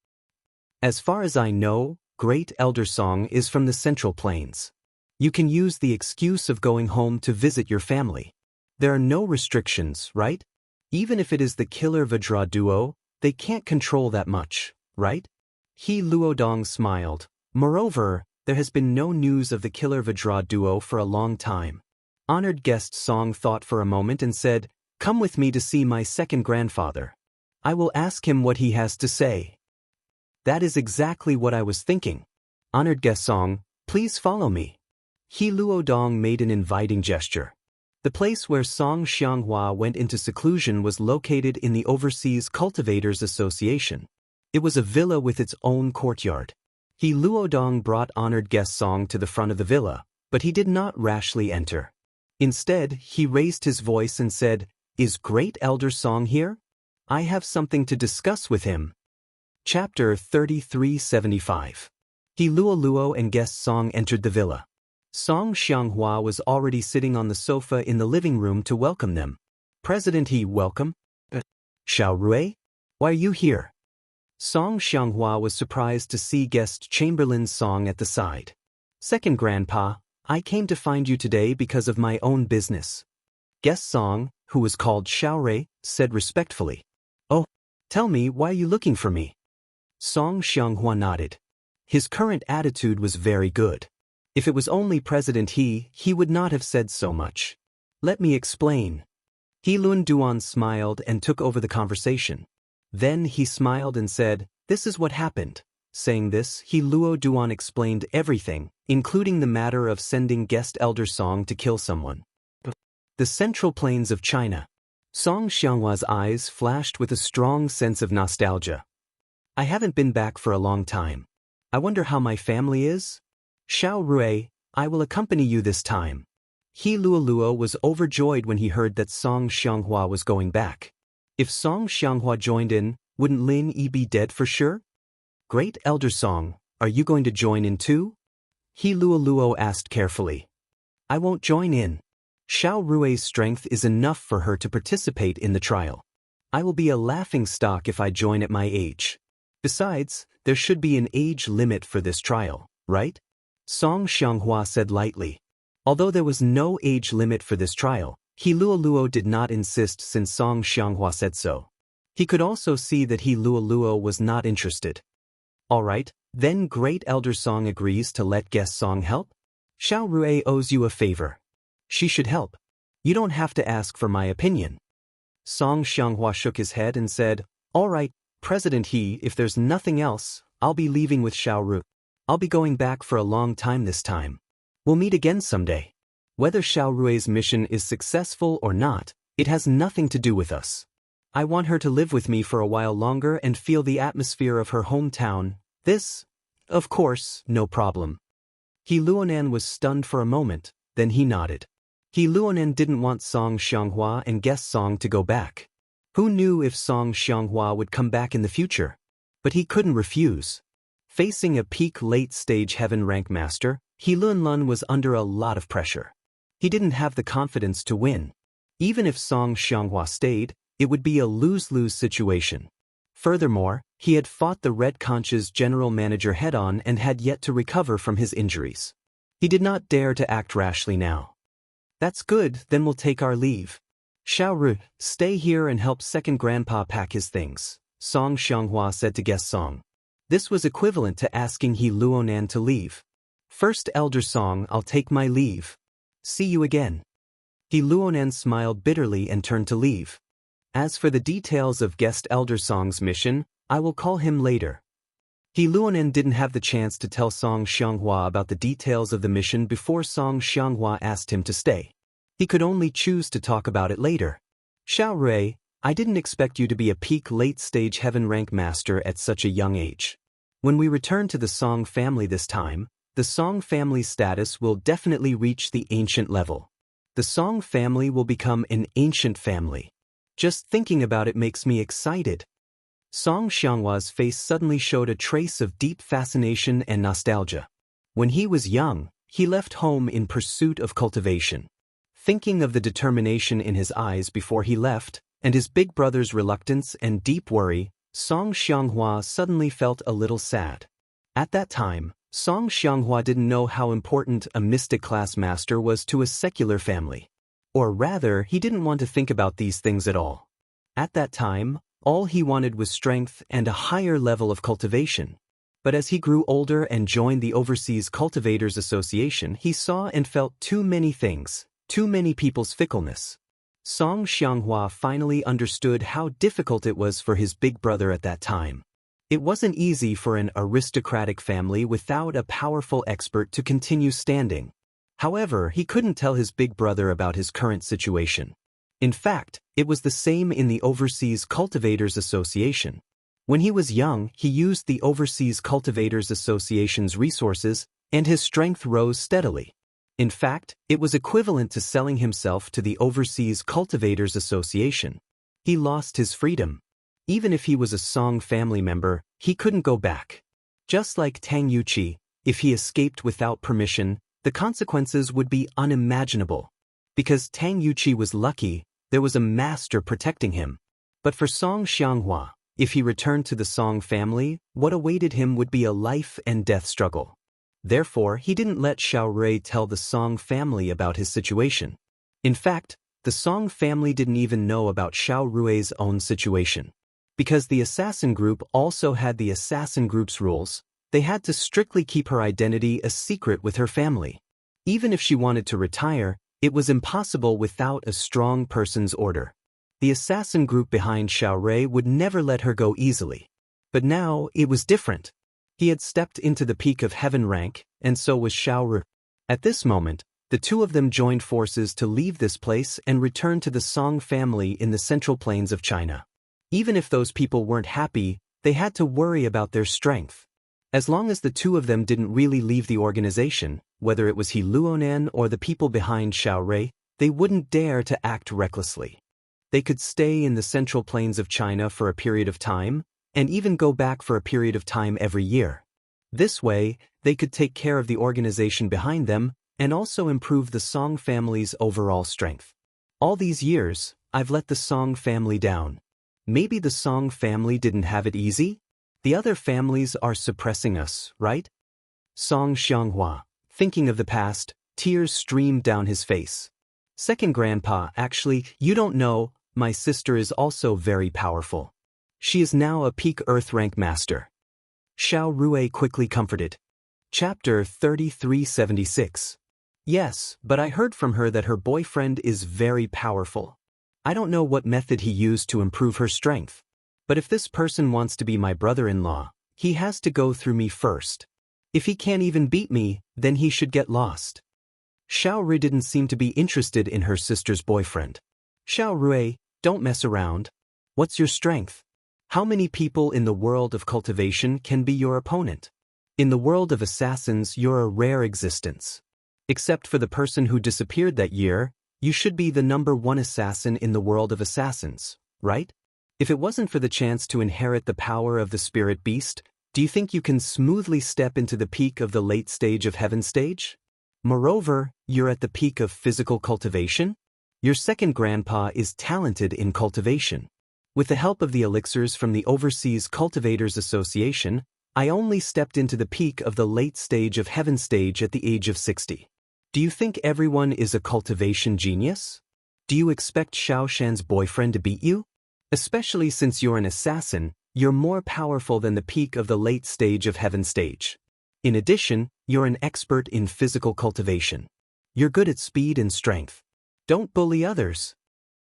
As far as I know, great elder Song is from the Central Plains. You can use the excuse of going home to visit your family. There are no restrictions, right? Even if it is the killer Vajra duo, they can't control that much, right?" He Luodong smiled. "Moreover, there has been no news of the killer Vajra duo for a long time." Honored guest Song thought for a moment and said, "Come with me to see my second grandfather. I will ask him what he has to say." "That is exactly what I was thinking. Honored guest Song, please follow me." He Luodong made an inviting gesture. The place where Song Xianghua went into seclusion was located in the Overseas Cultivators Association. It was a villa with its own courtyard. He Luodong brought honored guest Song to the front of the villa, but he did not rashly enter. Instead, he raised his voice and said, "Is Great Elder Song here? I have something to discuss with him." Chapter 3375. He Luo and guest Song entered the villa. Song Xianxia was already sitting on the sofa in the living room to welcome them. President He, welcome. Xiao Rui? Why are you here? Song Xianxia was surprised to see guest Chamberlain Song at the side. Second Grandpa, I came to find you today because of my own business. Guest Song, who was called Xiao Rui, said respectfully. Oh, tell me, why are you looking for me? Song Xianxia nodded. His current attitude was very good. If it was only President He would not have said so much. Let me explain. He Lun Duan smiled and took over the conversation. Then he smiled and said, this is what happened. Saying this, He Luo Duan explained everything, including the matter of sending guest elder Song to kill someone. The Central Plains of China. Song Xianhua's eyes flashed with a strong sense of nostalgia. I haven't been back for a long time. I wonder how my family is? Xiao Rui, I will accompany you this time. He Luo was overjoyed when he heard that Song Xianxia was going back. If Song Xianxia joined in, wouldn't Lin Yi be dead for sure? Great Elder Song, are you going to join in too? He Luo asked carefully. I won't join in. Xiao Rui's strength is enough for her to participate in the trial. I will be a laughingstock if I join at my age. Besides, there should be an age limit for this trial, right? Song Xianxia said lightly. Although there was no age limit for this trial, He Luo did not insist since Song Xianxia said so. He could also see that He Luo was not interested. Alright, then Great Elder Song agrees to let guest Song help? Xiao Rui owes you a favor. She should help. You don't have to ask for my opinion. Song Xianxia shook his head and said, Alright, President He, if there's nothing else, I'll be leaving with Xiao Rui. I'll be going back for a long time this time. We'll meet again someday. Whether Xiao Rui's mission is successful or not, it has nothing to do with us. I want her to live with me for a while longer and feel the atmosphere of her hometown. This, of course, no problem. He Luonan was stunned for a moment, then he nodded. He Luonan didn't want Song Xianxia and guest Song to go back. Who knew if Song Xianxia would come back in the future? But he couldn't refuse. Facing a peak late-stage heaven rank master, He Lun was under a lot of pressure. He didn't have the confidence to win. Even if Song Xianxia stayed, it would be a lose-lose situation. Furthermore, he had fought the Red Conch's general manager head-on and had yet to recover from his injuries. He did not dare to act rashly now. That's good, then we'll take our leave. Xiao Rui, stay here and help Second Grandpa pack his things, Song Xianxia said to guest Song. This was equivalent to asking He Luonan to leave. First Elder Song, I'll take my leave. See you again. He Luonan smiled bitterly and turned to leave. As for the details of guest Elder Song's mission, I will call him later. He Luonan didn't have the chance to tell Song Xianxia about the details of the mission before Song Xianxia asked him to stay. He could only choose to talk about it later. Xiao Rui, I didn't expect you to be a peak late-stage heaven rank master at such a young age. When we return to the Song family this time, the Song family's status will definitely reach the ancient level. The Song family will become an ancient family. Just thinking about it makes me excited. Song Xianhua's face suddenly showed a trace of deep fascination and nostalgia. When he was young, he left home in pursuit of cultivation. Thinking of the determination in his eyes before he left, and his big brother's reluctance and deep worry, Song Xianxia suddenly felt a little sad. At that time, Song Xianxia didn't know how important a mystic class master was to a secular family. Or rather, he didn't want to think about these things at all. At that time, all he wanted was strength and a higher level of cultivation. But as he grew older and joined the Overseas Cultivators Association, he saw and felt too many things, too many people's fickleness. Song Xianxia finally understood how difficult it was for his big brother at that time. It wasn't easy for an aristocratic family without a powerful expert to continue standing. However, he couldn't tell his big brother about his current situation. In fact, it was the same in the Overseas Cultivators Association. When he was young, he used the Overseas Cultivators Association's resources, and his strength rose steadily. In fact, it was equivalent to selling himself to the Overseas Cultivators Association. He lost his freedom. Even if he was a Song family member, he couldn't go back. Just like Tang Yuqi, if he escaped without permission, the consequences would be unimaginable. Because Tang Yuqi was lucky, there was a master protecting him. But for Song Xianghua, if he returned to the Song family, what awaited him would be a life and death struggle. Therefore, he didn't let Xiao Rui tell the Song family about his situation. In fact, the Song family didn't even know about Xiao Rui's own situation. Because the assassin group also had the assassin group's rules, they had to strictly keep her identity a secret with her family. Even if she wanted to retire, it was impossible without a strong person's order. The assassin group behind Xiao Rui would never let her go easily. But now, it was different. He had stepped into the peak of heaven rank, and so was Xiao Rui. At this moment, the two of them joined forces to leave this place and return to the Song family in the central plains of China. Even if those people weren't happy, they had to worry about their strength. As long as the two of them didn't really leave the organization, whether it was He Luonan or the people behind Xiao Rui, they wouldn't dare to act recklessly. They could stay in the central plains of China for a period of time, and even go back for a period of time every year. This way, they could take care of the organization behind them, and also improve the Song family's overall strength. All these years, I've let the Song family down. Maybe the Song family didn't have it easy? The other families are suppressing us, right? Song Xianghua, thinking of the past, tears streamed down his face. Second grandpa, actually, you don't know, my sister is also very powerful. She is now a peak Earth rank master. Xiao Rui quickly comforted. Chapter 3376. Yes, but I heard from her that her boyfriend is very powerful. I don't know what method he used to improve her strength. But if this person wants to be my brother-in-law, he has to go through me first. If he can't even beat me, then he should get lost. Xiao Rui didn't seem to be interested in her sister's boyfriend. Xiao Rui, don't mess around. What's your strength? How many people in the world of cultivation can be your opponent? In the world of assassins, you're a rare existence. Except for the person who disappeared that year, you should be the #1 assassin in the world of assassins, right? If it wasn't for the chance to inherit the power of the spirit beast, do you think you can smoothly step into the peak of the late stage of heaven stage? Moreover, you're at the peak of physical cultivation? Your second grandpa is talented in cultivation. With the help of the elixirs from the Overseas Cultivators Association, I only stepped into the peak of the late stage of heaven stage at the age of 60. Do you think everyone is a cultivation genius? Do you expect Xiao Shan's boyfriend to beat you? Especially since you're an assassin, you're more powerful than the peak of the late stage of heaven stage. In addition, you're an expert in physical cultivation. You're good at speed and strength. Don't bully others.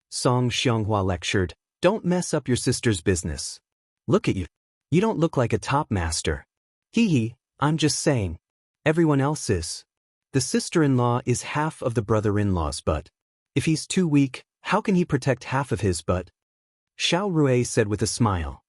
Song Xianghua lectured, don't mess up your sister's business. Look at you. You don't look like a top master. Hee, I'm just saying. Everyone else is. The sister-in-law is half of the brother-in-law's butt. If he's too weak, how can he protect half of his butt? Xiao Rui said with a smile.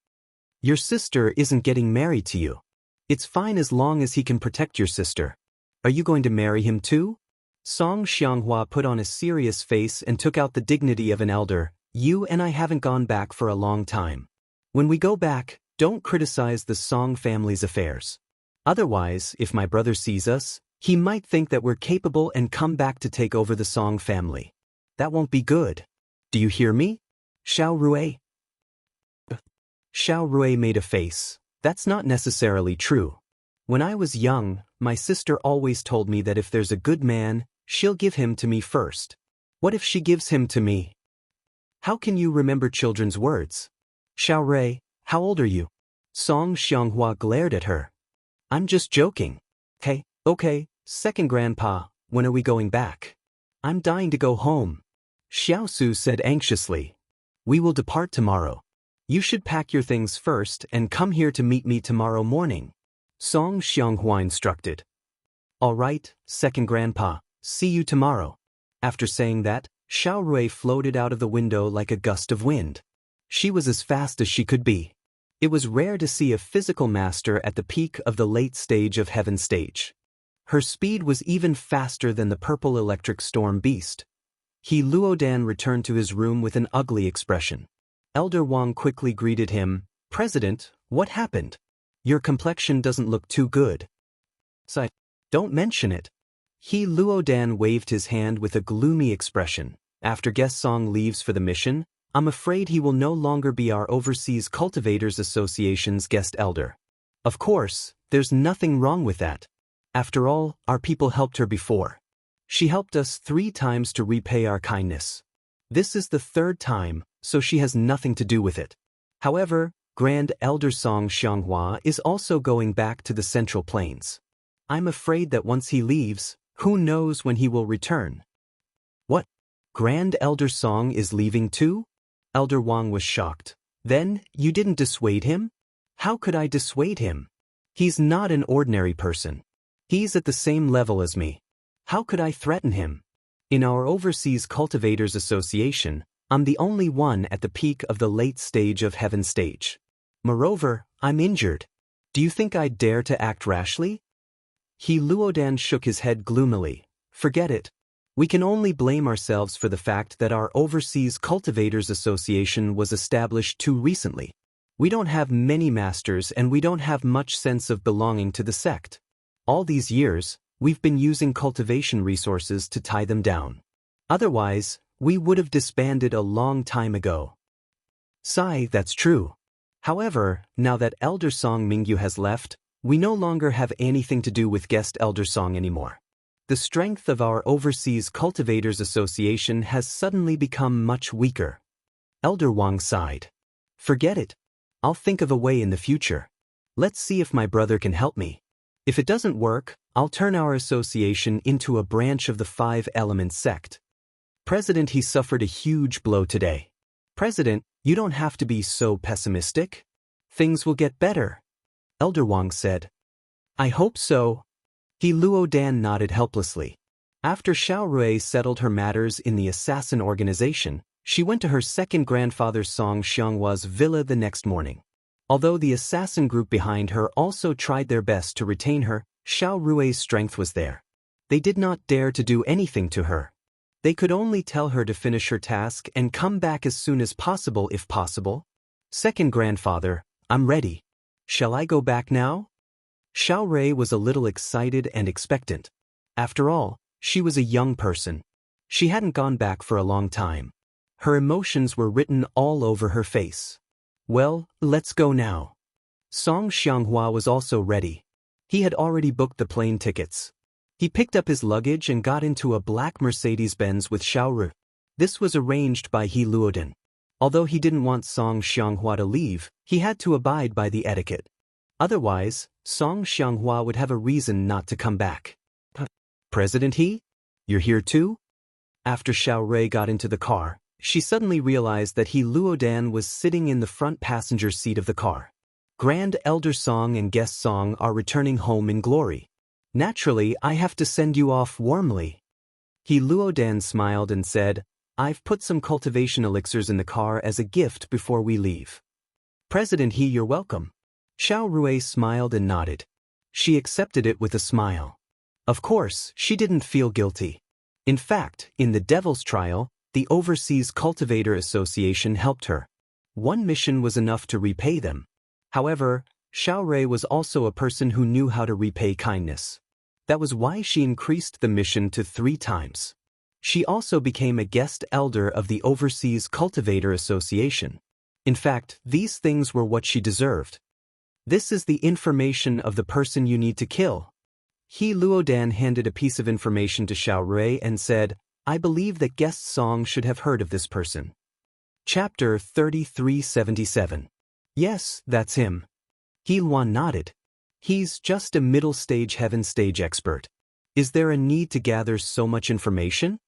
Your sister isn't getting married to you. It's fine as long as he can protect your sister. Are you going to marry him too? Song Xianghua put on a serious face and took out the dignity of an elder. You and I haven't gone back for a long time. When we go back, don't criticize the Song family's affairs. Otherwise, if my brother sees us, he might think that we're capable and come back to take over the Song family. That won't be good. Do you hear me? Xiao Rui? Xiao Rui made a face. That's not necessarily true. When I was young, my sister always told me that if there's a good man, she'll give him to me first. What if she gives him to me? How can you remember children's words? Xiao Rui, how old are you? Song Xianghua glared at her. I'm just joking. Okay, second grandpa, when are we going back? I'm dying to go home. Xiao Su said anxiously. We will depart tomorrow. You should pack your things first and come here to meet me tomorrow morning. Song Xianghua instructed. All right, second grandpa, see you tomorrow. After saying that, Xiao Rui floated out of the window like a gust of wind. She was as fast as she could be. It was rare to see a physical master at the peak of the late stage of heaven stage. Her speed was even faster than the purple electric storm beast. He Luodan returned to his room with an ugly expression. Elder Wang quickly greeted him. President, what happened? Your complexion doesn't look too good. Don't mention it. He Luodan waved his hand with a gloomy expression. After Guest Song leaves for the mission, I'm afraid he will no longer be our Overseas Cultivators Association's guest elder. Of course, there's nothing wrong with that. After all, our people helped her before. She helped us 3 times to repay our kindness. This is the 3rd time, so she has nothing to do with it. However, Grand Elder Song Xianxia is also going back to the Central Plains. I'm afraid that once he leaves, who knows when he will return. What? Grand Elder Song is leaving too? Elder Wang was shocked. Then, you didn't dissuade him? How could I dissuade him? He's not an ordinary person. He's at the same level as me. How could I threaten him? In our Overseas Cultivators Association, I'm the only one at the peak of the late stage of Heaven stage. Moreover, I'm injured. Do you think I'd dare to act rashly? He Luodan shook his head gloomily. Forget it. We can only blame ourselves for the fact that our Overseas Cultivators Association was established too recently. We don't have many masters and we don't have much sense of belonging to the sect. All these years, we've been using cultivation resources to tie them down. Otherwise, we would have disbanded a long time ago. Sigh, that's true. However, now that Elder Song Mingyu has left, we no longer have anything to do with Guest Elder Song anymore. The strength of our Overseas Cultivators Association has suddenly become much weaker. Elder Wang sighed. Forget it. I'll think of a way in the future. Let's see if my brother can help me. If it doesn't work, I'll turn our association into a branch of the 5 Elements sect. President, he suffered a huge blow today. President, you don't have to be so pessimistic. Things will get better. Elder Wang said. I hope so. He Luodan nodded helplessly. After Xiao Rui settled her matters in the assassin organization, she went to her second grandfather Song Xianghua's villa the next morning. Although the assassin group behind her also tried their best to retain her, Xiao Rui's strength was there. They did not dare to do anything to her. They could only tell her to finish her task and come back as soon as possible if possible. Second grandfather, I'm ready. Shall I go back now? Xiao Rui was a little excited and expectant. After all, she was a young person. She hadn't gone back for a long time. Her emotions were written all over her face. Well, let's go now. Song Xianxia was also ready. He had already booked the plane tickets. He picked up his luggage and got into a black Mercedes-Benz with Xiao Rui. This was arranged by He Luodan. Although he didn't want Song Xianxia to leave, he had to abide by the etiquette. Otherwise, Song Xianxia would have a reason not to come back. President He? You're here too? After Xiao Rui got into the car, she suddenly realized that He Luodan was sitting in the front passenger seat of the car. Grand Elder Song and Guest Song are returning home in glory. Naturally, I have to send you off warmly. He Luodan smiled and said, I've put some cultivation elixirs in the car as a gift before we leave. President He, you're welcome. Xiao Rui smiled and nodded. She accepted it with a smile. Of course, she didn't feel guilty. In fact, in the Devil's Trial, the Overseas Cultivator Association helped her. One mission was enough to repay them. However, Xiao Rui was also a person who knew how to repay kindness. That was why she increased the mission to 3 times. She also became a guest elder of the Overseas Cultivator Association. In fact, these things were what she deserved. This is the information of the person you need to kill. He Luodan handed a piece of information to Xiao Rui and said, I believe that Guest Song should have heard of this person. Chapter 3377. Yes, that's him. He Luan nodded. He's just a middle-stage heaven stage expert. Is there a need to gather so much information?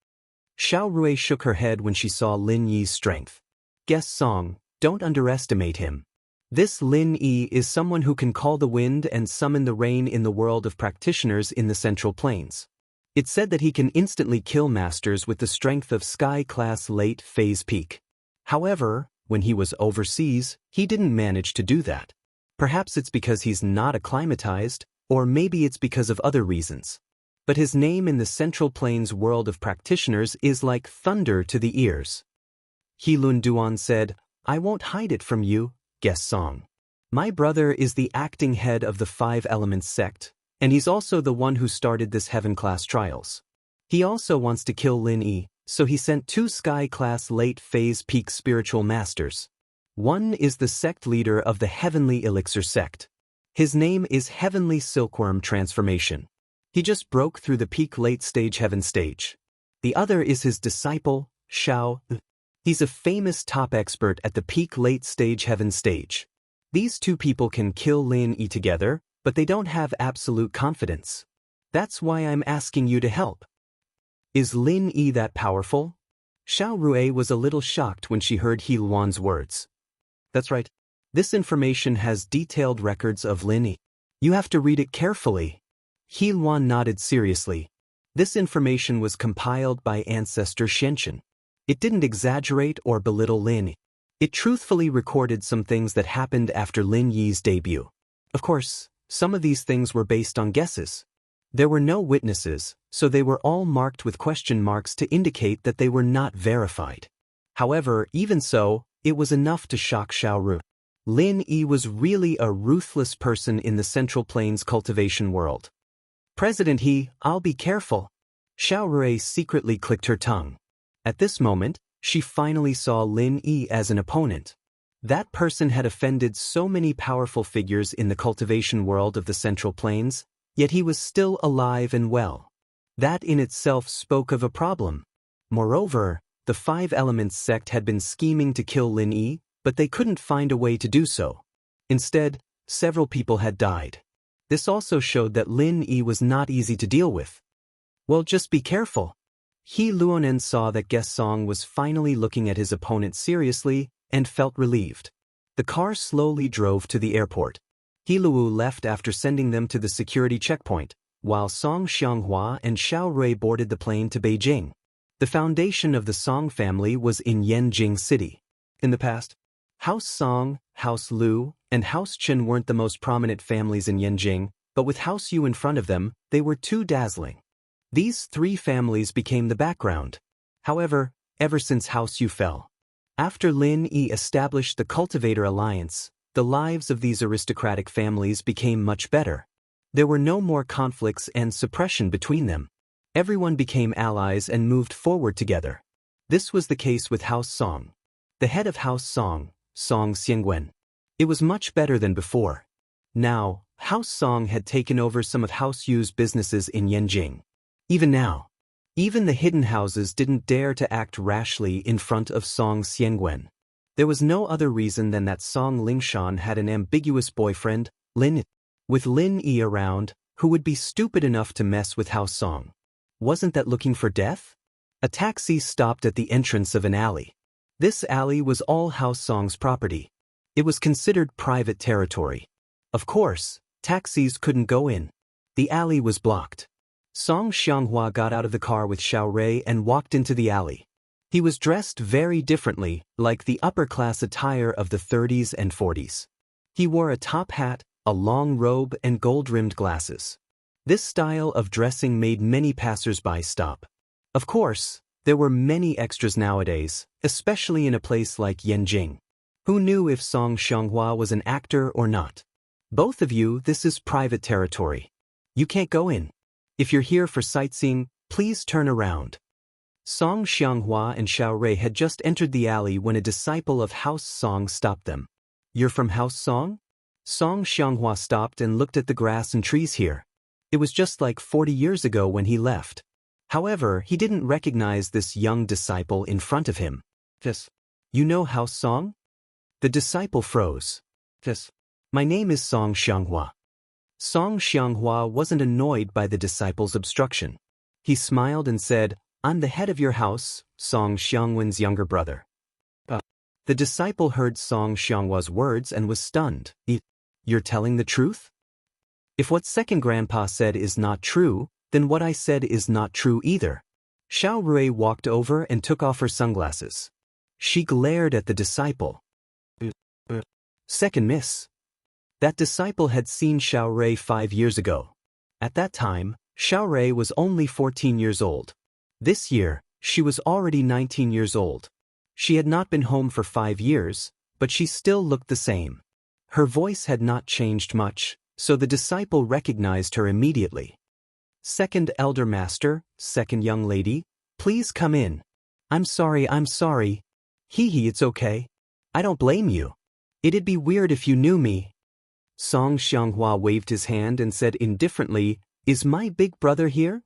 Xiao Rui shook her head when she saw Lin Yi's strength. Guest Song, don't underestimate him. This Lin Yi is someone who can call the wind and summon the rain in the world of practitioners in the Central Plains. It's said that he can instantly kill masters with the strength of Sky-class late phase peak. However, when he was overseas, he didn't manage to do that. Perhaps it's because he's not acclimatized, or maybe it's because of other reasons. But his name in the Central Plains world of practitioners is like thunder to the ears. He Lun Duan said, I won't hide it from you, Guest Song. My brother is the acting head of the 5 Elements sect, And he's also the one who started this heaven-class trials. He also wants to kill Lin Yi, so he sent 2 sky-class late-phase peak spiritual masters. One is the sect leader of the Heavenly Elixir sect. His name is Heavenly Silkworm Transformation. He just broke through the peak late-stage heaven stage. The other is his disciple, Xiao. He's a famous top expert at the peak late-stage heaven stage. These 2 people can kill Lin Yi together, but they don't have absolute confidence. That's why I'm asking you to help. Is Lin Yi that powerful? Xiao Rui was a little shocked when she heard He Luan's words. That's right. This information has detailed records of Lin Yi. You have to read it carefully. He Luan nodded seriously. This information was compiled by ancestor Xianxia. It didn't exaggerate or belittle Lin Yi. It truthfully recorded some things that happened after Lin Yi's debut. Of course, some of these things were based on guesses. There were no witnesses, so they were all marked with question marks to indicate that they were not verified. However, even so, it was enough to shock Xiao Ru. Lin Yi was really a ruthless person in the Central Plains cultivation world. President He, I'll be careful. Xiao Rui secretly clicked her tongue. At this moment, she finally saw Lin Yi as an opponent. That person had offended so many powerful figures in the cultivation world of the Central Plains, yet he was still alive and well. That in itself spoke of a problem. Moreover, the 5 Elements sect had been scheming to kill Lin Yi, but they couldn't find a way to do so. Instead, several people had died. This also showed that Lin Yi was not easy to deal with. Well, just be careful. He Luonen saw that Guest Song was finally looking at his opponent seriously and felt relieved. The car slowly drove to the airport. He Luo left after sending them to the security checkpoint, while Song Xianghua and Xiao Rui boarded the plane to Beijing. The foundation of the Song family was in Yanjing City. In the past, House Song, House Lu, and House Chen weren't the most prominent families in Yanjing, but with House Yu in front of them, they were too dazzling. These 3 families became the background. However, ever since House Yu fell, after Lin Yi established the Cultivator Alliance, the lives of these aristocratic families became much better. There were no more conflicts and suppression between them. Everyone became allies and moved forward together. This was the case with House Song. The head of House Song, Song Xiangwen. It was much better than before. Now, House Song had taken over some of House Yu's businesses in Yanjing. Even now, even the hidden houses didn't dare to act rashly in front of Song Xiangwen. There was no other reason than that Song Lingshan had an ambiguous boyfriend, Lin Yi. With Lin Yi around, who would be stupid enough to mess with House Song? Wasn't that looking for death? A taxi stopped at the entrance of an alley. This alley was all House Song's property. It was considered private territory. Of course, taxis couldn't go in. The alley was blocked. Song Xianghua got out of the car with Xiao Rui and walked into the alley. He was dressed very differently, like the upper-class attire of the 30s and 40s. He wore a top hat, a long robe, and gold-rimmed glasses. This style of dressing made many passers-by stop. Of course, there were many extras nowadays, especially in a place like Yanjing. Who knew if Song Xianghua was an actor or not? Both of you, this is private territory. You can't go in. If you're here for sightseeing, please turn around. Song Xianghua and Xiao Rui had just entered the alley when a disciple of House Song stopped them. You're from House Song? Song Xianghua stopped and looked at the grass and trees here. It was just like 40 years ago when he left. However, he didn't recognize this young disciple in front of him. Yes. You know House Song? The disciple froze. Yes. My name is Song Xianghua. Song Xianghua wasn't annoyed by the disciple's obstruction. He smiled and said, I'm the head of your house, Song Xiangwen's younger brother. The disciple heard Song Xianghua's words and was stunned. You're telling the truth? If what second grandpa said is not true, then what I said is not true either. Xiao Rui walked over and took off her sunglasses. She glared at the disciple. Second miss. That disciple had seen Xiao Rui 5 years ago. At that time, Xiao Rui was only 14 years old. This year, she was already 19 years old. She had not been home for 5 years, but she still looked the same. Her voice had not changed much, so the disciple recognized her immediately. "Second elder master, second young lady, please come in." I'm sorry. Hee, it's okay. I don't blame you. It'd be weird if you knew me." Song Xianxia waved his hand and said indifferently, "Is my big brother here?"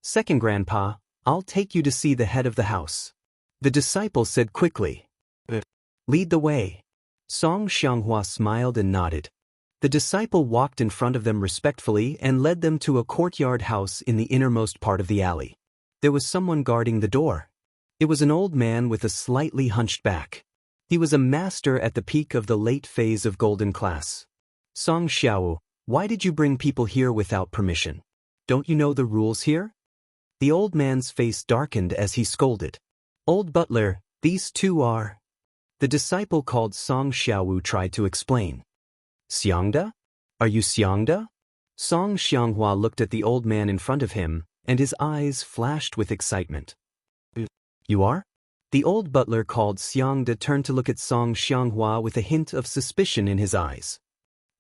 "Second grandpa, I'll take you to see the head of the house." The disciple said quickly. "Lead the way." Song Xianxia smiled and nodded. The disciple walked in front of them respectfully and led them to a courtyard house in the innermost part of the alley. There was someone guarding the door. It was an old man with a slightly hunched back. He was a master at the peak of the late phase of golden class. "Song Xiao, why did you bring people here without permission? Don't you know the rules here?" The old man's face darkened as he scolded. "Old butler, these two are—" The disciple called Song Xiao tried to explain. "Xiangda? Are you Xiangda?" Song Xianxia looked at the old man in front of him, and his eyes flashed with excitement. "You are?" The old butler called Xiangda turned to look at Song Xianxia with a hint of suspicion in his eyes.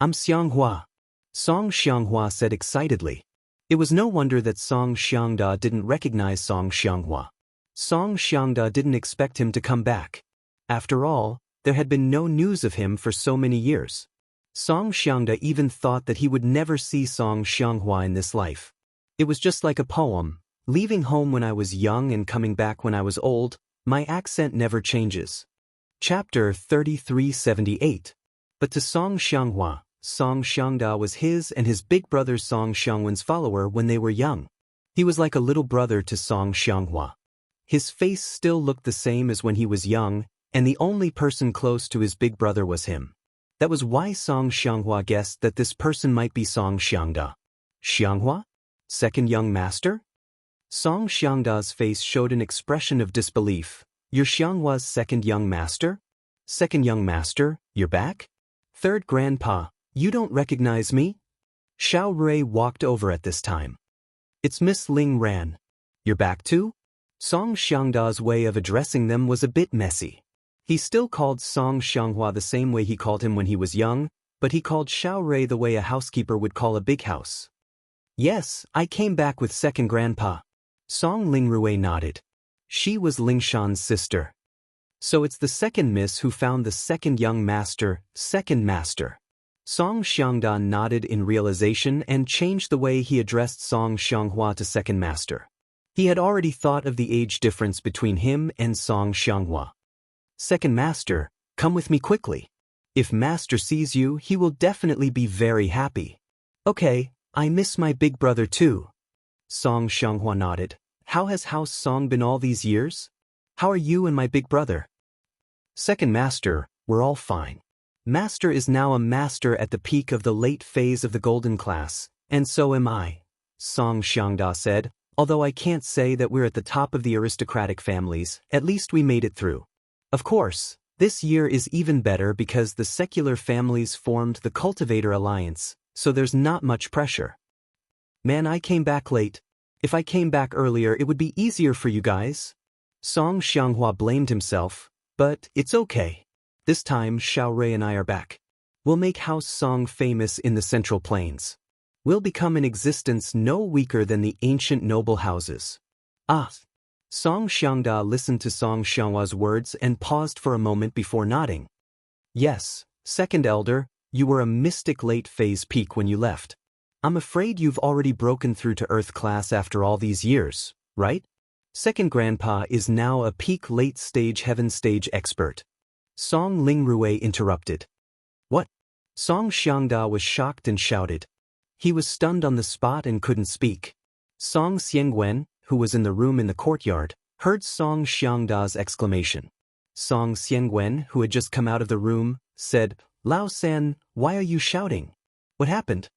"I'm Xianxia," Song Xianxia said excitedly. It was no wonder that Song Xiangda didn't recognize Song Xianxia. Song Xiangda didn't expect him to come back. After all, there had been no news of him for so many years. Song Xiangda even thought that he would never see Song Xianxia in this life. It was just like a poem. "Leaving home when I was young and coming back when I was old, my accent never changes." Chapter 3378. But to Song Xianxia, Song Xiangda was his and his big brother Song Xiangwen's follower when they were young. He was like a little brother to Song Xianxia. His face still looked the same as when he was young, and the only person close to his big brother was him. That was why Song Xianxia guessed that this person might be Song Xiangda. "Xianxia? Second young master?" Song Xiangda's face showed an expression of disbelief. "You're Xianghua's second young master? Second young master, you're back? Third grandpa, you don't recognize me?" Xiao Rui walked over at this time. "It's Miss Ling Ran. You're back too?" Song Xiangda's way of addressing them was a bit messy. He still called Song Xianxia the same way he called him when he was young, but he called Xiao Rui the way a housekeeper would call a big house. "Yes, I came back with second grandpa." Song Lingrui nodded. She was Lingshan's sister. "So it's the second miss who found the second young master, second master." Song Xiangda nodded in realization and changed the way he addressed Song Xianxia to second master. He had already thought of the age difference between him and Song Xianxia. "Second master, come with me quickly. If master sees you, he will definitely be very happy." "Okay, I miss my big brother too." Song Xianxia nodded. "How has House Song been all these years? How are you and my big brother?" "Second master, we're all fine. Master is now a master at the peak of the late phase of the golden class, and so am I," Song Xiangda said. "Although I can't say that we're at the top of the aristocratic families, at least we made it through. Of course, this year is even better because the secular families formed the Cultivator Alliance, so there's not much pressure. Man, I came back late. If I came back earlier it would be easier for you guys." Song Xianxia blamed himself, but it's okay. This time Xiao Rui and I are back. We'll make House Song famous in the Central Plains. We'll become in existence no weaker than the ancient noble houses. Ah. Song Xiangda listened to Song Xianhua's words and paused for a moment before nodding. "Yes, second elder, you were a mystic late phase peak when you left. I'm afraid you've already broken through to Earth class after all these years, right? Second grandpa is now a peak late stage heaven stage expert." Song Lingrui interrupted. "What?" Song Xiangda was shocked and shouted. He was stunned on the spot and couldn't speak. Song Xiangwen, who was in the room in the courtyard, heard Song Xiangda's exclamation. Song Xiangwen, who had just come out of the room, said, "Lao San, why are you shouting? What happened?"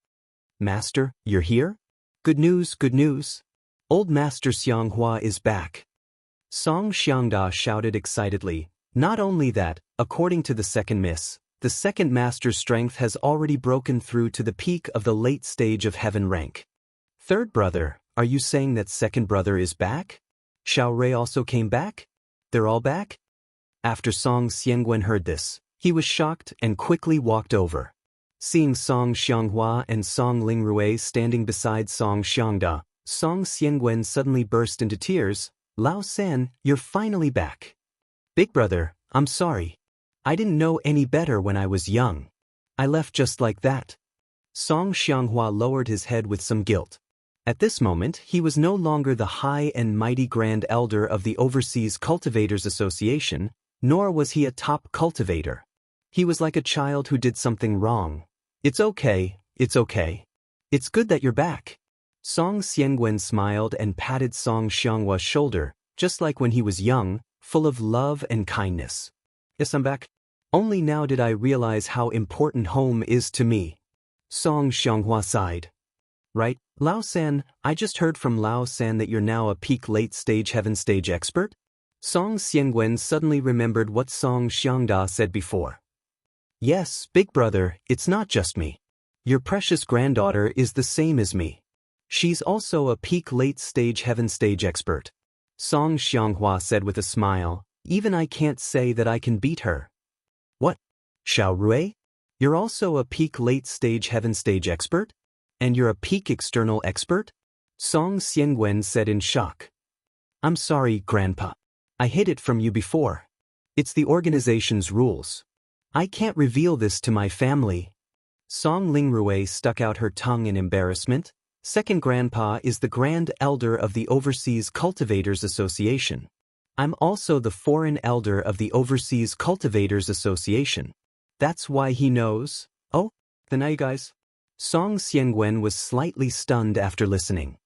"Master, you're here? Good news, good news. Old Master Xianghua is back." Song Xiangda shouted excitedly. Not only that, according to the second miss, the second master's strength has already broken through to the peak of the late stage of heaven rank. "Third brother, are you saying that second brother is back? Xiao Rui also came back? They're all back?" After Song Xiangwen heard this, he was shocked and quickly walked over. Seeing Song Xianghua and Song Lingrui standing beside Song Xiangda, Song Xiangwen suddenly burst into tears. Lao San, you're finally back. Big brother, I'm sorry. I didn't know any better when I was young. I left just like that. Song Xianghua lowered his head with some guilt. At this moment, he was no longer the high and mighty Grand Elder of the Overseas Cultivators Association, nor was he a top cultivator. He was like a child who did something wrong. It's okay, it's okay. It's good that you're back. Song Xiangwen smiled and patted Song Xianghua's shoulder, just like when he was young, full of love and kindness. Yes, I'm back. Only now did I realize how important home is to me. Song Xianghua sighed. Right, Lao San, I just heard from Lao San that you're now a peak late-stage heaven stage expert? Song Xiangwen suddenly remembered what Song Xiangda said before. Yes, big brother, it's not just me. Your precious granddaughter is the same as me. She's also a peak late-stage heaven stage expert. Song Xianghua said with a smile, even I can't say that I can beat her. What? Xiao Rui? You're also a peak late-stage heaven stage expert? And you're a peak external expert? Song Xiangwen said in shock. I'm sorry, Grandpa. I hid it from you before. It's the organization's rules. I can't reveal this to my family. Song Lingrui stuck out her tongue in embarrassment. Second Grandpa is the Grand Elder of the Overseas Cultivators Association. I'm also the Foreign Elder of the Overseas Cultivators Association. That's why he knows. Oh, then now you guys. Song Xiangwen was slightly stunned after listening.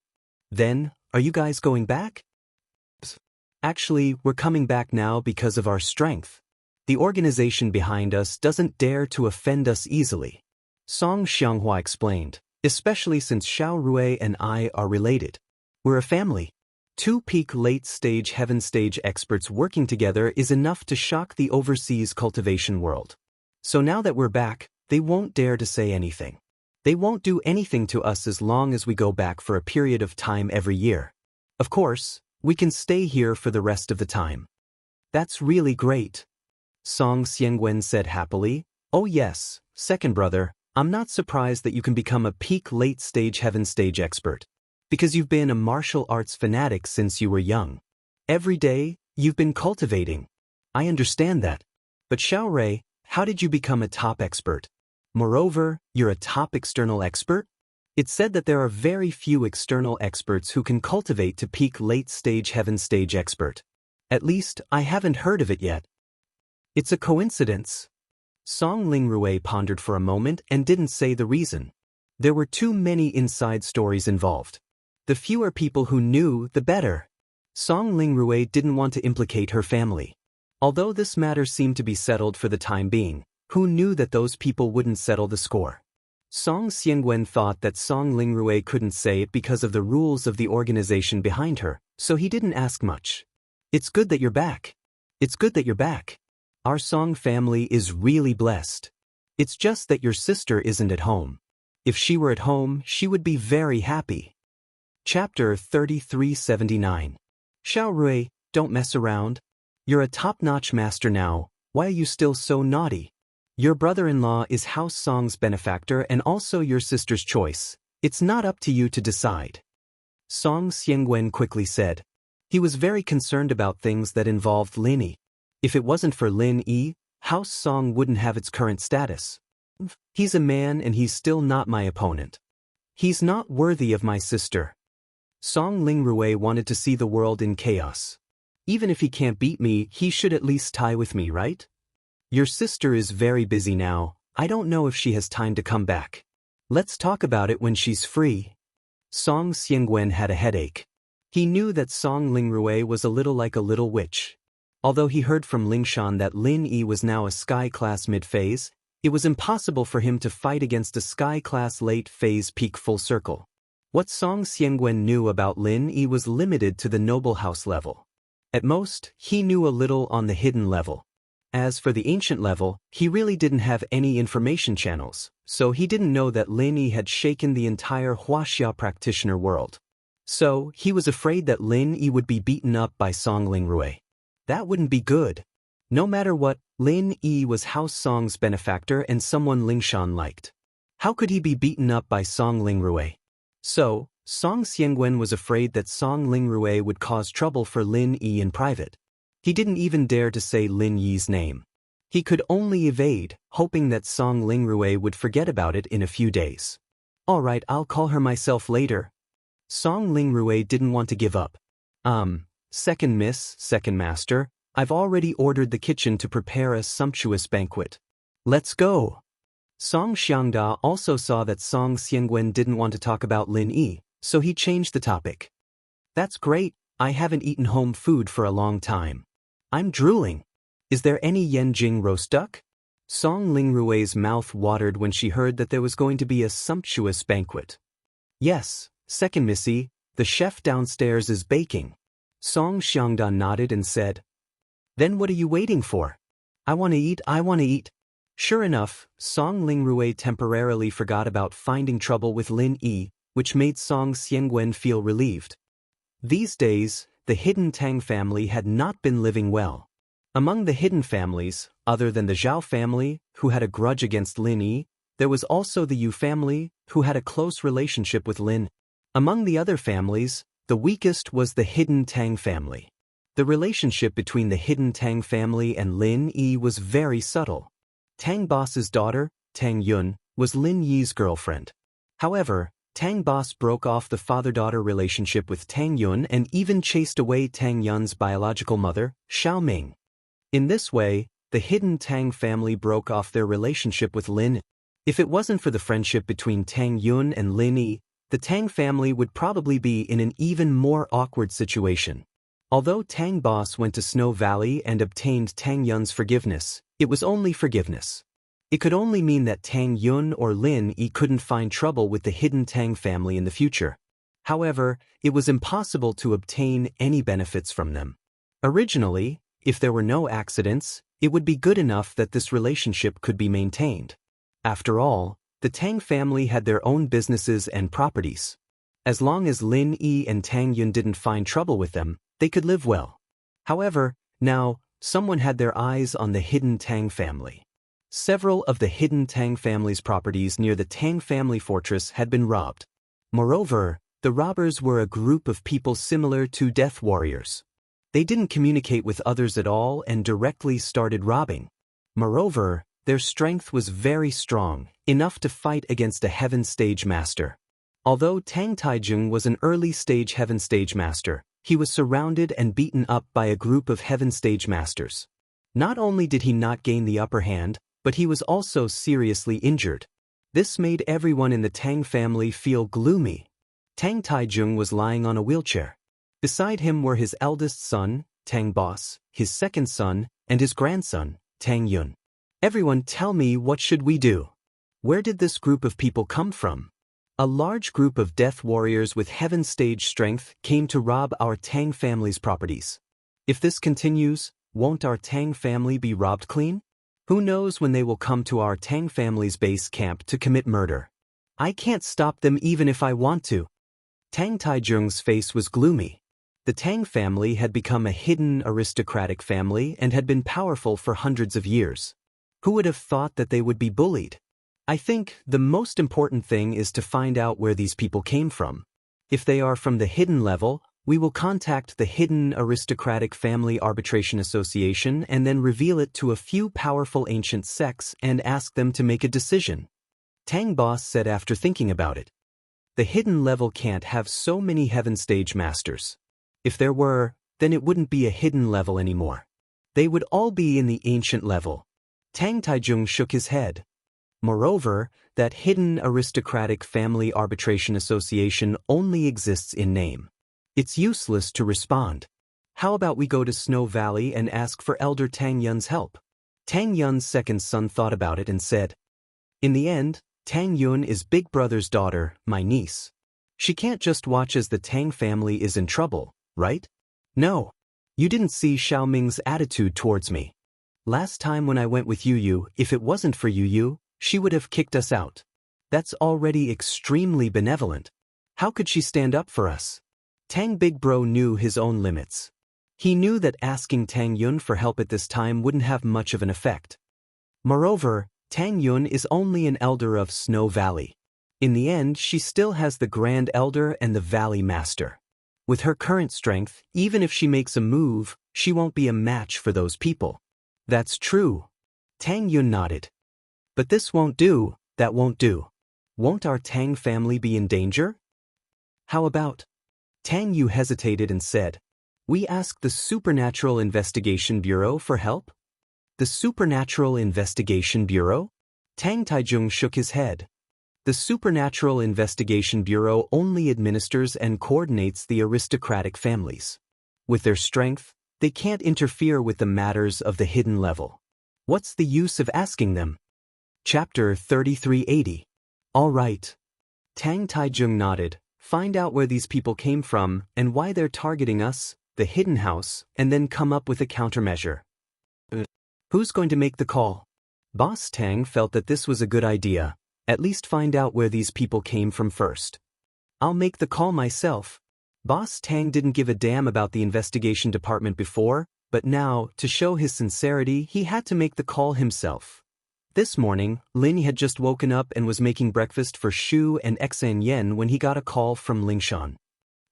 Then, are you guys going back? Actually, we're coming back now because of our strength. The organization behind us doesn't dare to offend us easily. Song Xianghua explained. Especially since Xiao Rui and I are related. We're a family. 2 peak late-stage heaven stage experts working together is enough to shock the overseas cultivation world. So now that we're back, they won't dare to say anything. They won't do anything to us as long as we go back for a period of time every year. Of course, we can stay here for the rest of the time. That's really great. Song Xiangwen said happily. Oh yes, second brother. I'm not surprised that you can become a peak late-stage heaven stage expert, because you've been a martial arts fanatic since you were young. Every day, you've been cultivating. I understand that. But Xiao Rui, how did you become a top expert? Moreover, you're a top external expert? It's said that there are very few external experts who can cultivate to peak late-stage heaven stage expert. At least, I haven't heard of it yet. It's a coincidence. Song Lingrui pondered for a moment and didn't say the reason. There were too many inside stories involved. The fewer people who knew, the better. Song Lingrui didn't want to implicate her family. Although this matter seemed to be settled for the time being, who knew that those people wouldn't settle the score? Song Xiangwen thought that Song Lingrui couldn't say it because of the rules of the organization behind her, so he didn't ask much. It's good that you're back. It's good that you're back. Our Song family is really blessed. It's just that your sister isn't at home. If she were at home, she would be very happy. Chapter 3379. Xiao Rui, don't mess around. You're a top-notch master now. Why are you still so naughty? Your brother-in-law is House Song's benefactor and also your sister's choice. It's not up to you to decide. Song Xiangwen quickly said. He was very concerned about things that involved Lin Yi. If it wasn't for Lin Yi, House Song wouldn't have its current status. He's a man and he's still not my opponent. He's not worthy of my sister. Song Lingrui wanted to see the world in chaos. Even if he can't beat me, he should at least tie with me, right? Your sister is very busy now. I don't know if she has time to come back. Let's talk about it when she's free. Song Xiangwen had a headache. He knew that Song Lingrui was a little like a little witch. Although he heard from Lingshan that Lin Yi was now a Sky-class mid-phase, it was impossible for him to fight against a Sky-class late-phase peak full circle. What Song Xiangwen knew about Lin Yi was limited to the noble house level. At most, he knew a little on the hidden level. As for the ancient level, he really didn't have any information channels, so he didn't know that Lin Yi had shaken the entire Huaxia practitioner world. So, he was afraid that Lin Yi would be beaten up by Song Lingrui. That wouldn't be good. No matter what, Lin Yi was House Song's benefactor and someone Lingshan liked. How could he be beaten up by Song Lingrui? So, Song Xianguan was afraid that Song Lingrui would cause trouble for Lin Yi in private. He didn't even dare to say Lin Yi's name. He could only evade, hoping that Song Lingrui would forget about it in a few days. All right, I'll call her myself later. Song Lingrui didn't want to give up. Second master, I've already ordered the kitchen to prepare a sumptuous banquet. Let's go. Song Xiangda also saw that Song Xianguan didn't want to talk about Lin Yi, so he changed the topic. That's great, I haven't eaten home food for a long time. I'm drooling. Is there any Yanjing roast duck? Song Lingrui's mouth watered when she heard that there was going to be a sumptuous banquet. Yes, second missy, the chef downstairs is baking. Song Xiangda nodded and said, Then what are you waiting for? I want to eat. Sure enough, Song Lingrui temporarily forgot about finding trouble with Lin Yi, which made Song Xianguan feel relieved. These days, the hidden Tang family had not been living well. Among the hidden families, other than the Zhao family, who had a grudge against Lin Yi, there was also the Yu family, who had a close relationship with Lin. Among the other families, the weakest was the hidden Tang family. The relationship between the hidden Tang family and Lin Yi was very subtle. Tang Boss's daughter, Tang Yun, was Lin Yi's girlfriend. However, Tang Boss broke off the father-daughter relationship with Tang Yun and even chased away Tang Yun's biological mother, Xiao Ming. In this way, the hidden Tang family broke off their relationship with Lin. If it wasn't for the friendship between Tang Yun and Lin Yi, the Tang family would probably be in an even more awkward situation. Although Tang Boss went to Snow Valley and obtained Tang Yun's forgiveness, it was only forgiveness. It could only mean that Tang Yun or Lin Yi couldn't find trouble with the hidden Tang family in the future. However, it was impossible to obtain any benefits from them. Originally, if there were no accidents, it would be good enough that this relationship could be maintained. After all, the Tang family had their own businesses and properties. As long as Lin Yi and Tang Yun didn't find trouble with them, they could live well. However, now, someone had their eyes on the hidden Tang family. Several of the hidden Tang family's properties near the Tang family fortress had been robbed. Moreover, the robbers were a group of people similar to death warriors. They didn't communicate with others at all and directly started robbing. Moreover, their strength was very strong, enough to fight against a Heaven Stage Master. Although Tang Taijung was an early-stage Heaven Stage Master, he was surrounded and beaten up by a group of Heaven Stage Masters. Not only did he not gain the upper hand, but he was also seriously injured. This made everyone in the Tang family feel gloomy. Tang Taijung was lying on a wheelchair. Beside him were his eldest son, Tang Boss, his second son, and his grandson, Tang Yun. Everyone tell me, what should we do? Where did this group of people come from? A large group of death warriors with Heaven Stage strength came to rob our Tang family's properties. If this continues, won't our Tang family be robbed clean? Who knows when they will come to our Tang family's base camp to commit murder? I can't stop them even if I want to. Tang Taijung's face was gloomy. The Tang family had become a hidden aristocratic family and had been powerful for hundreds of years. Who would have thought that they would be bullied? I think the most important thing is to find out where these people came from. If they are from the hidden level, we will contact the Hidden Aristocratic Family Arbitration Association and then reveal it to a few powerful ancient sects and ask them to make a decision. Tang Boss said after thinking about it. The hidden level can't have so many Heaven Stage Masters. If there were, then it wouldn't be a hidden level anymore. They would all be in the ancient level. Tang Taijung shook his head. Moreover, that Hidden Aristocratic Family Arbitration Association only exists in name. It's useless to respond. How about we go to Snow Valley and ask for Elder Tang Yun's help? Tang Yun's second son thought about it and said, In the end, Tang Yun is Big Brother's daughter, my niece. She can't just watch as the Tang family is in trouble, right? No. You didn't see Xiao Ming's attitude towards me. Last time when I went with Yu, if it wasn't for Yu, she would have kicked us out. That's already extremely benevolent. How could she stand up for us? Tang Big Bro knew his own limits. He knew that asking Tang Yun for help at this time wouldn't have much of an effect. Moreover, Tang Yun is only an elder of Snow Valley. In the end, she still has the Grand Elder and the Valley Master. With her current strength, even if she makes a move, she won't be a match for those people. That's true. Tang Yun nodded. But this won't do, that won't do. Won't our Tang family be in danger? How about? Tang Yu hesitated and said, we asked the Supernatural Investigation Bureau for help? The Supernatural Investigation Bureau? Tang Taijung shook his head. The Supernatural Investigation Bureau only administers and coordinates the aristocratic families. With their strength, they can't interfere with the matters of the hidden level. What's the use of asking them? Chapter 3380. All right. Tang Taijung nodded. Find out where these people came from and why they're targeting us, the hidden house, and then come up with a countermeasure. Who's going to make the call? Boss Tang felt that this was a good idea. At least find out where these people came from first. I'll make the call myself. Boss Tang didn't give a damn about the investigation department before, but now, to show his sincerity, he had to make the call himself. This morning, Lin had just woken up and was making breakfast for Shu and Xan Yen when he got a call from Lingshan.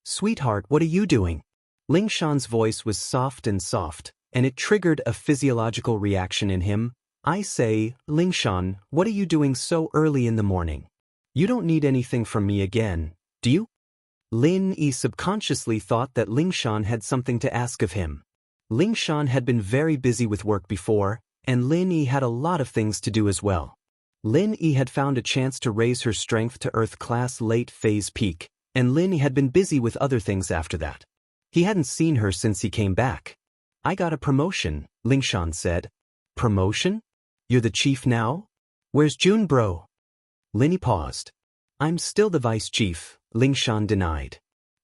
Sweetheart, what are you doing? Lingshan's voice was soft, and it triggered a physiological reaction in him. I say, Lingshan, what are you doing so early in the morning? You don't need anything from me again, do you? Lin Yi subconsciously thought that Lingshan had something to ask of him. Lingshan had been very busy with work before, and Lin Yi had a lot of things to do as well. Lin Yi had found a chance to raise her strength to Earth Class late phase peak, and Lin Yi had been busy with other things after that. He hadn't seen her since he came back. I got a promotion, Lingshan said. Promotion? You're the chief now? Where's Jun bro? Lin Yi paused. I'm still the vice chief, Lingshan denied.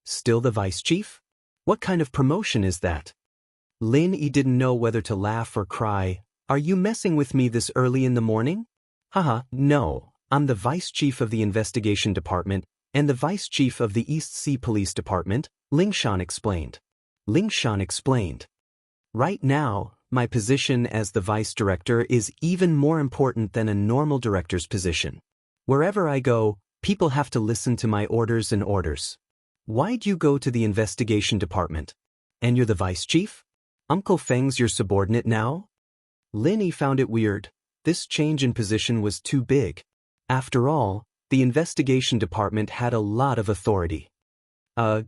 Still the vice chief? What kind of promotion is that? Lin Yi didn't know whether to laugh or cry. Are you messing with me this early in the morning? Haha, no, I'm the vice chief of the investigation department and the vice chief of the East Sea Police Department, Lingshan explained. Lingshan explained. Right now, my position as the vice director is even more important than a normal director's position. Wherever I go, people have to listen to my orders and orders. Why'd you go to the investigation department? And you're the vice chief? Uncle Feng's your subordinate now? Lin Yi found it weird. This change in position was too big. After all, the investigation department had a lot of authority.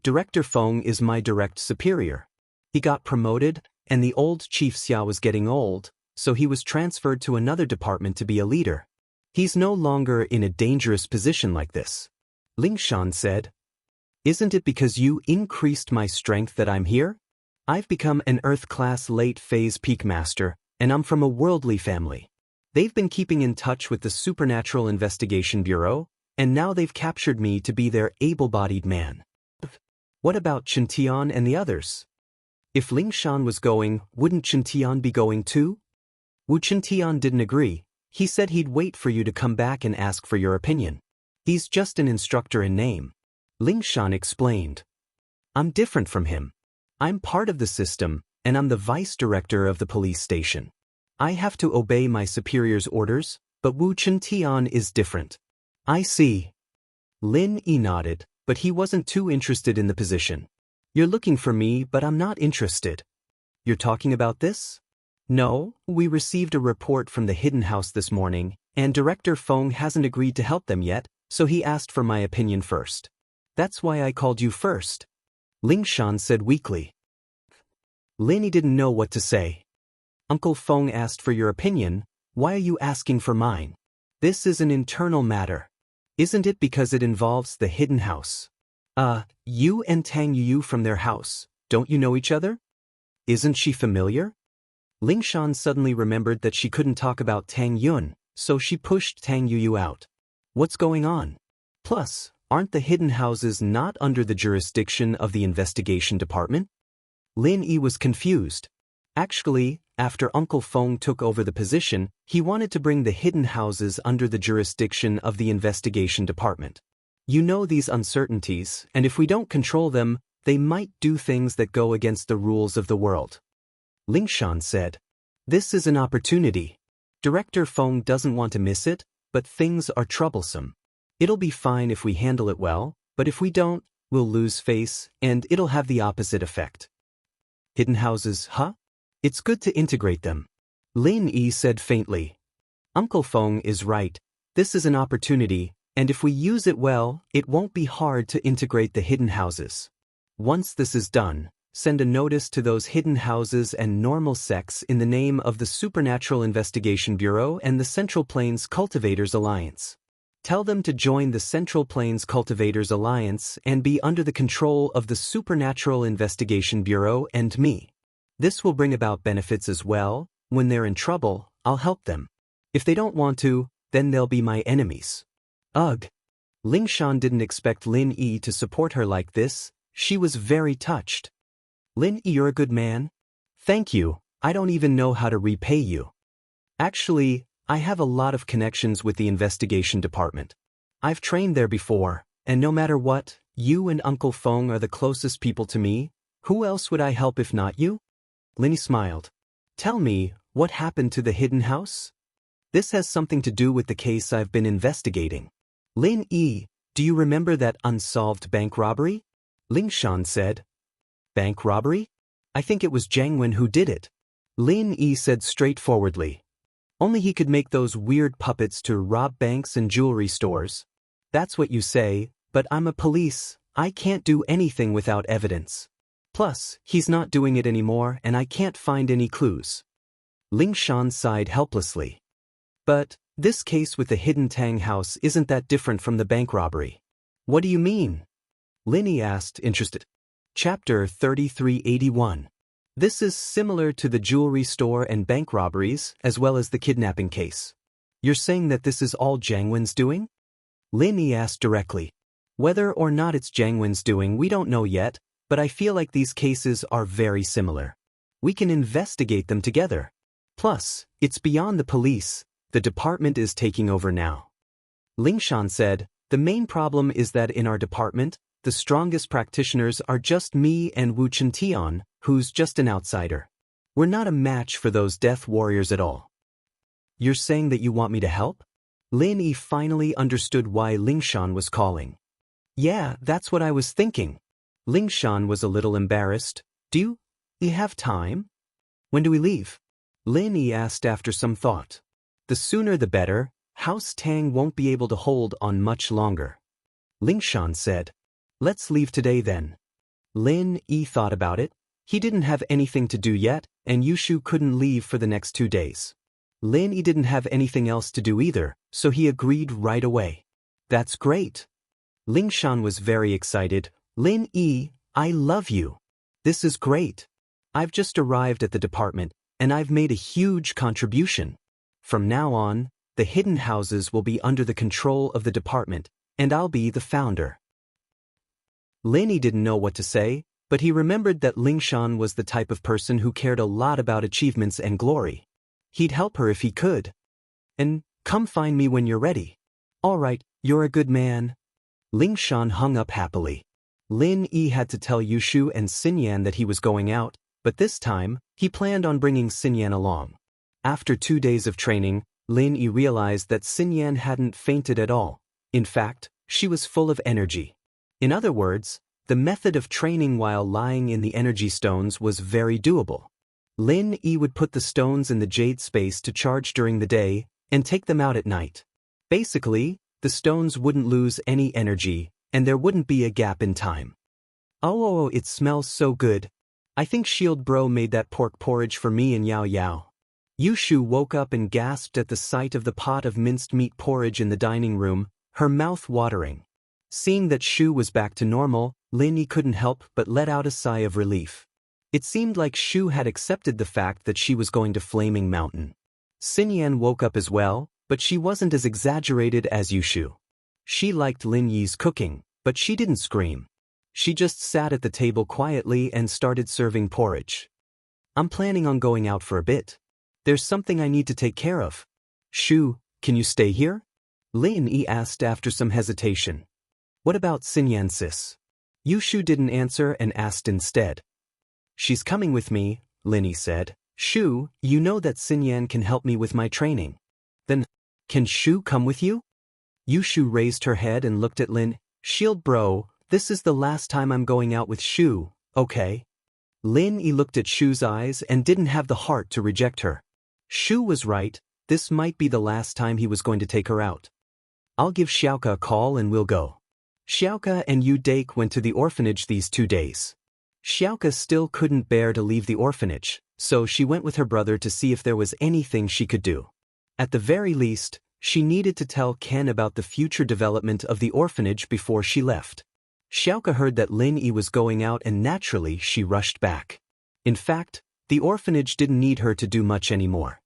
Director Feng is my direct superior. He got promoted, and the old Chief Xia was getting old, so he was transferred to another department to be a leader. He's no longer in a dangerous position like this. Lingshan said. Isn't it because you increased my strength that I'm here? I've become an Earth-class late-phase peak master, and I'm from a worldly family. They've been keeping in touch with the Supernatural Investigation Bureau, and now they've captured me to be their able-bodied man. What about Chintian and the others? If Lingshan was going, wouldn't Chintian be going too? Wu Chintian didn't agree. He said he'd wait for you to come back and ask for your opinion. He's just an instructor in name. Lingshan explained. I'm different from him. I'm part of the system, and I'm the vice director of the police station. I have to obey my superior's orders, but Wu Chintian is different. I see. Lin Yi nodded, but he wasn't too interested in the position. You're looking for me, but I'm not interested. You're talking about this? No, we received a report from the hidden house this morning, and Director Feng hasn't agreed to help them yet, so he asked for my opinion first. That's why I called you first. Lingshan said weakly. Lin Yi didn't know what to say. Uncle Feng asked for your opinion, why are you asking for mine? This is an internal matter. Isn't it because it involves the hidden house? You and Tang Yu from their house, don't you know each other? Isn't she familiar? Lingshan suddenly remembered that she couldn't talk about Tang Yun, so she pushed Tang Yu out. What's going on? Plus, aren't the hidden houses not under the jurisdiction of the investigation department? Lin Yi was confused. Actually, after Uncle Feng took over the position, he wanted to bring the hidden houses under the jurisdiction of the investigation department. You know these uncertainties, and if we don't control them, they might do things that go against the rules of the world. Lingshan said. This is an opportunity. Director Feng doesn't want to miss it, but things are troublesome. It'll be fine if we handle it well, but if we don't, we'll lose face, and it'll have the opposite effect. Hidden houses, huh? It's good to integrate them. Lin Yi said faintly. Uncle Feng is right. This is an opportunity, and if we use it well, it won't be hard to integrate the hidden houses. Once this is done, send a notice to those hidden houses and normal sects in the name of the Supernatural Investigation Bureau and the Central Plains Cultivators Alliance. Tell them to join the Central Plains Cultivators Alliance and be under the control of the Supernatural Investigation Bureau and me. This will bring about benefits as well. When they're in trouble, I'll help them. If they don't want to, then they'll be my enemies. Ugh. Ling Shan didn't expect Lin Yi to support her like this. She was very touched. Lin Yi, you're a good man. Thank you. I don't even know how to repay you. Actually, I have a lot of connections with the investigation department. I've trained there before, and no matter what, you and Uncle Feng are the closest people to me. Who else would I help if not you? Lin Yi smiled. Tell me, what happened to the hidden house? This has something to do with the case I've been investigating. Lin Yi, do you remember that unsolved bank robbery? Ling Shan said. Bank robbery? I think it was Jiang Wen who did it. Lin Yi said straightforwardly. Only he could make those weird puppets to rob banks and jewelry stores. That's what you say, but I'm a police. I can't do anything without evidence. Plus, he's not doing it anymore and I can't find any clues. Ling Shan sighed helplessly. But this case with the hidden Tang house isn't that different from the bank robbery. What do you mean? Lin Yi asked, interested. Chapter 3381. This is similar to the jewelry store and bank robberies, as well as the kidnapping case. You're saying that this is all Jiang Wen's doing? Lin Yi asked directly. Whether or not it's Jiang Wen's doing, we don't know yet, but I feel like these cases are very similar. We can investigate them together. Plus, it's beyond the police. The department is taking over now. Ling Shan said, the main problem is that in our department, the strongest practitioners are just me and Wu Chentian, who's just an outsider. We're not a match for those death warriors at all. You're saying that you want me to help? Lin Yi finally understood why Ling Shan was calling. Yeah, that's what I was thinking. Ling Shan was a little embarrassed. Do you have time? When do we leave? Lin Yi asked after some thought. The sooner the better. House Tang won't be able to hold on much longer. Ling Shan said. Let's leave today then. Lin Yi thought about it. He didn't have anything to do yet, and Yushu couldn't leave for the next 2 days. Lin Yi didn't have anything else to do either, so he agreed right away. That's great. Ling Shan was very excited. Lin Yi, I love you. This is great. I've just arrived at the department, and I've made a huge contribution. From now on, the hidden houses will be under the control of the department, and I'll be the founder. Lin Yi didn't know what to say, but he remembered that Ling Shan was the type of person who cared a lot about achievements and glory. He'd help her if he could. And come find me when you're ready. All right, you're a good man. Ling Shan hung up happily. Lin Yi had to tell Yushu and Xinyan that he was going out, but this time, he planned on bringing Xinyan along. After 2 days of training, Lin Yi realized that Xinyan hadn't fainted at all. In fact, she was full of energy. In other words, the method of training while lying in the energy stones was very doable. Lin Yi would put the stones in the jade space to charge during the day and take them out at night. Basically, the stones wouldn't lose any energy, and there wouldn't be a gap in time. Oh, it smells so good. I think Shield Bro made that pork porridge for me and Yao Yao. Yushu woke up and gasped at the sight of the pot of minced meat porridge in the dining room, her mouth watering. Seeing that Shu was back to normal, Lin Yi couldn't help but let out a sigh of relief. It seemed like Shu had accepted the fact that she was going to Flaming Mountain. Xinyan woke up as well, but she wasn't as exaggerated as Yushu. She liked Lin Yi's cooking, but she didn't scream. She just sat at the table quietly and started serving porridge. I'm planning on going out for a bit. There's something I need to take care of. Shu, can you stay here? Lin Yi asked after some hesitation. What about Xinyan sis? Yushu didn't answer and asked instead. She's coming with me, Lin Yi said. Shu, you know that Xinyan can help me with my training. Then, can Shu come with you? Yushu raised her head and looked at Lin. Shield bro, this is the last time I'm going out with Shu, okay? Lin Yi looked at Shu's eyes and didn't have the heart to reject her. Shu was right, this might be the last time he was going to take her out. I'll give Xiaoka a call and we'll go. Xiaoka and Yu Dake went to the orphanage these 2 days. Xiaoka still couldn't bear to leave the orphanage, so she went with her brother to see if there was anything she could do. At the very least, she needed to tell Ken about the future development of the orphanage before she left. Xiaoka heard that Lin Yi was going out and naturally she rushed back. In fact, the orphanage didn't need her to do much anymore.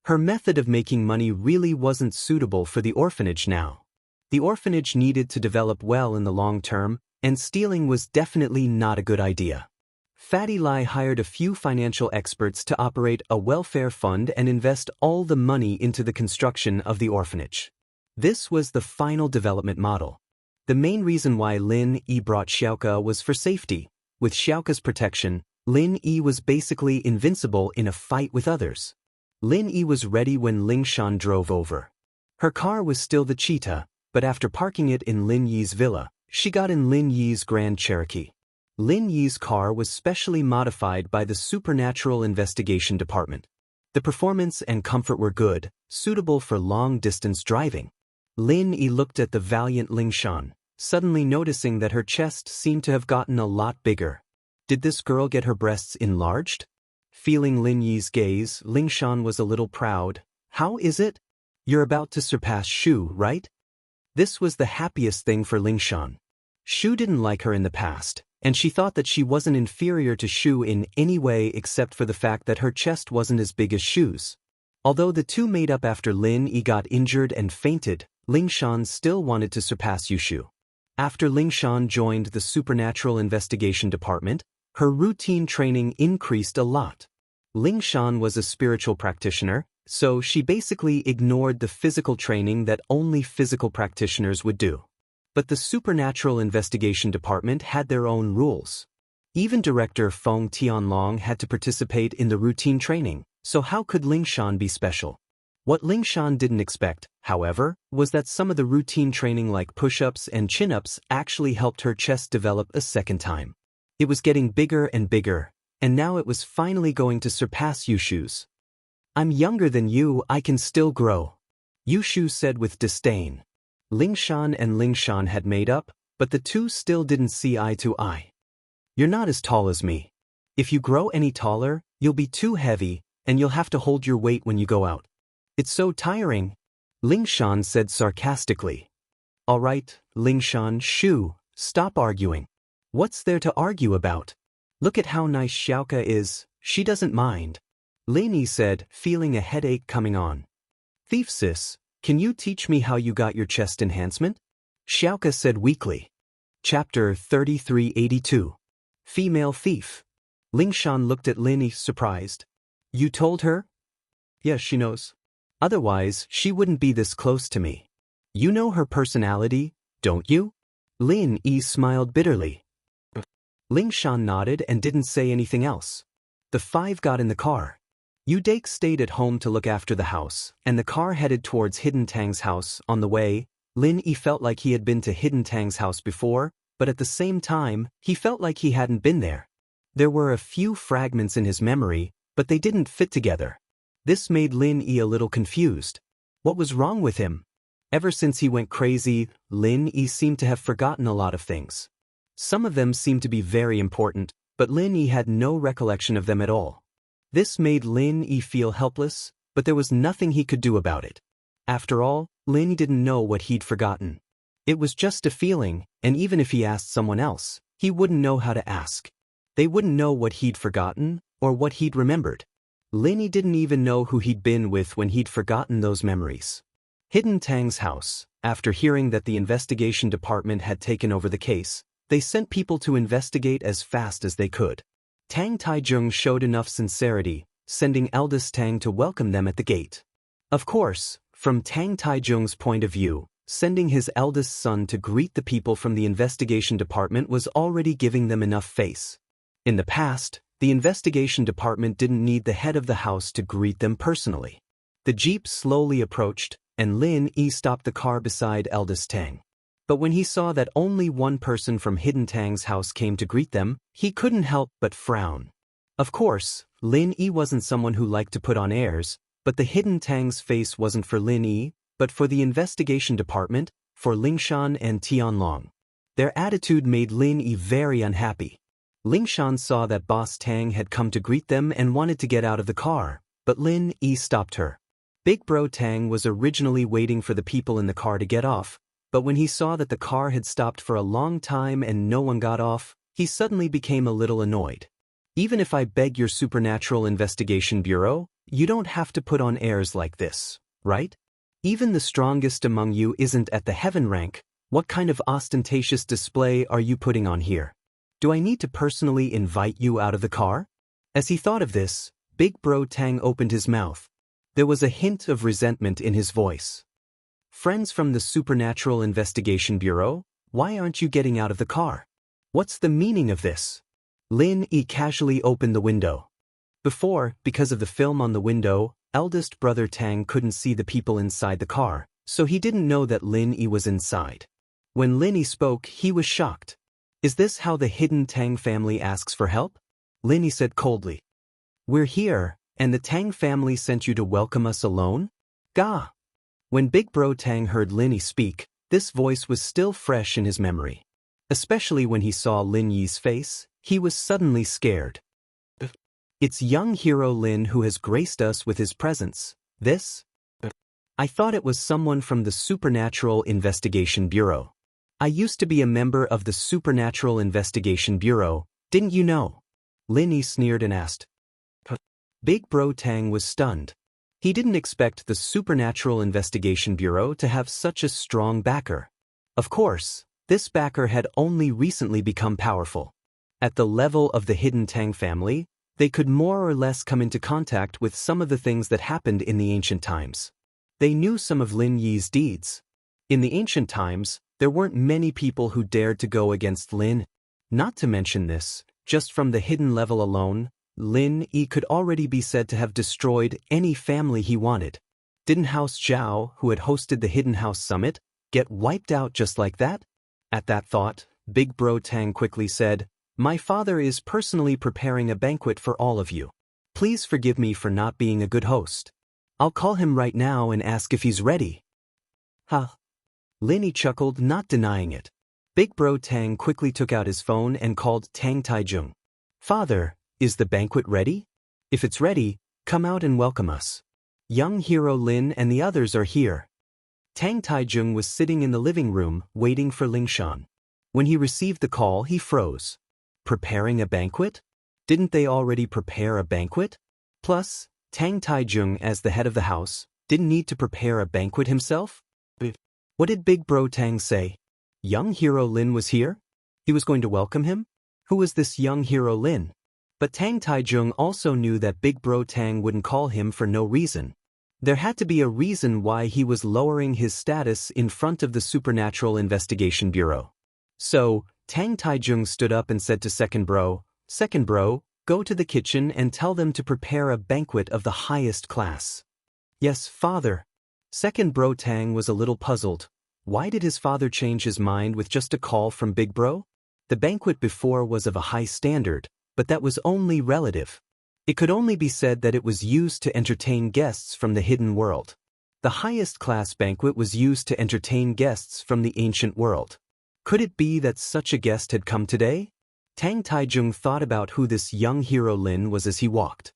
Her method of making money really wasn't suitable for the orphanage now. The orphanage needed to develop well in the long term, and stealing was definitely not a good idea. Fatty Lai hired a few financial experts to operate a welfare fund and invest all the money into the construction of the orphanage. This was the final development model. The main reason why Lin Yi brought Xiaoka was for safety. With Xiaoka's protection, Lin Yi was basically invincible in a fight with others. Lin Yi was ready when Ling Shan drove over. Her car was still the Cheetah, but after parking it in Lin Yi's villa, she got in Lin Yi's Grand Cherokee. Lin Yi's car was specially modified by the Supernatural Investigation Department. The performance and comfort were good, suitable for long-distance driving. Lin Yi looked at the valiant Ling Shan, suddenly noticing that her chest seemed to have gotten a lot bigger. Did this girl get her breasts enlarged? Feeling Lin Yi's gaze, Ling Shan was a little proud. How is it? You're about to surpass Shu, right? This was the happiest thing for Ling Shan. Shu didn't like her in the past, and she thought that she wasn't inferior to Shu in any way except for the fact that her chest wasn't as big as Shu's. Although the two made up after Lin Yi got injured and fainted, Ling Shan still wanted to surpass Yushu. After Ling Shan joined the Supernatural Investigation Department, her routine training increased a lot. Ling Shan was a spiritual practitioner, so she basically ignored the physical training that only physical practitioners would do. But the Supernatural Investigation Department had their own rules. Even Director Feng Tianlong had to participate in the routine training, so how could Ling Shan be special? What Ling Shan didn't expect, however, was that some of the routine training like push-ups and chin-ups actually helped her chest develop a second time. It was getting bigger and bigger, and now it was finally going to surpass Yushu's. I'm younger than you, I can still grow, Yushu said with disdain. Ling Shan and Ling Shan had made up, but the two still didn't see eye to eye. You're not as tall as me. If you grow any taller, you'll be too heavy, and you'll have to hold your weight when you go out. It's so tiring, Ling Shan said sarcastically. All right, Ling Shan, Shu, stop arguing. What's there to argue about? Look at how nice Xiaoka is, she doesn't mind. Lin Yi said, feeling a headache coming on. Thief sis, can you teach me how you got your chest enhancement? Xiaoka said weakly. Chapter 3382. Female Thief. Ling Shan looked at Lin Yi surprised. You told her? Yes, she knows. Otherwise, she wouldn't be this close to me. You know her personality, don't you? Lin Yi smiled bitterly. Ling Shan nodded and didn't say anything else. The five got in the car. Yu Dake stayed at home to look after the house, and the car headed towards Hidden Tang's house. On the way, Lin Yi felt like he had been to Hidden Tang's house before, but at the same time, he felt like he hadn't been there. There were a few fragments in his memory, but they didn't fit together. This made Lin Yi a little confused. What was wrong with him? Ever since he went crazy, Lin Yi seemed to have forgotten a lot of things. Some of them seemed to be very important, but Lin Yi had no recollection of them at all. This made Lin Yi feel helpless, but there was nothing he could do about it. After all, Lin Yi didn't know what he'd forgotten. It was just a feeling, and even if he asked someone else, he wouldn't know how to ask. They wouldn't know what he'd forgotten, or what he'd remembered. Lin Yi didn't even know who he'd been with when he'd forgotten those memories. Hidden Tang's house, after hearing that the investigation department had taken over the case, they sent people to investigate as fast as they could. Tang Taijung showed enough sincerity, sending eldest Tang to welcome them at the gate. Of course, from Tang Taijung's point of view, sending his eldest son to greet the people from the investigation department was already giving them enough face. In the past, The investigation department didn't need the head of the house to greet them personally. The jeep slowly approached, and Lin Yi stopped the car beside eldest Tang. But when he saw that only one person from Hidden Tang's house came to greet them, he couldn't help but frown. Of course, Lin Yi wasn't someone who liked to put on airs, but the Hidden Tang's face wasn't for Lin Yi, but for the investigation department, for Lingshan and Tianlong. Their attitude made Lin Yi very unhappy. Lingshan saw that Boss Tang had come to greet them and wanted to get out of the car, but Lin Yi stopped her. Big Bro Tang was originally waiting for the people in the car to get off, but when he saw that the car had stopped for a long time and no one got off, he suddenly became a little annoyed. Even if I beg your Supernatural Investigation Bureau, you don't have to put on airs like this, right? Even the strongest among you isn't at the heaven rank. What kind of ostentatious display are you putting on here? Do I need to personally invite you out of the car? As he thought of this, Big Bro Tang opened his mouth. There was a hint of resentment in his voice. Friends from the Supernatural Investigation Bureau, why aren't you getting out of the car? What's the meaning of this? Lin Yi casually opened the window. Before, because of the film on the window, eldest brother Tang couldn't see the people inside the car, so he didn't know that Lin Yi was inside. When Lin Yi spoke, he was shocked. Is this how the Hidden Tang family asks for help? Lin Yi said coldly. We're here, and the Tang family sent you to welcome us alone? Gah! When Big Bro Tang heard Lin Yi speak, this voice was still fresh in his memory. Especially when he saw Lin Yi's face, he was suddenly scared. It's young hero Lin who has graced us with his presence. This? I thought it was someone from the Supernatural Investigation Bureau. I used to be a member of the Supernatural Investigation Bureau, didn't you know? Lin Yi sneered and asked. Big Bro Tang was stunned. He didn't expect the Supernatural Investigation Bureau to have such a strong backer. Of course, this backer had only recently become powerful. At the level of the Hidden Tang family, they could more or less come into contact with some of the things that happened in the ancient times. They knew some of Lin Yi's deeds. In the ancient times, there weren't many people who dared to go against Lin. Not to mention this, just from the hidden level alone, Lin Yi could already be said to have destroyed any family he wanted. Didn't House Zhao, who had hosted the Hidden House Summit, get wiped out just like that? At that thought, Big Bro Tang quickly said, My father is personally preparing a banquet for all of you. Please forgive me for not being a good host. I'll call him right now and ask if he's ready. Huh. Lin Yi chuckled, not denying it. Big Bro Tang quickly took out his phone and called Tang Taijung. Father, is the banquet ready? If it's ready, come out and welcome us. Young hero Lin and the others are here. Tang Taijung was sitting in the living room, waiting for Lingshan. When he received the call, he froze. Preparing a banquet? Didn't they already prepare a banquet? Plus, Tang Taijung, as the head of the house, didn't need to prepare a banquet himself? What did Big Bro Tang say? Young hero Lin was here? He was going to welcome him? Who was this young hero Lin? But Tang Taijung also knew that Big Bro Tang wouldn't call him for no reason. There had to be a reason why he was lowering his status in front of the Supernatural Investigation Bureau. So, Tang Taijung stood up and said to Second Bro, go to the kitchen and tell them to prepare a banquet of the highest class. Yes, father. Second Bro Tang was a little puzzled. Why did his father change his mind with just a call from Big Bro? The banquet before was of a high standard, but that was only relative. It could only be said that it was used to entertain guests from the hidden world. The highest class banquet was used to entertain guests from the ancient world. Could it be that such a guest had come today? Tang Taijung thought about who this young hero Lin was as he walked.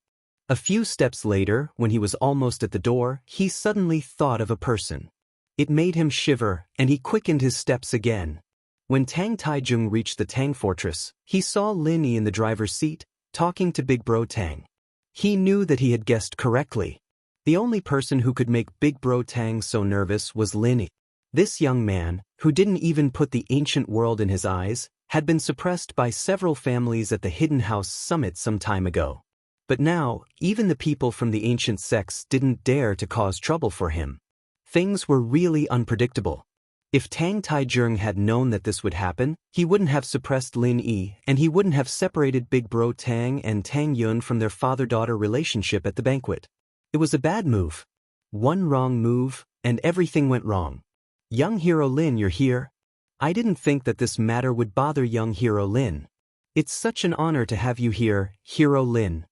A few steps later, when he was almost at the door, he suddenly thought of a person. It made him shiver, and he quickened his steps again. When Tang Taijung reached the Tang Fortress, he saw Lin Yi in the driver's seat, talking to Big Bro Tang. He knew that he had guessed correctly. The only person who could make Big Bro Tang so nervous was Lin Yi. This young man, who didn't even put the ancient world in his eyes, had been suppressed by several families at the Hidden House Summit some time ago. But now, even the people from the ancient sects didn't dare to cause trouble for him. Things were really unpredictable. If Tang Taizheng had known that this would happen, he wouldn't have suppressed Lin Yi, and he wouldn't have separated Big Bro Tang and Tang Yun from their father-daughter relationship at the banquet. It was a bad move. One wrong move, and everything went wrong. Young Hero Lin, you're here? I didn't think that this matter would bother young Hero Lin. It's such an honor to have you here, Hero Lin.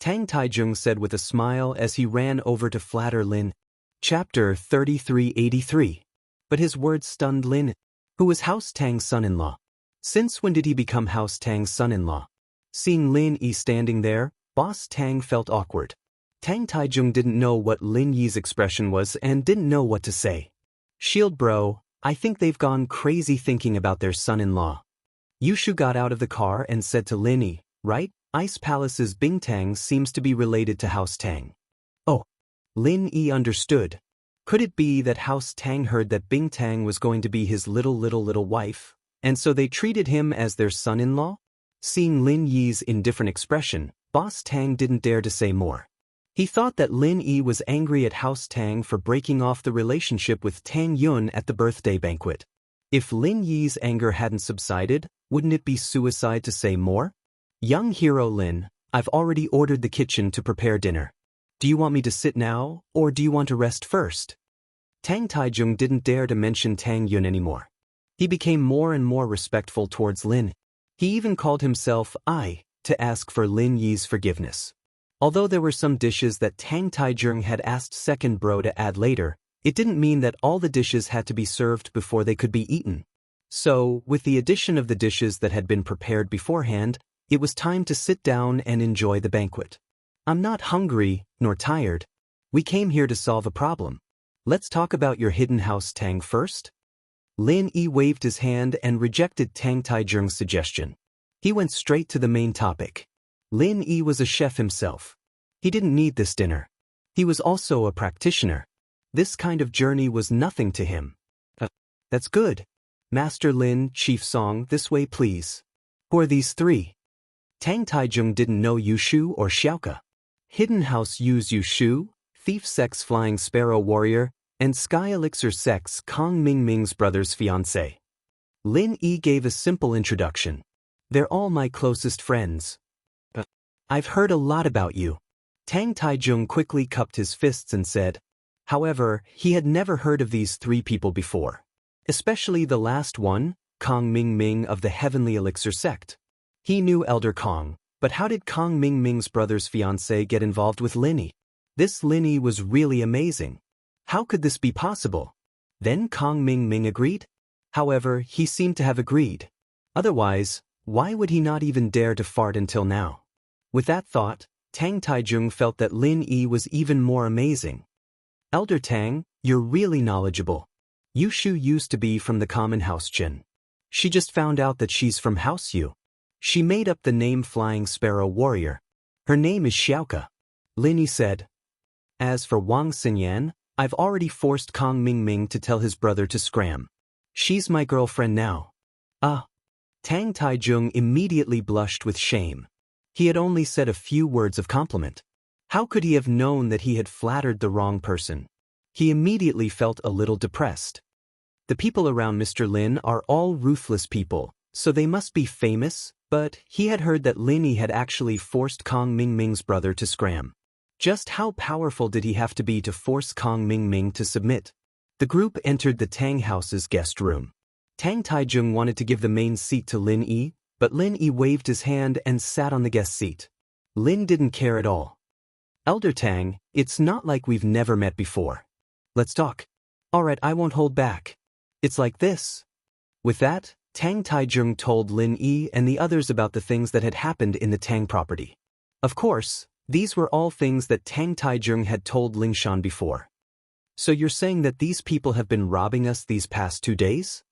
Tang Taizheng said with a smile as he ran over to flatter Lin. Chapter 3383. But his words stunned Lin, who was House Tang's son-in-law. Since when did he become House Tang's son-in-law? Seeing Lin Yi standing there, Boss Tang felt awkward. Tang Taizheng didn't know what Lin Yi's expression was and didn't know what to say. Shield bro, I think they've gone crazy thinking about their son-in-law. Yushu got out of the car and said to Lin Yi, right? Ice Palace's Bingtang seems to be related to House Tang. Oh. Lin Yi understood. Could it be that House Tang heard that Bingtang was going to be his little wife, and so they treated him as their son-in-law? Seeing Lin Yi's indifferent expression, Boss Tang didn't dare to say more. He thought that Lin Yi was angry at House Tang for breaking off the relationship with Tang Yun at the birthday banquet. If Lin Yi's anger hadn't subsided, wouldn't it be suicide to say more? Young Hero Lin, I've already ordered the kitchen to prepare dinner. Do you want me to sit now, or do you want to rest first? Tang Taizheng didn't dare to mention Tang Yun anymore. He became more and more respectful towards Lin. He even called himself I to ask for Lin Yi's forgiveness. Although there were some dishes that Tang Taizheng had asked second bro to add later, it didn't mean that all the dishes had to be served before they could be eaten. So, with the addition of the dishes that had been prepared beforehand, it was time to sit down and enjoy the banquet. I'm not hungry, nor tired. We came here to solve a problem. Let's talk about your hidden house Tang first. Lin Yi waved his hand and rejected Tang Taizheng's suggestion. He went straight to the main topic. Lin Yi was a chef himself. He didn't need this dinner. He was also a practitioner. This kind of journey was nothing to him. That's good. Master Lin, Chief Song, this way please. Who are these three? Tang Taizheng didn't know Yushu or Xiaoka. Hidden House Yu's Yushu, Thief Sex Flying Sparrow Warrior, and Sky Elixir Sex Kong Mingming's brother's fiancé. Lin Yi gave a simple introduction. They're all my closest friends. I've heard a lot about you. Tang Taizheng quickly cupped his fists and said. However, he had never heard of these three people before. Especially the last one, Kong Mingming of the Heavenly Elixir Sect. He knew Elder Kong, but how did Kong Mingming's brother's fiancé get involved with Lin Yi? This Lin Yi was really amazing. How could this be possible? Then Kong Mingming agreed? However, he seemed to have agreed. Otherwise, why would he not even dare to fart until now? With that thought, Tang Taizheng felt that Lin Yi was even more amazing. Elder Tang, you're really knowledgeable. Yushu used to be from the common house Jin. She just found out that she's from House Yu. She made up the name Flying Sparrow Warrior. Her name is Xiaoka. Lin Yi said. As for Wang Xinyan, I've already forced Kong Mingming to tell his brother to scram. She's my girlfriend now. Tang Taizheng immediately blushed with shame. He had only said a few words of compliment. How could he have known that he had flattered the wrong person? He immediately felt a little depressed. The people around Mr. Lin are all ruthless people, so they must be famous, but he had heard that Lin Yi had actually forced Kong Mingming's brother to scram. Just how powerful did he have to be to force Kong Mingming to submit? The group entered the Tang House's guest room. Tang Taizheng wanted to give the main seat to Lin Yi, but Lin Yi waved his hand and sat on the guest seat. Lin didn't care at all. Elder Tang, it's not like we've never met before. Let's talk. Alright, I won't hold back. It's like this. With that, Tang Taizheng told Lin Yi and the others about the things that had happened in the Tang property. Of course, these were all things that Tang Taizheng had told Lingshan before. So you're saying that these people have been robbing us these past 2 days?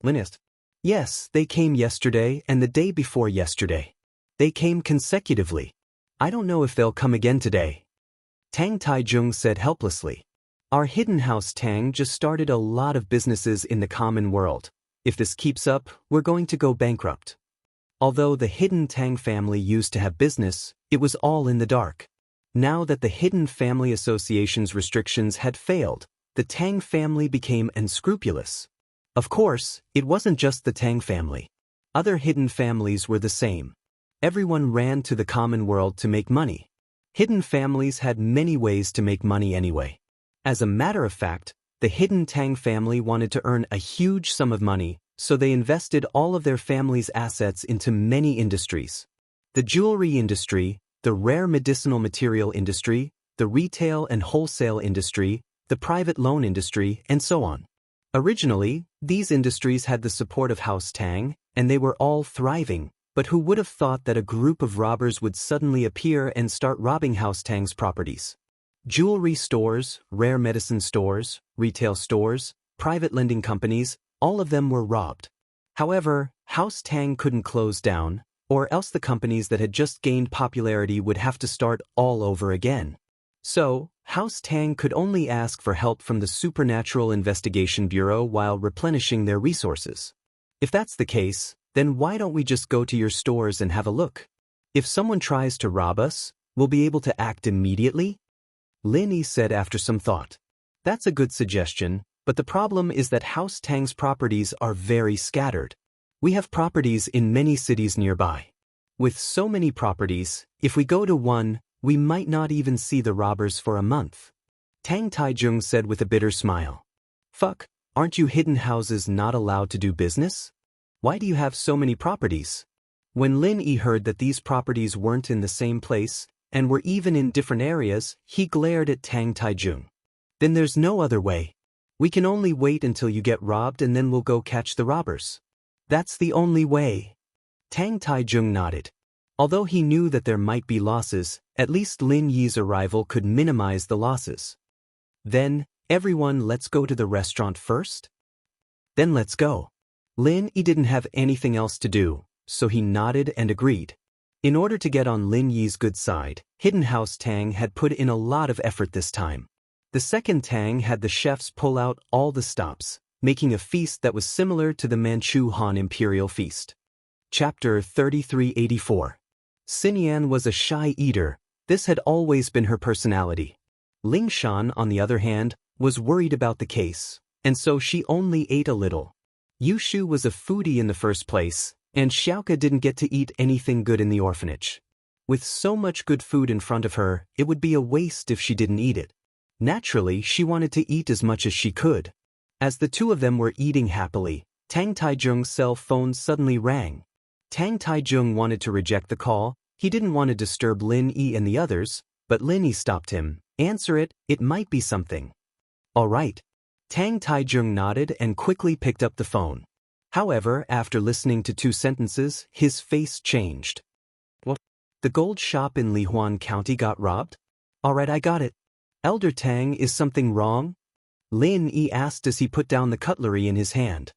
Lin asked. Yes, they came yesterday and the day before yesterday. They came consecutively. I don't know if they'll come again today. Tang Taizheng said helplessly. Our hidden house Tang just started a lot of businesses in the common world. If this keeps up, we're going to go bankrupt. Although the hidden Tang family used to have business, it was all in the dark. Now that the Hidden Family Association's restrictions had failed, the Tang family became unscrupulous. Of course, it wasn't just the Tang family. Other hidden families were the same. Everyone ran to the common world to make money. Hidden families had many ways to make money anyway. As a matter of fact, the hidden Tang family wanted to earn a huge sum of money, so they invested all of their family's assets into many industries. The jewelry industry, the rare medicinal material industry, the retail and wholesale industry, the private loan industry, and so on. Originally, these industries had the support of House Tang, and they were all thriving, but who would have thought that a group of robbers would suddenly appear and start robbing House Tang's properties? Jewelry stores, rare medicine stores, retail stores, private lending companies, all of them were robbed. However, House Tang couldn't close down, or else the companies that had just gained popularity would have to start all over again. So, House Tang could only ask for help from the Supernatural Investigation Bureau while replenishing their resources. If that's the case, then why don't we just go to your stores and have a look? If someone tries to rob us, we'll be able to act immediately? Lin said after some thought. That's a good suggestion, but the problem is that House Tang's properties are very scattered. We have properties in many cities nearby. With so many properties, if we go to one, we might not even see the robbers for a month. Tang Taijung said with a bitter smile. Fuck, aren't you hidden houses not allowed to do business? Why do you have so many properties? When Lin heard that these properties weren't in the same place, and were even in different areas, he glared at Tang Taijung. Then there's no other way. We can only wait until you get robbed and then we'll go catch the robbers. That's the only way. Tang Taijung nodded. Although he knew that there might be losses, at least Lin Yi's arrival could minimize the losses. Then, everyone, let's go to the restaurant first? Then let's go. Lin Yi didn't have anything else to do, so he nodded and agreed. In order to get on Lin Yi's good side, Hidden House Tang had put in a lot of effort this time. The second Tang had the chefs pull out all the stops, making a feast that was similar to the Manchu Han Imperial Feast. Chapter 3384. Xinyan was a shy eater. This had always been her personality. Ling Shan, on the other hand, was worried about the case, and so she only ate a little. Yu Shu was a foodie in the first place, and Xiaoka didn't get to eat anything good in the orphanage. With so much good food in front of her, it would be a waste if she didn't eat it. Naturally, she wanted to eat as much as she could. As the two of them were eating happily, Tang Taijung's cell phone suddenly rang. Tang Taijung wanted to reject the call. He didn't want to disturb Lin Yi and the others, but Lin Yi stopped him. Answer it, it might be something. All right. Tang Taijung nodded and quickly picked up the phone. However, after listening to 2 sentences, his face changed. What? The gold shop in Lihuan County got robbed? All right, I got it. Elder Tang, is something wrong? Lin Yi asked as he put down the cutlery in his hand.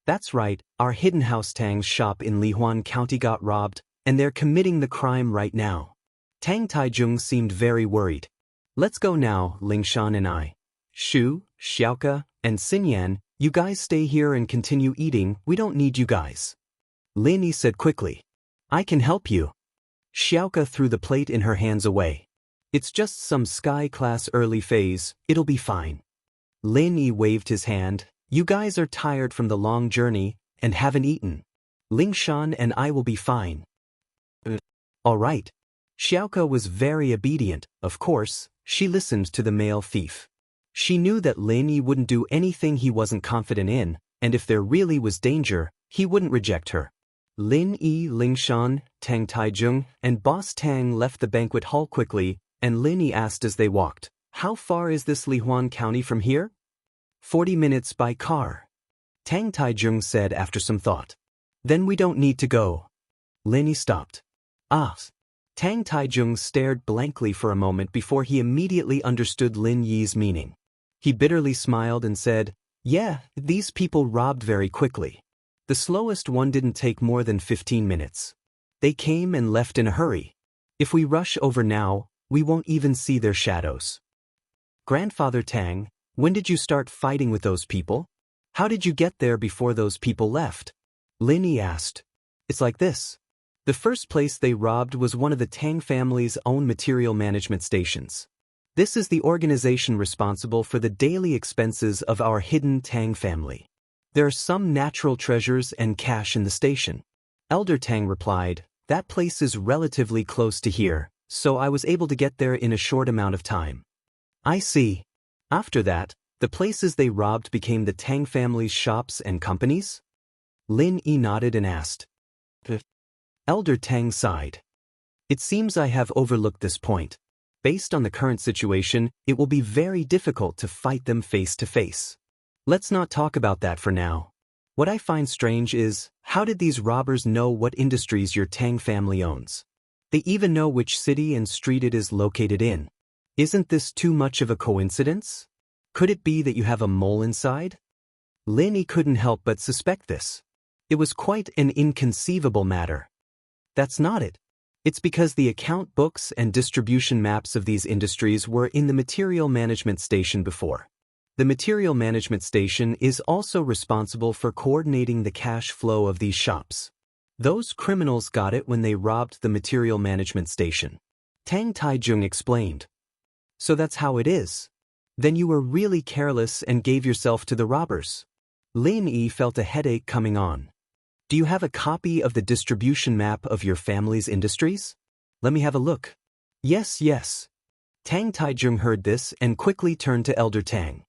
That's right, our Hidden House Tang's shop in Lihuan County got robbed, and they're committing the crime right now. Tang Taijung seemed very worried. Let's go now, Lingshan and I. Shu, Xiaoka, and Xinyan, you guys stay here and continue eating, we don't need you guys. Lin Yi said quickly. I can help you. Xiaoka threw the plate in her hands away. It's just some sky-class early phase, it'll be fine. Lin Yi waved his hand. You guys are tired from the long journey, and haven't eaten. Lingshan and I will be fine. All right. Xiaoka was very obedient, of course, she listened to the male thief. She knew that Lin Yi wouldn't do anything he wasn't confident in, and if there really was danger, he wouldn't reject her. Lin Yi, Lingshan, Tang Taijung, and Boss Tang left the banquet hall quickly, and Lin Yi asked as they walked, how far is this Lihuan County from here? 40 minutes by car. Tang Taijung said after some thought. Then we don't need to go. Lin Yi stopped. Ah. Tang Taijung stared blankly for a moment before he immediately understood Lin Yi's meaning. He bitterly smiled and said, yeah, these people robbed very quickly. The slowest one didn't take more than 15 minutes. They came and left in a hurry. If we rush over now, we won't even see their shadows. Grandfather Tang, when did you start fighting with those people? How did you get there before those people left? Lin Yi asked. It's like this. The first place they robbed was one of the Tang family's own material management stations. This is the organization responsible for the daily expenses of our hidden Tang family. There are some natural treasures and cash in the station. Elder Tang replied, that place is relatively close to here, so I was able to get there in a short amount of time. I see. After that, the places they robbed became the Tang family's shops and companies? Lin Yi nodded and asked. Elder Tang sighed. It seems I have overlooked this point. Based on the current situation, it will be very difficult to fight them face to face. Let's not talk about that for now. What I find strange is, how did these robbers know what industries your Tang family owns? They even know which city and street it is located in. Isn't this too much of a coincidence? Could it be that you have a mole inside? Lin Yi couldn't help but suspect this. It was quite an inconceivable matter. That's not it. It's because the account books and distribution maps of these industries were in the material management station before. The material management station is also responsible for coordinating the cash flow of these shops. Those criminals got it when they robbed the material management station. Tang Taijung explained. So that's how it is. Then you were really careless and gave yourself to the robbers. Lin Yi felt a headache coming on. Do you have a copy of the distribution map of your family's industries? Let me have a look. Yes. Tang Taijung heard this and quickly turned to Elder Tang.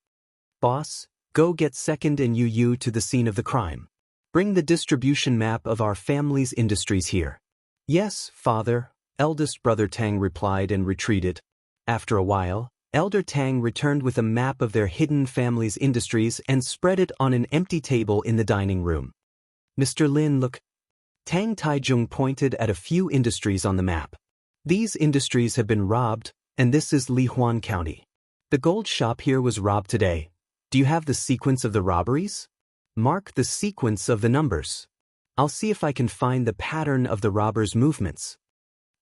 Boss, go get Second and Yu to the scene of the crime. Bring the distribution map of our family's industries here. Yes, father, eldest brother Tang replied and retreated. After a while, Elder Tang returned with a map of their hidden family's industries and spread it on an empty table in the dining room. Mr. Lin, look. Tang Taijung pointed at a few industries on the map. These industries have been robbed, and this is Lihuan County. The gold shop here was robbed today. Do you have the sequence of the robberies? Mark the sequence of the numbers. I'll see if I can find the pattern of the robbers' movements.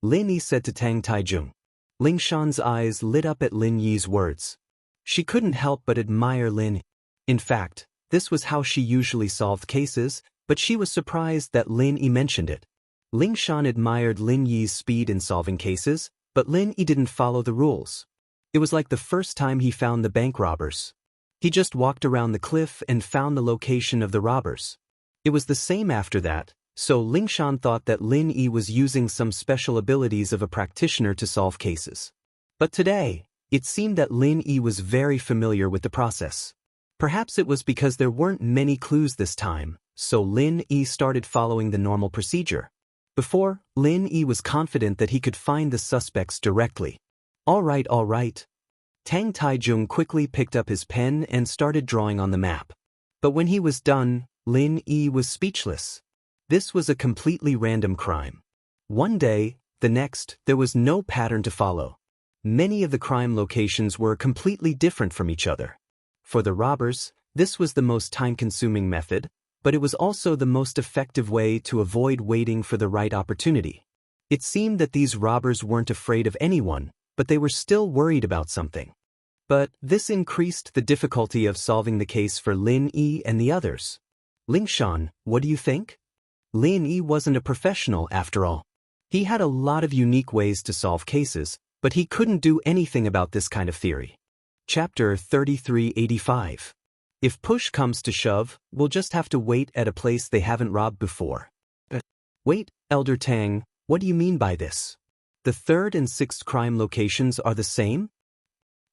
Lin Yi said to Tang Taijung. Ling Shan's eyes lit up at Lin Yi's words. She couldn't help but admire Lin. In fact, this was how she usually solved cases, but she was surprised that Lin Yi mentioned it. Ling Shan admired Lin Yi's speed in solving cases, but Lin Yi didn't follow the rules. It was like the first time he found the bank robbers. He just walked around the cliff and found the location of the robbers. It was the same after that, so Ling Shan thought that Lin Yi was using some special abilities of a practitioner to solve cases. But today, it seemed that Lin Yi was very familiar with the process. Perhaps it was because there weren't many clues this time, so Lin Yi started following the normal procedure. Before, Lin Yi was confident that he could find the suspects directly. All right. Tang Taijung quickly picked up his pen and started drawing on the map. But when he was done, Lin Yi was speechless. This was a completely random crime. One day, the next, there was no pattern to follow. Many of the crime locations were completely different from each other. For the robbers, this was the most time-consuming method, but it was also the most effective way to avoid waiting for the right opportunity. It seemed that these robbers weren't afraid of anyone, but they were still worried about something. But this increased the difficulty of solving the case for Lin Yi and the others. Ling Shan, what do you think? Lin Yi wasn't a professional after all. He had a lot of unique ways to solve cases, but he couldn't do anything about this kind of theory. Chapter 3385. If push comes to shove, we'll just have to wait at a place they haven't robbed before. Wait, Elder Tang, what do you mean by this? The third and sixth crime locations are the same?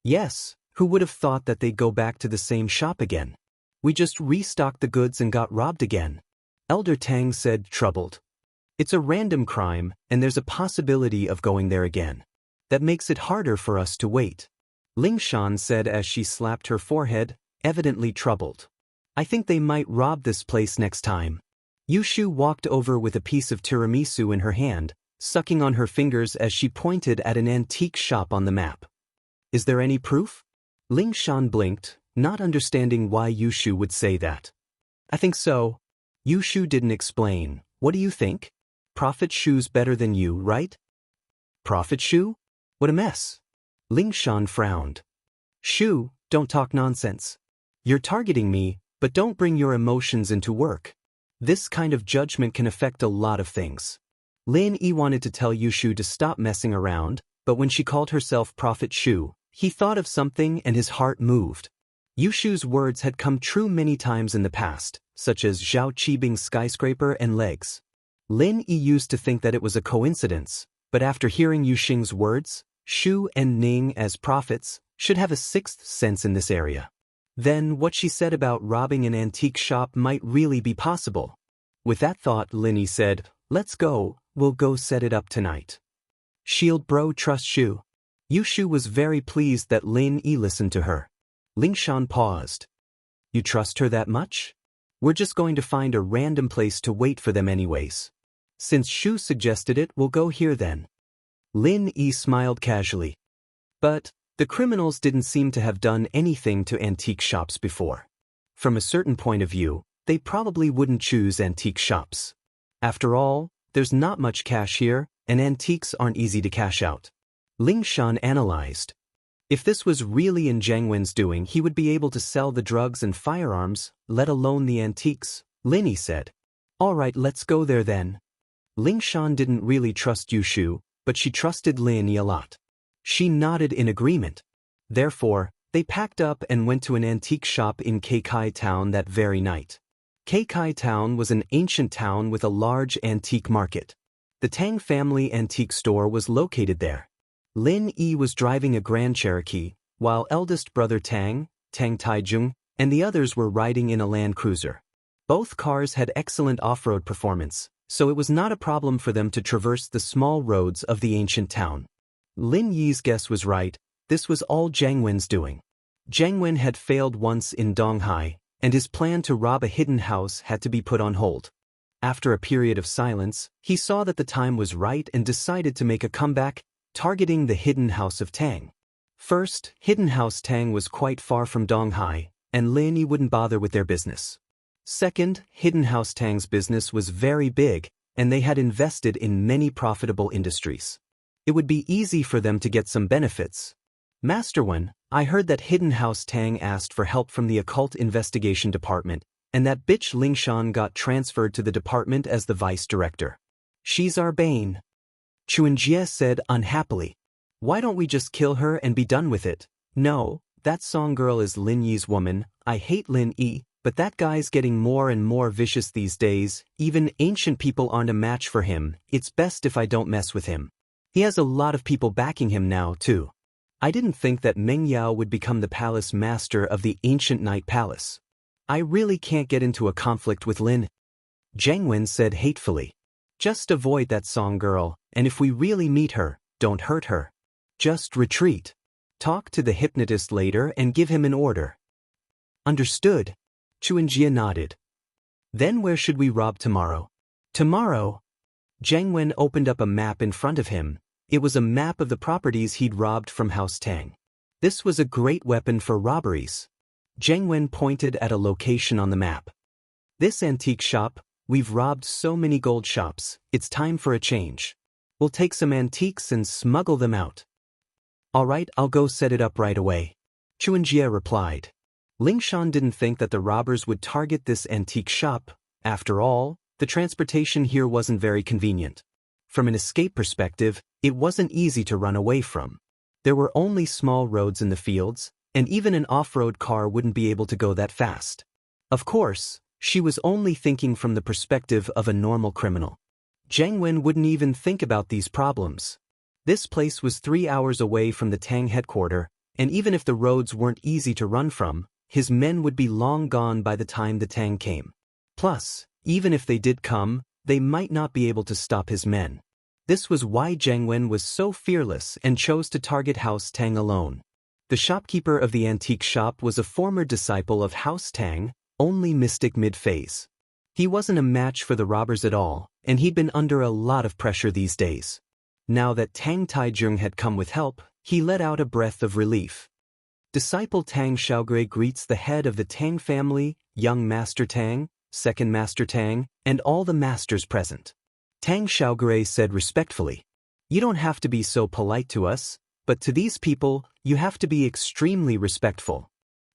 Yes, who would have thought that they'd go back to the same shop again? We just restocked the goods and got robbed again. Elder Tang said, troubled. It's a random crime, and there's a possibility of going there again. That makes it harder for us to wait. Ling Shan said as she slapped her forehead, evidently troubled. I think they might rob this place next time. Yushu walked over with a piece of tiramisu in her hand, sucking on her fingers as she pointed at an antique shop on the map. Is there any proof? Ling Shan blinked, not understanding why Yushu would say that. I think so. Yushu didn't explain. What do you think? Prophet Shu's better than you, right? Prophet Shu? What a mess. Ling Shan frowned. Shu, don't talk nonsense. You're targeting me, but don't bring your emotions into work. This kind of judgment can affect a lot of things. Lin Yi wanted to tell Yushu to stop messing around, but when she called herself Prophet Shu, he thought of something and his heart moved. Yushu's words had come true many times in the past, such as Zhao Qibing's skyscraper and legs. Lin Yi used to think that it was a coincidence, but after hearing Yu Xing's words, Shu and Ning as prophets should have a sixth sense in this area. Then what she said about robbing an antique shop might really be possible. With that thought, Lin Yi said, "Let's go, we'll go set it up tonight." Shield bro, trust Shu. Yu Shu was very pleased that Lin Yi listened to her. Ling Shan paused. You trust her that much? We're just going to find a random place to wait for them anyways. Since Shu suggested it, we'll go here then. Lin Yi smiled casually. But the criminals didn't seem to have done anything to antique shops before. From a certain point of view, they probably wouldn't choose antique shops. After all, there's not much cash here, and antiques aren't easy to cash out. Ling Shan analyzed. If this was really in Zhang Wen's doing, he would be able to sell the drugs and firearms, let alone the antiques, Lin Yi said. All right, let's go there then. Ling Shan didn't really trust Yu Shu, but she trusted Lin Yi a lot. She nodded in agreement. Therefore, they packed up and went to an antique shop in Keikai Town that very night. Keikai Town was an ancient town with a large antique market. The Tang family antique store was located there. Lin Yi was driving a Grand Cherokee, while eldest brother Tang Taijung, and the others were riding in a Land Cruiser. Both cars had excellent off-road performance, so it was not a problem for them to traverse the small roads of the ancient town. Lin Yi's guess was right, this was all Zhang Wen's doing. Zhang Wen had failed once in Donghai, and his plan to rob a hidden house had to be put on hold. After a period of silence, he saw that the time was right and decided to make a comeback, targeting the hidden house of Tang. First, hidden house Tang was quite far from Donghai, and Lin Yi wouldn't bother with their business. Second, hidden house Tang's business was very big, and they had invested in many profitable industries. It would be easy for them to get some benefits. Master Wen, I heard that hidden house Tang asked for help from the occult investigation department, and that bitch Ling Shan got transferred to the department as the vice director. She's our bane. Chuanjie said unhappily. Why don't we just kill her and be done with it? No, that song girl is Lin Yi's woman. I hate Lin Yi, but that guy's getting more and more vicious these days. Even ancient people aren't a match for him. It's best if I don't mess with him. He has a lot of people backing him now, too. I didn't think that Meng Yao would become the palace master of the ancient Night Palace. I really can't get into a conflict with Lin. Zhang Wen said hatefully. Just avoid that song girl, and if we really meet her, don't hurt her. Just retreat. Talk to the hypnotist later and give him an order. Understood. Chuanjie nodded. Then where should we rob tomorrow? Tomorrow? Zhang Wen opened up a map in front of him. It was a map of the properties he'd robbed from House Tang. This was a great weapon for robberies. Zhang Wen pointed at a location on the map. This antique shop, we've robbed so many gold shops, it's time for a change. We'll take some antiques and smuggle them out. All right, I'll go set it up right away. Chuanjie replied. Ling Shan didn't think that the robbers would target this antique shop. After all, the transportation here wasn't very convenient. From an escape perspective, it wasn't easy to run away from. There were only small roads in the fields, and even an off-road car wouldn't be able to go that fast. Of course, she was only thinking from the perspective of a normal criminal. Zhang Wen wouldn't even think about these problems. This place was 3 hours away from the Tang headquarters, and even if the roads weren't easy to run from, his men would be long gone by the time the Tang came. Plus, even if they did come, they might not be able to stop his men. This was why Zhang Wen was so fearless and chose to target House Tang alone. The shopkeeper of the antique shop was a former disciple of House Tang, only mystic mid-phase. He wasn't a match for the robbers at all, and he'd been under a lot of pressure these days. Now that Tang Taijung had come with help, he let out a breath of relief. Disciple Tang Xiaogui greets the head of the Tang family, young Master Tang, second Master Tang, and all the masters present. Tang Xiaogui said respectfully, "You don't have to be so polite to us, but to these people, you have to be extremely respectful.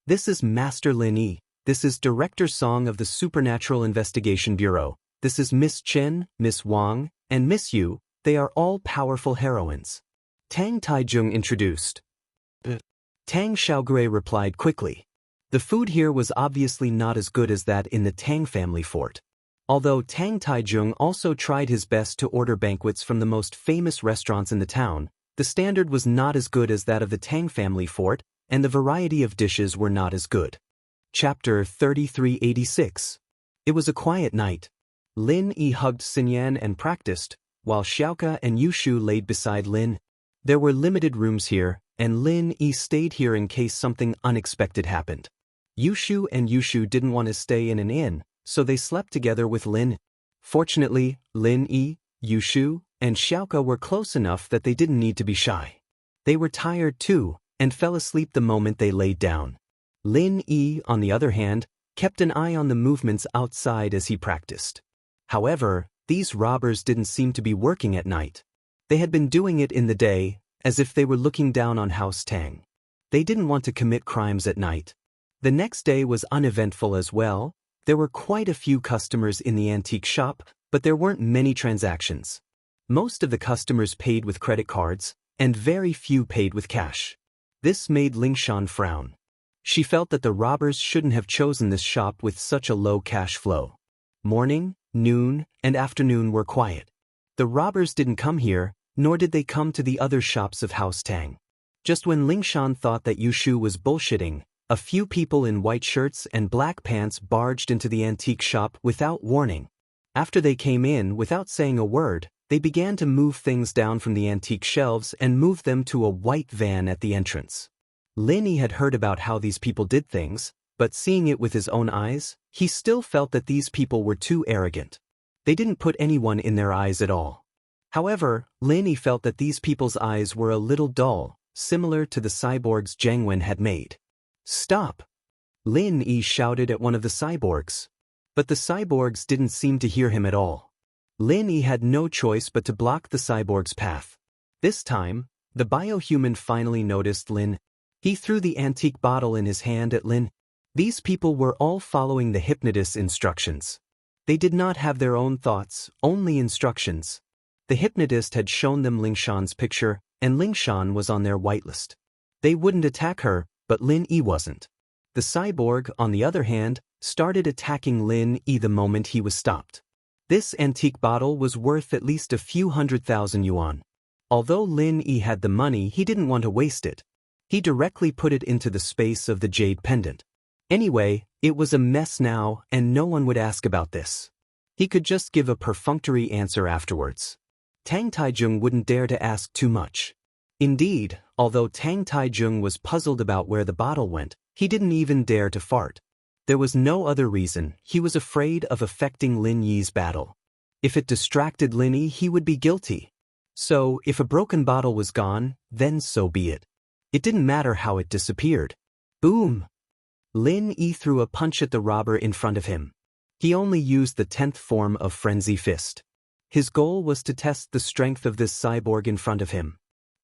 This is Master Lin Yi. This is Director Song of the Supernatural Investigation Bureau. This is Miss Chen, Miss Wang, and Miss Yu. They are all powerful heroines." Tang Taijung introduced. Tang Xiaogui replied quickly. The food here was obviously not as good as that in the Tang family fort. Although Tang Taijung also tried his best to order banquets from the most famous restaurants in the town, the standard was not as good as that of the Tang family fort, and the variety of dishes were not as good. Chapter 3386. It was a quiet night. Lin Yi hugged Xinyan and practiced, while Xiaoka and Yushu laid beside Lin. There were limited rooms here, and Lin Yi stayed here in case something unexpected happened. Yushu didn't want to stay in an inn, so they slept together with Lin. Fortunately, Lin Yi, Yushu, and Xiaoka were close enough that they didn't need to be shy. They were tired too, and fell asleep the moment they laid down. Lin Yi, on the other hand, kept an eye on the movements outside as he practiced. However, these robbers didn't seem to be working at night. They had been doing it in the day, as if they were looking down on House Tang. They didn't want to commit crimes at night. The next day was uneventful as well. There were quite a few customers in the antique shop, but there weren't many transactions. Most of the customers paid with credit cards, and very few paid with cash. This made Lingshan frown. She felt that the robbers shouldn't have chosen this shop with such a low cash flow. Morning, noon, and afternoon were quiet. The robbers didn't come here, nor did they come to the other shops of House Tang. Just when Lingshan thought that Yushu was bullshitting, a few people in white shirts and black pants barged into the antique shop without warning. After they came in without saying a word, they began to move things down from the antique shelves and move them to a white van at the entrance. Lin Yi had heard about how these people did things, but seeing it with his own eyes, he still felt that these people were too arrogant. They didn't put anyone in their eyes at all. However, Lin Yi felt that these people's eyes were a little dull, similar to the cyborgs Zhang Wen had made. "Stop!" Lin Yi shouted at one of the cyborgs. But the cyborgs didn't seem to hear him at all. Lin Yi had no choice but to block the cyborg's path. This time, the biohuman finally noticed Lin. He threw the antique bottle in his hand at Lin. These people were all following the hypnotist's instructions. They did not have their own thoughts, only instructions. The hypnotist had shown them Lingshan's picture, and Lingshan was on their whitelist. They wouldn't attack her, but Lin Yi wasn't. The cyborg, on the other hand, started attacking Lin Yi the moment he was stopped. This antique bottle was worth at least a few 100,000 yuan. Although Lin Yi had the money, he didn't want to waste it. He directly put it into the space of the jade pendant. Anyway, it was a mess now, and no one would ask about this. He could just give a perfunctory answer afterwards. Tang Taijung wouldn't dare to ask too much. Indeed, although Tang Taijung was puzzled about where the bottle went, he didn't even dare to fart. There was no other reason. He was afraid of affecting Lin Yi's battle. If it distracted Lin Yi, he would be guilty. So, if a broken bottle was gone, then so be it. It didn't matter how it disappeared. Boom! Lin Yi threw a punch at the robber in front of him. He only used the 10th form of Frenzy Fist. His goal was to test the strength of this cyborg in front of him.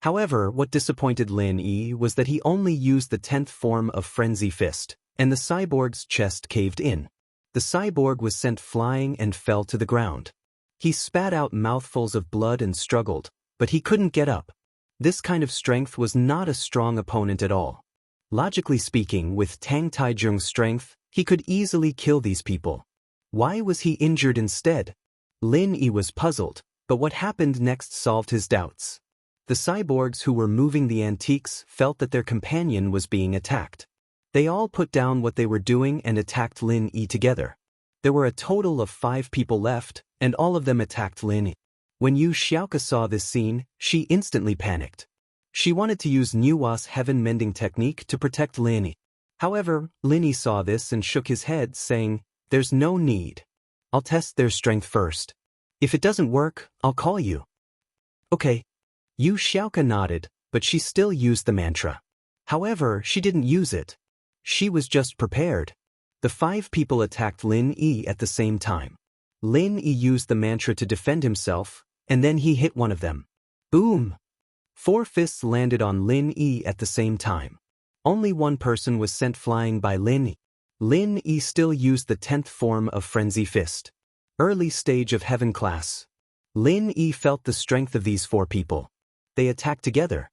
However, what disappointed Lin Yi was that he only used the 10th form of Frenzy Fist, and the cyborg's chest caved in. The cyborg was sent flying and fell to the ground. He spat out mouthfuls of blood and struggled, but he couldn't get up. This kind of strength was not a strong opponent at all. Logically speaking, with Tang Taijung's strength, he could easily kill these people. Why was he injured instead? Lin Yi was puzzled, but what happened next solved his doubts. The cyborgs who were moving the antiques felt that their companion was being attacked. They all put down what they were doing and attacked Lin Yi together. There were a total of 5 people left, and all of them attacked Lin Yi. When Yu Xiaoka saw this scene, she instantly panicked. She wanted to use Nuwa's heaven mending technique to protect Lin Yi. However, Lin Yi saw this and shook his head, saying, "There's no need. I'll test their strength first. If it doesn't work, I'll call you." Okay. Yu Xiaoka nodded, but she still used the mantra. However, she didn't use it. She was just prepared. The 5 people attacked Lin Yi at the same time. Lin Yi used the mantra to defend himself, and then he hit one of them. Boom! 4 fists landed on Lin Yi at the same time. Only one person was sent flying by Lin Yi. Lin Yi still used the 10th form of Frenzy Fist. Early stage of Heaven class. Lin Yi felt the strength of these 4 people. They attacked together.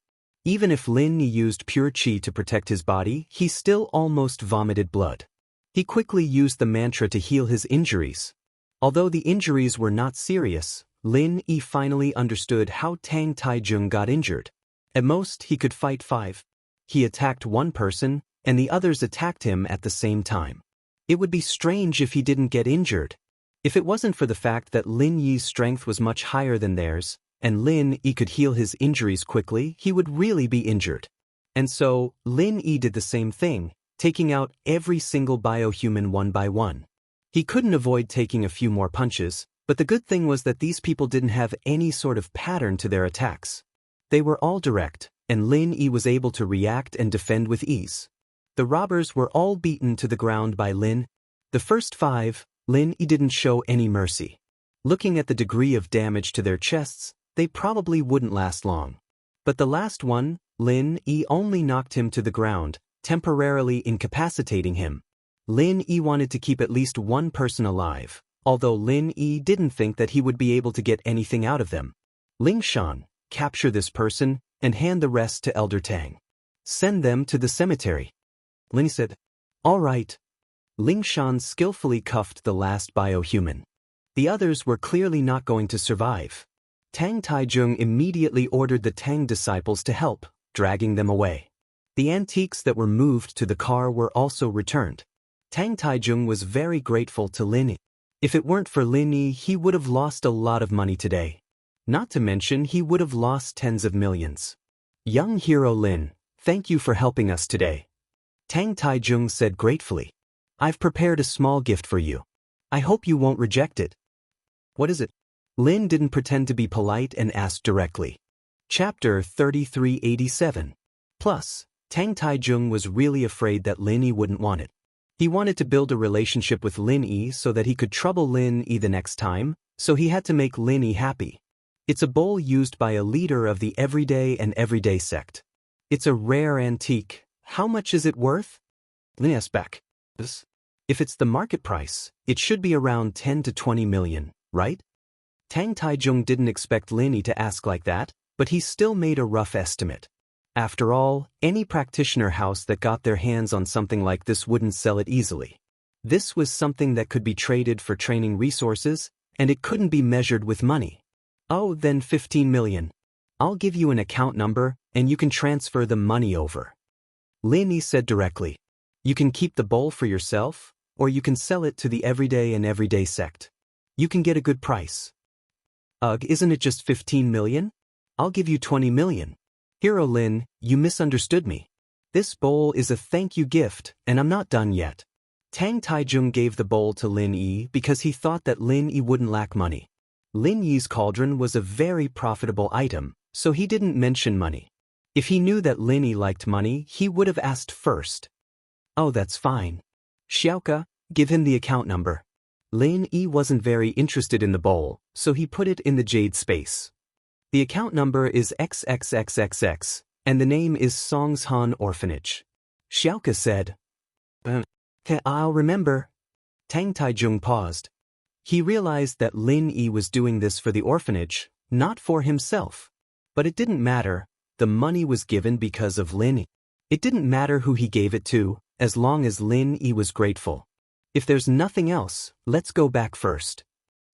Even if Lin Yi used pure qi to protect his body, he still almost vomited blood. He quickly used the mantra to heal his injuries. Although the injuries were not serious, Lin Yi finally understood how Tang Taijung got injured. At most, he could fight 5. He attacked one person, and the others attacked him at the same time. It would be strange if he didn't get injured. If it wasn't for the fact that Lin Yi's strength was much higher than theirs, and Lin Yi could heal his injuries quickly, he would really be injured. And so, Lin Yi did the same thing, taking out every single biohuman one by one. He couldn't avoid taking a few more punches, but the good thing was that these people didn't have any sort of pattern to their attacks. They were all direct, and Lin Yi was able to react and defend with ease. The robbers were all beaten to the ground by Lin. The first 5, Lin Yi didn't show any mercy. Looking at the degree of damage to their chests, they probably wouldn't last long. But the last one, Lin Yi only knocked him to the ground, temporarily incapacitating him. Lin Yi wanted to keep at least one person alive, although Lin Yi didn't think that he would be able to get anything out of them. Ling Shan, capture this person, and hand the rest to Elder Tang. Send them to the cemetery. Lin said, all right. Ling Shan skillfully cuffed the last biohuman. The others were clearly not going to survive. Tang Taijung immediately ordered the Tang disciples to help, dragging them away. The antiques that were moved to the car were also returned. Tang Taijung was very grateful to Lin Yi. If it weren't for Lin Yi, he would have lost a lot of money today. Not to mention, he would have lost tens of millions. Young hero Lin, thank you for helping us today. Tang Taijung said gratefully. I've prepared a small gift for you. I hope you won't reject it. What is it? Lin didn't pretend to be polite and asked directly. Chapter 3387. Plus, Tang Taijung was really afraid that Lin Yi wouldn't want it. He wanted to build a relationship with Lin Yi so that he could trouble Lin Yi the next time, so he had to make Lin Yi happy. It's a bowl used by a leader of the everyday and everyday sect. It's a rare antique. How much is it worth? Lin asked back. If it's the market price, it should be around 10 to 20 million, right? Tang Taijung didn't expect Lin Yi to ask like that, but he still made a rough estimate. After all, any practitioner house that got their hands on something like this wouldn't sell it easily. This was something that could be traded for training resources, and it couldn't be measured with money. Oh, then 15 million. I'll give you an account number, and you can transfer the money over. Lin Yi said directly. You can keep the bowl for yourself, or you can sell it to the everyday and everyday sect. You can get a good price. Ugh, isn't it just 15 million? I'll give you 20 million. Hero Lin, you misunderstood me. This bowl is a thank you gift, and I'm not done yet. Tang Taijung gave the bowl to Lin Yi because he thought that Lin Yi wouldn't lack money. Lin Yi's cauldron was a very profitable item, so he didn't mention money. If he knew that Lin Yi liked money, he would have asked first. Oh, that's fine. Xiaoka, give him the account number. Lin Yi wasn't very interested in the bowl, so he put it in the jade space. The account number is XXXXX, and the name is Songshan Orphanage. Xiaoka said. I'll remember. Tang Taijung paused. He realized that Lin Yi was doing this for the orphanage, not for himself. But it didn't matter, the money was given because of Lin Yi. It didn't matter who he gave it to, as long as Lin Yi was grateful. If there's nothing else, let's go back first.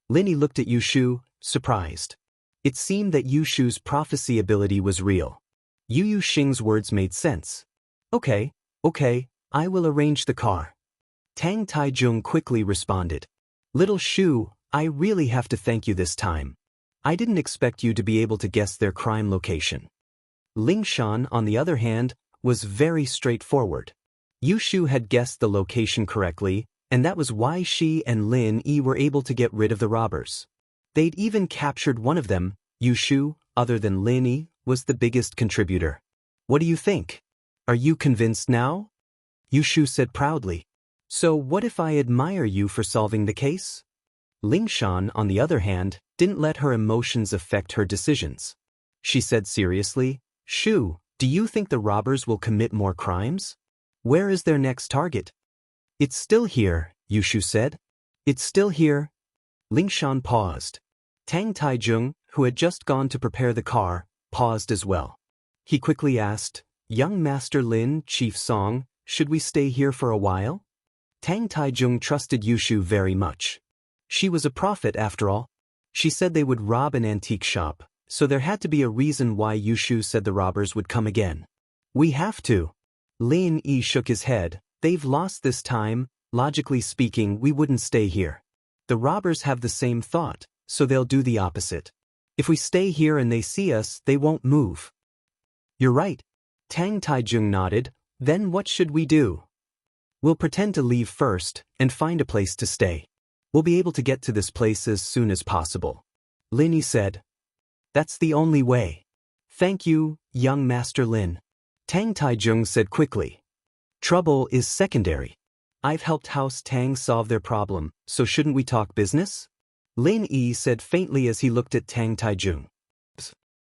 Lin Yi looked at Yushu, surprised. It seemed that Yushu's prophecy ability was real. Yu Xing's words made sense. Okay, I will arrange the car. Tang Taijung quickly responded. Little Shu, I really have to thank you this time. I didn't expect you to be able to guess their crime location. Ling Shan, on the other hand, was very straightforward. Yushu had guessed the location correctly, and that was why she and Lin Yi were able to get rid of the robbers. They'd even captured one of them. Yushu, other than Lin Yi, was the biggest contributor. What do you think? Are you convinced now? Yushu said proudly. So what if I admire you for solving the case? Ling Shan, on the other hand, didn't let her emotions affect her decisions. She said seriously, Shu, do you think the robbers will commit more crimes? Where is their next target? It's still here, Yushu said. It's still here. Ling Shan paused. Tang Taijung, who had just gone to prepare the car, paused as well. He quickly asked, "Young Master Lin, Chief Song, should we stay here for a while?" Tang Taijung trusted Yushu very much. She was a prophet after all. She said they would rob an antique shop, so there had to be a reason why Yushu said the robbers would come again. "We have to." Lin Yi shook his head. "They've lost this time. Logically speaking, we wouldn't stay here. The robbers have the same thought, so they'll do the opposite. If we stay here and they see us, they won't move." "You're right." Tang Taijung nodded. "Then what should we do?" "We'll pretend to leave first and find a place to stay. We'll be able to get to this place as soon as possible." Lin Yi said. "That's the only way." "Thank you, young Master Lin." Tang Taijung said quickly. "Trouble is secondary. I've helped House Tang solve their problem, so shouldn't we talk business?" Lin Yi said faintly as he looked at Tang Taijung.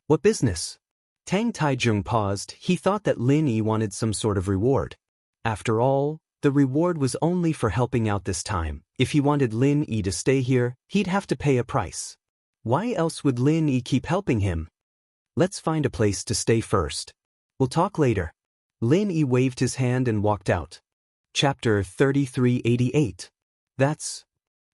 "What business?" Tang Taijung paused. He thought that Lin Yi wanted some sort of reward. After all, the reward was only for helping out this time. If he wanted Lin Yi to stay here, he'd have to pay a price. Why else would Lin Yi keep helping him? "Let's find a place to stay first. We'll talk later." Lin Yi waved his hand and walked out. Chapter 3388. "That's..."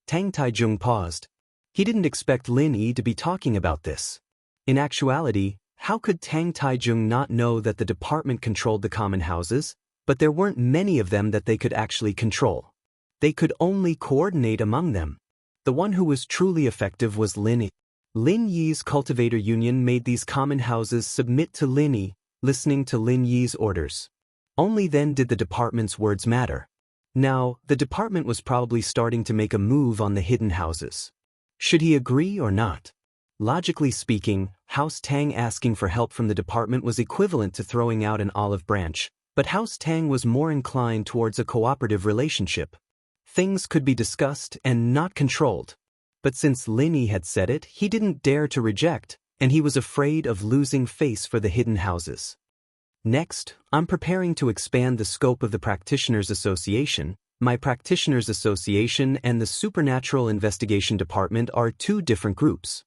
Tang Taijung paused. He didn't expect Lin Yi to be talking about this. In actuality, how could Tang Taijung not know that the department controlled the common houses? But there weren't many of them that they could actually control. They could only coordinate among them. The one who was truly effective was Lin Yi. Lin Yi's cultivator union made these common houses submit to Lin Yi, listening to Lin Yi's orders. Only then did the department's words matter. Now, the department was probably starting to make a move on the hidden houses. Should he agree or not? Logically speaking, House Tang asking for help from the department was equivalent to throwing out an olive branch, but House Tang was more inclined towards a cooperative relationship. Things could be discussed and not controlled. But since Lin Yi had said it, he didn't dare to reject, and he was afraid of losing face for the hidden houses. "Next, I'm preparing to expand the scope of the Practitioners Association. My Practitioners Association and the Supernatural Investigation Department are two different groups.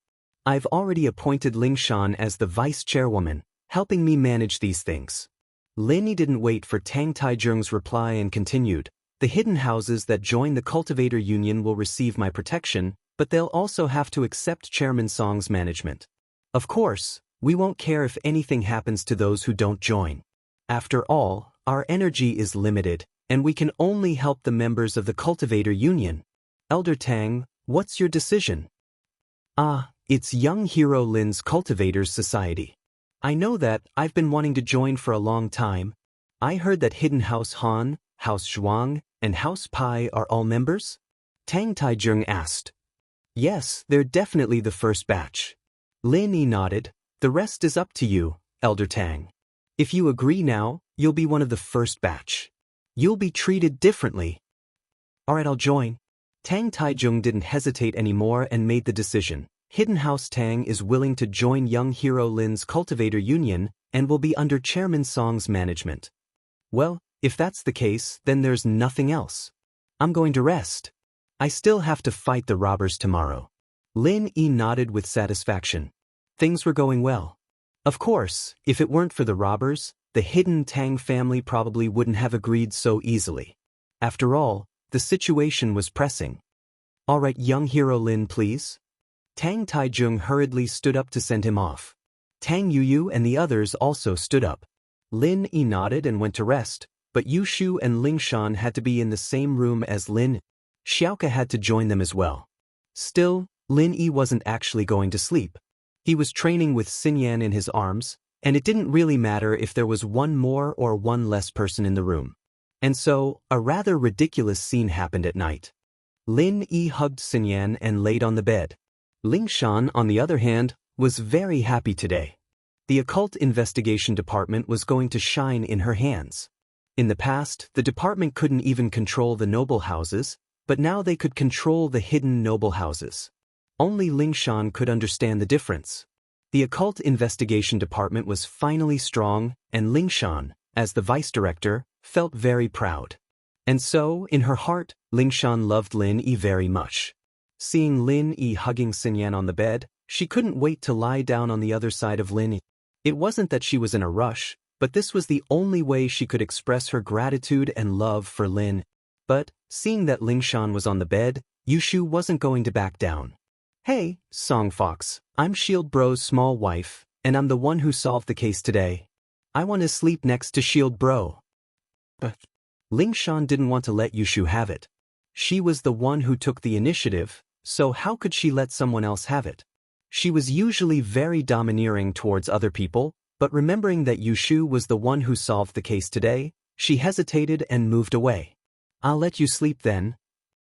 I've already appointed Lingshan as the vice chairwoman, helping me manage these things." Lin Yi didn't wait for Tang Taijung's reply and continued, "The hidden houses that join the Cultivator Union will receive my protection, but they'll also have to accept Chairman Song's management. Of course, we won't care if anything happens to those who don't join. After all, our energy is limited, and we can only help the members of the Cultivator Union. Elder Tang, what's your decision?" "Ah, it's young Hero Lin's Cultivators Society. I know that. I've been wanting to join for a long time. I heard that Hidden House Han, House Zhuang, and House Pai are all members?" Tang Taijung asked. "Yes, they're definitely the first batch." Lin Yi nodded. "The rest is up to you, Elder Tang. If you agree now, you'll be one of the first batch. You'll be treated differently." "Alright, I'll join." Tang Taijung didn't hesitate anymore and made the decision. Hidden House Tang is willing to join young Hero Lin's Cultivator Union and will be under Chairman Song's management. Well, if that's the case, then there's nothing else. I'm going to rest. I still have to fight the robbers tomorrow. Lin Yi nodded with satisfaction. Things were going well. Of course, if it weren't for the robbers, the Hidden Tang family probably wouldn't have agreed so easily. After all, the situation was pressing. "Alright, young Hero Lin, please." Tang Taijung hurriedly stood up to send him off. Tang Yuyu and the others also stood up. Lin Yi nodded and went to rest, but Yushu and Lingshan had to be in the same room as Lin. Xiaoka had to join them as well. Still, Lin Yi wasn't actually going to sleep. He was training with Xinyan in his arms, and it didn't really matter if there was one more or one less person in the room. And so, a rather ridiculous scene happened at night. Lin Yi hugged Xinyan and laid on the bed. Lingshan, on the other hand, was very happy today. The Occult Investigation Department was going to shine in her hands. In the past, the department couldn't even control the noble houses, but now they could control the hidden noble houses. Only Lingshan could understand the difference. The Occult Investigation Department was finally strong, and Lingshan, as the vice director, felt very proud. And so, in her heart, Lingshan loved Lin Yi very much. Seeing Lin Yi hugging Xinyan on the bed, she couldn't wait to lie down on the other side of Lin Yi. It wasn't that she was in a rush, but this was the only way she could express her gratitude and love for Lin. But, seeing that Lingshan was on the bed, Yushu wasn't going to back down. "Hey, Song Fox, I'm Shield Bro's small wife, and I'm the one who solved the case today. I want to sleep next to Shield Bro." But Lingshan didn't want to let Yushu have it. She was the one who took the initiative, so how could she let someone else have it? She was usually very domineering towards other people, but remembering that Yushu was the one who solved the case today, she hesitated and moved away. "I'll let you sleep then."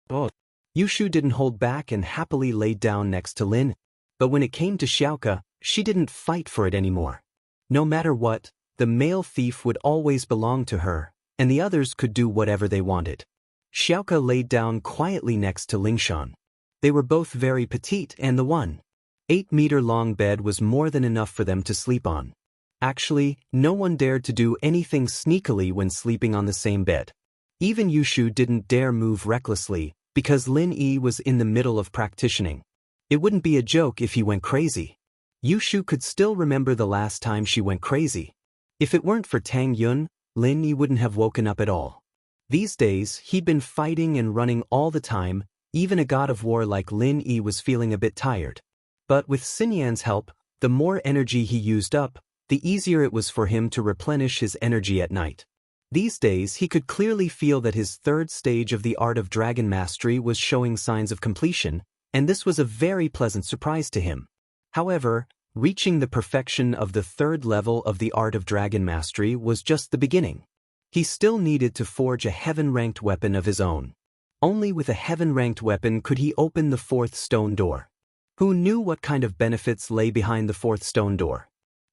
Oh. Yushu didn't hold back and happily laid down next to Lin. But when it came to Xiaoka, she didn't fight for it anymore. No matter what, the male thief would always belong to her, and the others could do whatever they wanted. Xiaoka laid down quietly next to Lingshan. They were both very petite, and the 1.8-meter-long bed was more than enough for them to sleep on. Actually, no one dared to do anything sneakily when sleeping on the same bed. Even Yushu didn't dare move recklessly, because Lin Yi was in the middle of practicing. It wouldn't be a joke if he went crazy. Yushu could still remember the last time she went crazy. If it weren't for Tang Yun, Lin Yi wouldn't have woken up at all. These days, he'd been fighting and running all the time. Even a god of war like Lin Yi was feeling a bit tired. But with Xinyan's help, the more energy he used up, the easier it was for him to replenish his energy at night. These days, he could clearly feel that his third stage of the art of dragon mastery was showing signs of completion, and this was a very pleasant surprise to him. However, reaching the perfection of the third level of the art of dragon mastery was just the beginning. He still needed to forge a heaven-ranked weapon of his own. Only with a heaven-ranked weapon could he open the fourth stone door. Who knew what kind of benefits lay behind the fourth stone door?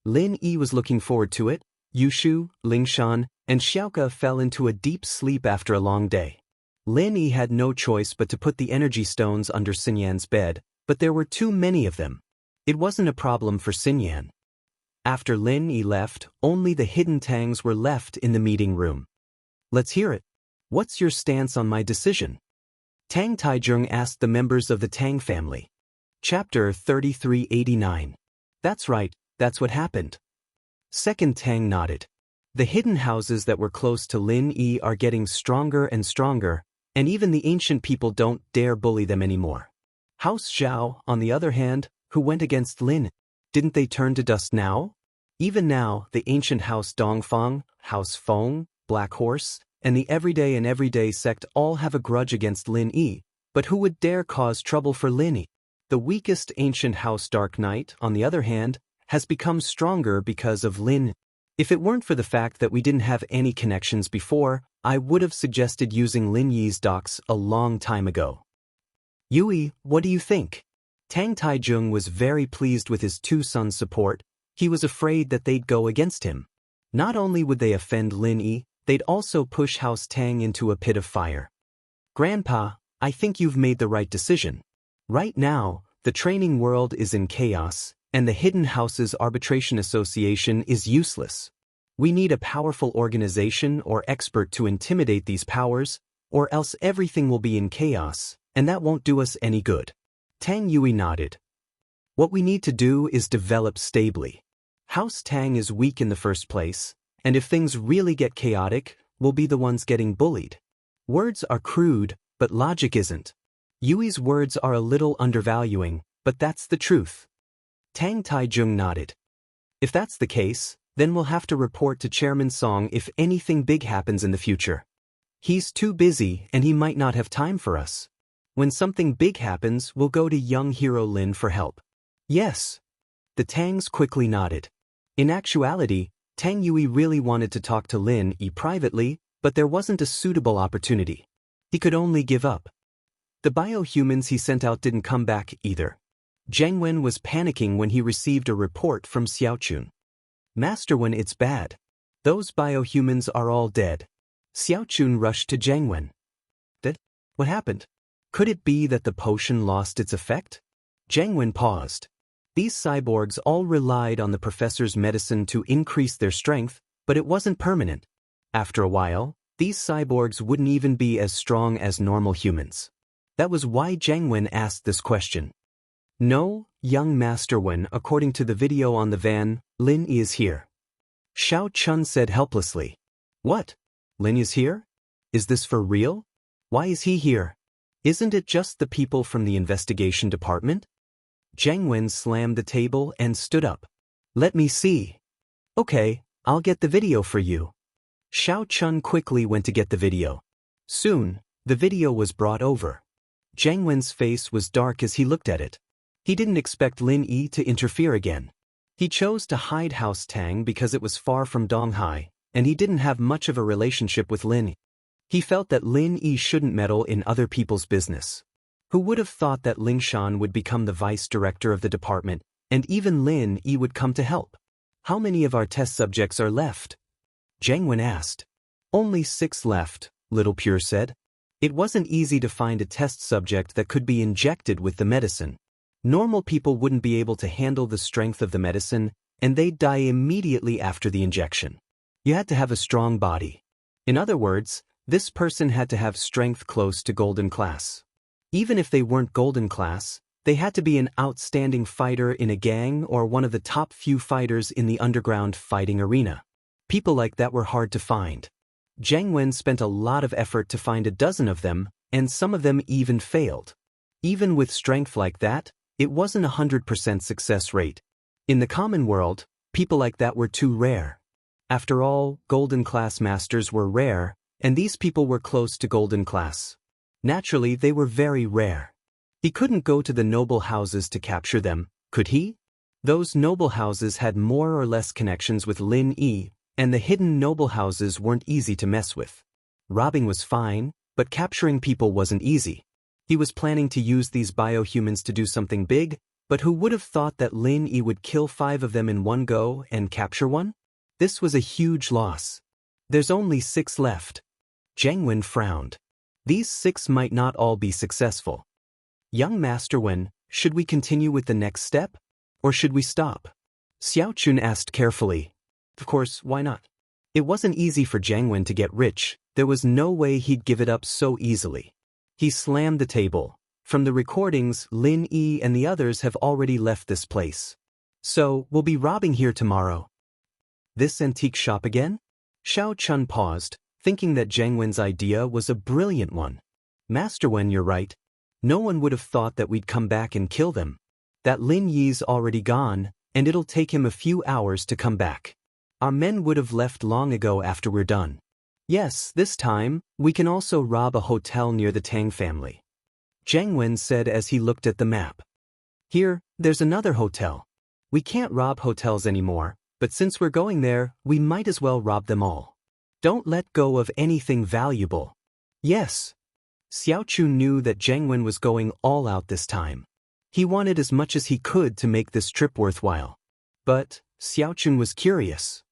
Lin Yi was looking forward to it. Yushu, Lingshan, and Xiaoka fell into a deep sleep after a long day. Lin Yi had no choice but to put the energy stones under Xinyan's bed, but there were too many of them. It wasn't a problem for Xinyan. After Lin Yi left, only the hidden Tangs were left in the meeting room. "Let's hear it. What's your stance on my decision?" Tang Taizheng asked the members of the Tang family. Chapter 3389. "That's right, that's what happened." Second Tang nodded. The hidden houses that were close to Lin Yi are getting stronger and stronger, and even the ancient people don't dare bully them anymore. House Zhao, on the other hand, who went against Lin, didn't they turn to dust now? Even now, the ancient House Dongfang, House Feng, Black Horse, and the everyday sect all have a grudge against Lin Yi, but who would dare cause trouble for Lin Yi? The weakest ancient House Dark Knight, on the other hand, has become stronger because of Lin. If it weren't for the fact that we didn't have any connections before, I would have suggested using Lin Yi's docs a long time ago. Yui, what do you think? Tang Taizheng was very pleased with his two sons' support. He was afraid that they'd go against him. Not only would they offend Lin Yi, they'd also push House Tang into a pit of fire. Grandpa, I think you've made the right decision. Right now, the training world is in chaos, and the Hidden Houses Arbitration Association is useless. We need a powerful organization or expert to intimidate these powers, or else everything will be in chaos, and that won't do us any good. Tang Yui nodded. What we need to do is develop stably. House Tang is weak in the first place, and if things really get chaotic, we'll be the ones getting bullied. Words are crude, but logic isn't. Yui's words are a little undervaluing, but that's the truth. Tang Taizheng nodded. If that's the case, then we'll have to report to Chairman Song if anything big happens in the future. He's too busy and he might not have time for us. When something big happens, we'll go to young hero Lin for help. Yes. The Tangs quickly nodded. In actuality, Tang Yui really wanted to talk to Lin Yi privately, but there wasn't a suitable opportunity. He could only give up. The biohumans he sent out didn't come back either. Zhang Wen was panicking when he received a report from Xiaochun. Master Wen, it's bad. Those biohumans are all dead. Xiaochun rushed to Zhang Wen. What happened? Could it be that the potion lost its effect? Zhang Wen paused. These cyborgs all relied on the professor's medicine to increase their strength, but it wasn't permanent. After a while, these cyborgs wouldn't even be as strong as normal humans. That was why Zhang Wen asked this question. No, young Master Wen, according to the video on the van, Lin Yi is here. Xiao Chun said helplessly. What? Lin is here? Is this for real? Why is he here? Isn't it just the people from the investigation department? Zhang Wen slammed the table and stood up. Let me see. Okay, I'll get the video for you. Xiao Chun quickly went to get the video. Soon, the video was brought over. Zhang Wen's face was dark as he looked at it. He didn't expect Lin Yi to interfere again. He chose to hide House Tang because it was far from Donghai, and he didn't have much of a relationship with Lin Yi. He felt that Lin Yi shouldn't meddle in other people's business. Who would have thought that Ling Shan would become the vice director of the department, and even Lin Yi would come to help? How many of our test subjects are left? Zhang Wen asked. Only 6 left, Little Pure said. It wasn't easy to find a test subject that could be injected with the medicine. Normal people wouldn't be able to handle the strength of the medicine, and they'd die immediately after the injection. You had to have a strong body. In other words, this person had to have strength close to golden class. Even if they weren't golden class, they had to be an outstanding fighter in a gang or one of the top few fighters in the underground fighting arena. People like that were hard to find. Zhang Wen spent a lot of effort to find a dozen of them, and some of them even failed. Even with strength like that, it wasn't 100% success rate. In the common world, people like that were too rare. After all, golden class masters were rare, and these people were close to golden class. Naturally, they were very rare. He couldn't go to the noble houses to capture them, could he? Those noble houses had more or less connections with Lin Yi, and the hidden noble houses weren't easy to mess with. Robbing was fine, but capturing people wasn't easy. He was planning to use these biohumans to do something big, but who would have thought that Lin Yi would kill 5 of them in one go and capture one? This was a huge loss. There's only 6 left. Zhang Wen frowned. These 6 might not all be successful. Young Master Wen, should we continue with the next step? Or should we stop? Xiao Chun asked carefully. Of course, why not? It wasn't easy for Zhang Wen to get rich. There was no way he'd give it up so easily. He slammed the table. From the recordings, Lin Yi and the others have already left this place. So, we'll be robbing here tomorrow. This antique shop again? Xiao Chun paused, thinking that Zhang Wen's idea was a brilliant one. Master Wen, you're right. No one would have thought that we'd come back and kill them. That Lin Yi's already gone, and it'll take him a few hours to come back. Our men would have left long ago after we're done. Yes, this time, we can also rob a hotel near the Tang family. Zhang Wen said as he looked at the map. Here, there's another hotel. We can't rob hotels anymore, but since we're going there, we might as well rob them all. Don't let go of anything valuable. Yes. Xiao Chun knew that Zhang Wen was going all out this time. He wanted as much as he could to make this trip worthwhile. But Xiao Chun was curious.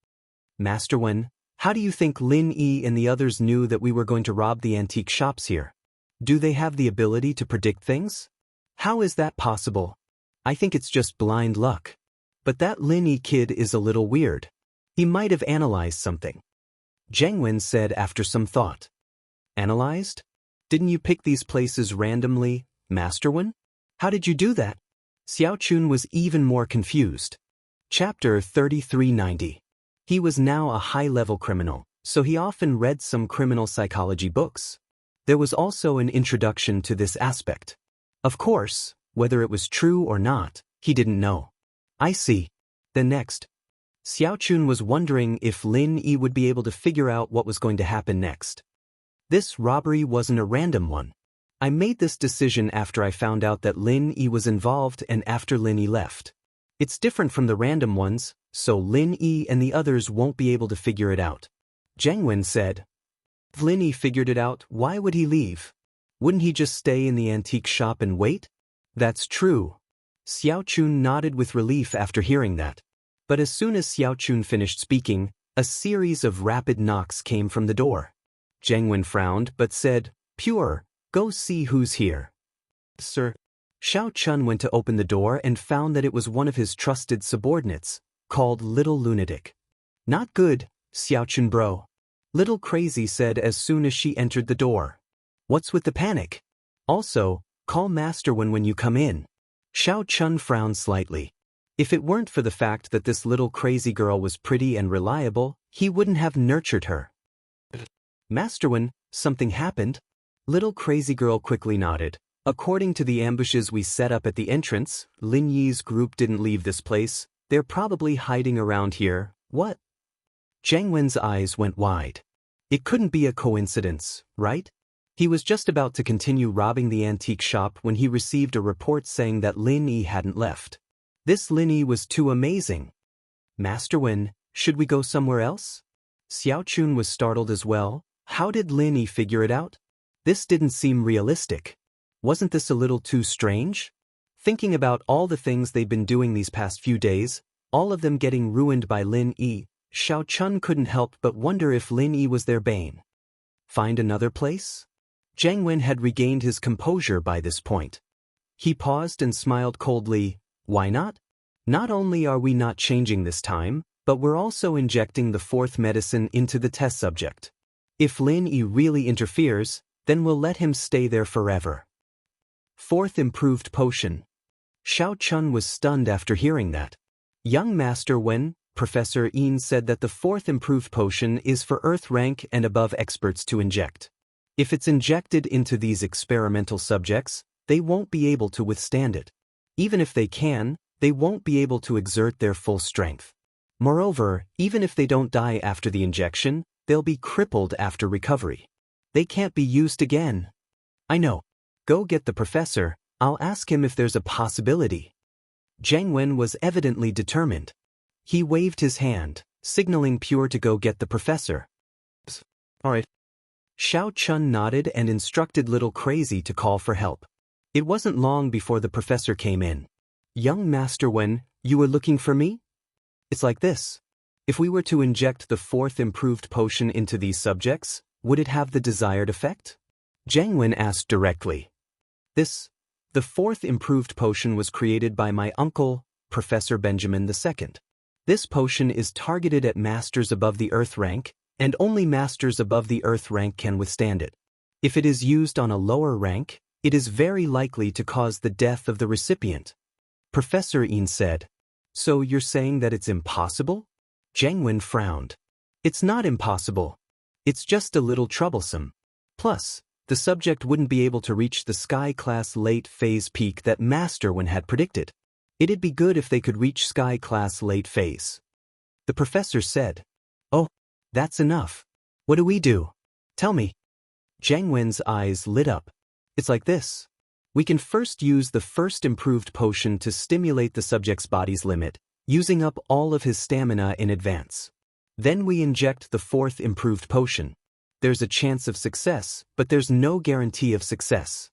Master Wen, how do you think Lin Yi and the others knew that we were going to rob the antique shops here? Do they have the ability to predict things? How is that possible? I think it's just blind luck. But that Lin Yi kid is a little weird. He might have analyzed something. Zhang Wen said after some thought. Analyzed? Didn't you pick these places randomly, Master Wen? How did you do that? Xiao Chun was even more confused. Chapter 3390. He was now a high-level criminal, so he often read some criminal psychology books. There was also an introduction to this aspect. Of course, whether it was true or not, he didn't know. I see. Then next. Xiao Chun was wondering if Lin Yi would be able to figure out what was going to happen next. This robbery wasn't a random one. I made this decision after I found out that Lin Yi was involved and after Lin Yi left. It's different from the random ones, so Lin Yi and the others won't be able to figure it out. Zhang Wen said. If Lin Yi figured it out, why would he leave? Wouldn't he just stay in the antique shop and wait? That's true. Xiao Chun nodded with relief after hearing that. But as soon as Xiao Chun finished speaking, a series of rapid knocks came from the door. Zhang Wen frowned but said, Pure, go see who's here. Sir. Xiao Chun went to open the door and found that it was one of his trusted subordinates, called Little Lunatic. Not good, Xiao Chun bro. Little Crazy said as soon as she entered the door. What's with the panic? Also, call Master when you come in. Xiao Chun frowned slightly. If it weren't for the fact that this little crazy girl was pretty and reliable, he wouldn't have nurtured her. Master Wen, something happened? Little crazy girl quickly nodded. According to the ambushes we set up at the entrance, Lin Yi's group didn't leave this place. They're probably hiding around here. What? Jiang Wen's eyes went wide. It couldn't be a coincidence, right? He was just about to continue robbing the antique shop when he received a report saying that Lin Yi hadn't left. This Lin Yi was too amazing. Master Wen, should we go somewhere else? Xiao Chun was startled as well. How did Lin Yi figure it out? This didn't seem realistic. Wasn't this a little too strange? Thinking about all the things they'd been doing these past few days, all of them getting ruined by Lin Yi, Xiao Chun couldn't help but wonder if Lin Yi was their bane. Find another place? Jiang Wen had regained his composure by this point. He paused and smiled coldly. Why not? Not only are we not changing this time, but we're also injecting the fourth medicine into the test subject. If Lin Yi really interferes, then we'll let him stay there forever. Fourth improved potion. Xiao Chun was stunned after hearing that. Young Master Wen, Professor Yin said that the fourth improved potion is for Earth rank and above experts to inject. If it's injected into these experimental subjects, they won't be able to withstand it. Even if they can, they won't be able to exert their full strength. Moreover, even if they don't die after the injection, they'll be crippled after recovery. They can't be used again. I know. Go get the professor, I'll ask him if there's a possibility. Jiang Wen was evidently determined. He waved his hand, signaling Pure to go get the professor. All right. Xiao Chun nodded and instructed Little Crazy to call for help. It wasn't long before the professor came in. Young Master Wen, you were looking for me? It's like this. If we were to inject the fourth improved potion into these subjects, would it have the desired effect? Jiang Wen asked directly. The fourth improved potion was created by my uncle, Professor Benjamin II. This potion is targeted at masters above the Earth rank, and only masters above the Earth rank can withstand it. If it is used on a lower rank, it is very likely to cause the death of the recipient. Professor Yin said. So you're saying that it's impossible? Jiang Wen frowned. It's not impossible. It's just a little troublesome. Plus, the subject wouldn't be able to reach the Sky-class late-phase peak that Master Wen had predicted. It'd be good if they could reach Sky-class late phase. The professor said. Oh, that's enough. What do we do? Tell me. Jiang Wen's eyes lit up. It's like this. We can first use the first improved potion to stimulate the subject's body's limit, using up all of his stamina in advance. Then we inject the fourth improved potion. There's a chance of success, but there's no guarantee of success.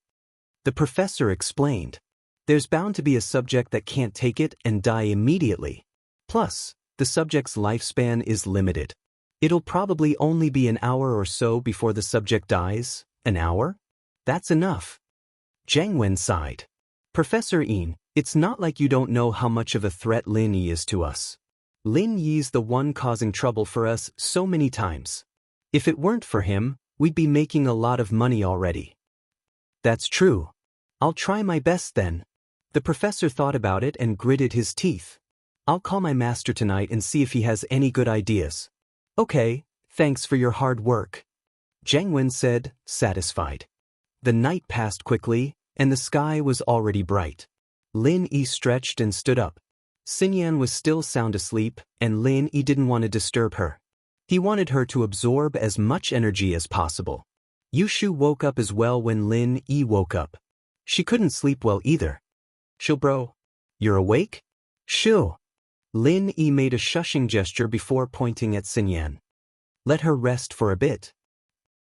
The professor explained. There's bound to be a subject that can't take it and die immediately. Plus, the subject's lifespan is limited. It'll probably only be an hour or so before the subject dies. An hour? That's enough. Jiang Wen sighed. Professor Yin, it's not like you don't know how much of a threat Lin Yi is to us. Lin Yi's the one causing trouble for us so many times. If it weren't for him, we'd be making a lot of money already. That's true. I'll try my best then. The professor thought about it and gritted his teeth. I'll call my master tonight and see if he has any good ideas. Okay, thanks for your hard work. Jiang Wen said, satisfied. The night passed quickly, and the sky was already bright. Lin Yi stretched and stood up. Xinyan was still sound asleep, and Lin Yi didn't want to disturb her. He wanted her to absorb as much energy as possible. Yushu woke up as well when Lin Yi woke up. She couldn't sleep well either. Shoo bro. You're awake? Shoo. Lin Yi made a shushing gesture before pointing at Xinyan. Let her rest for a bit.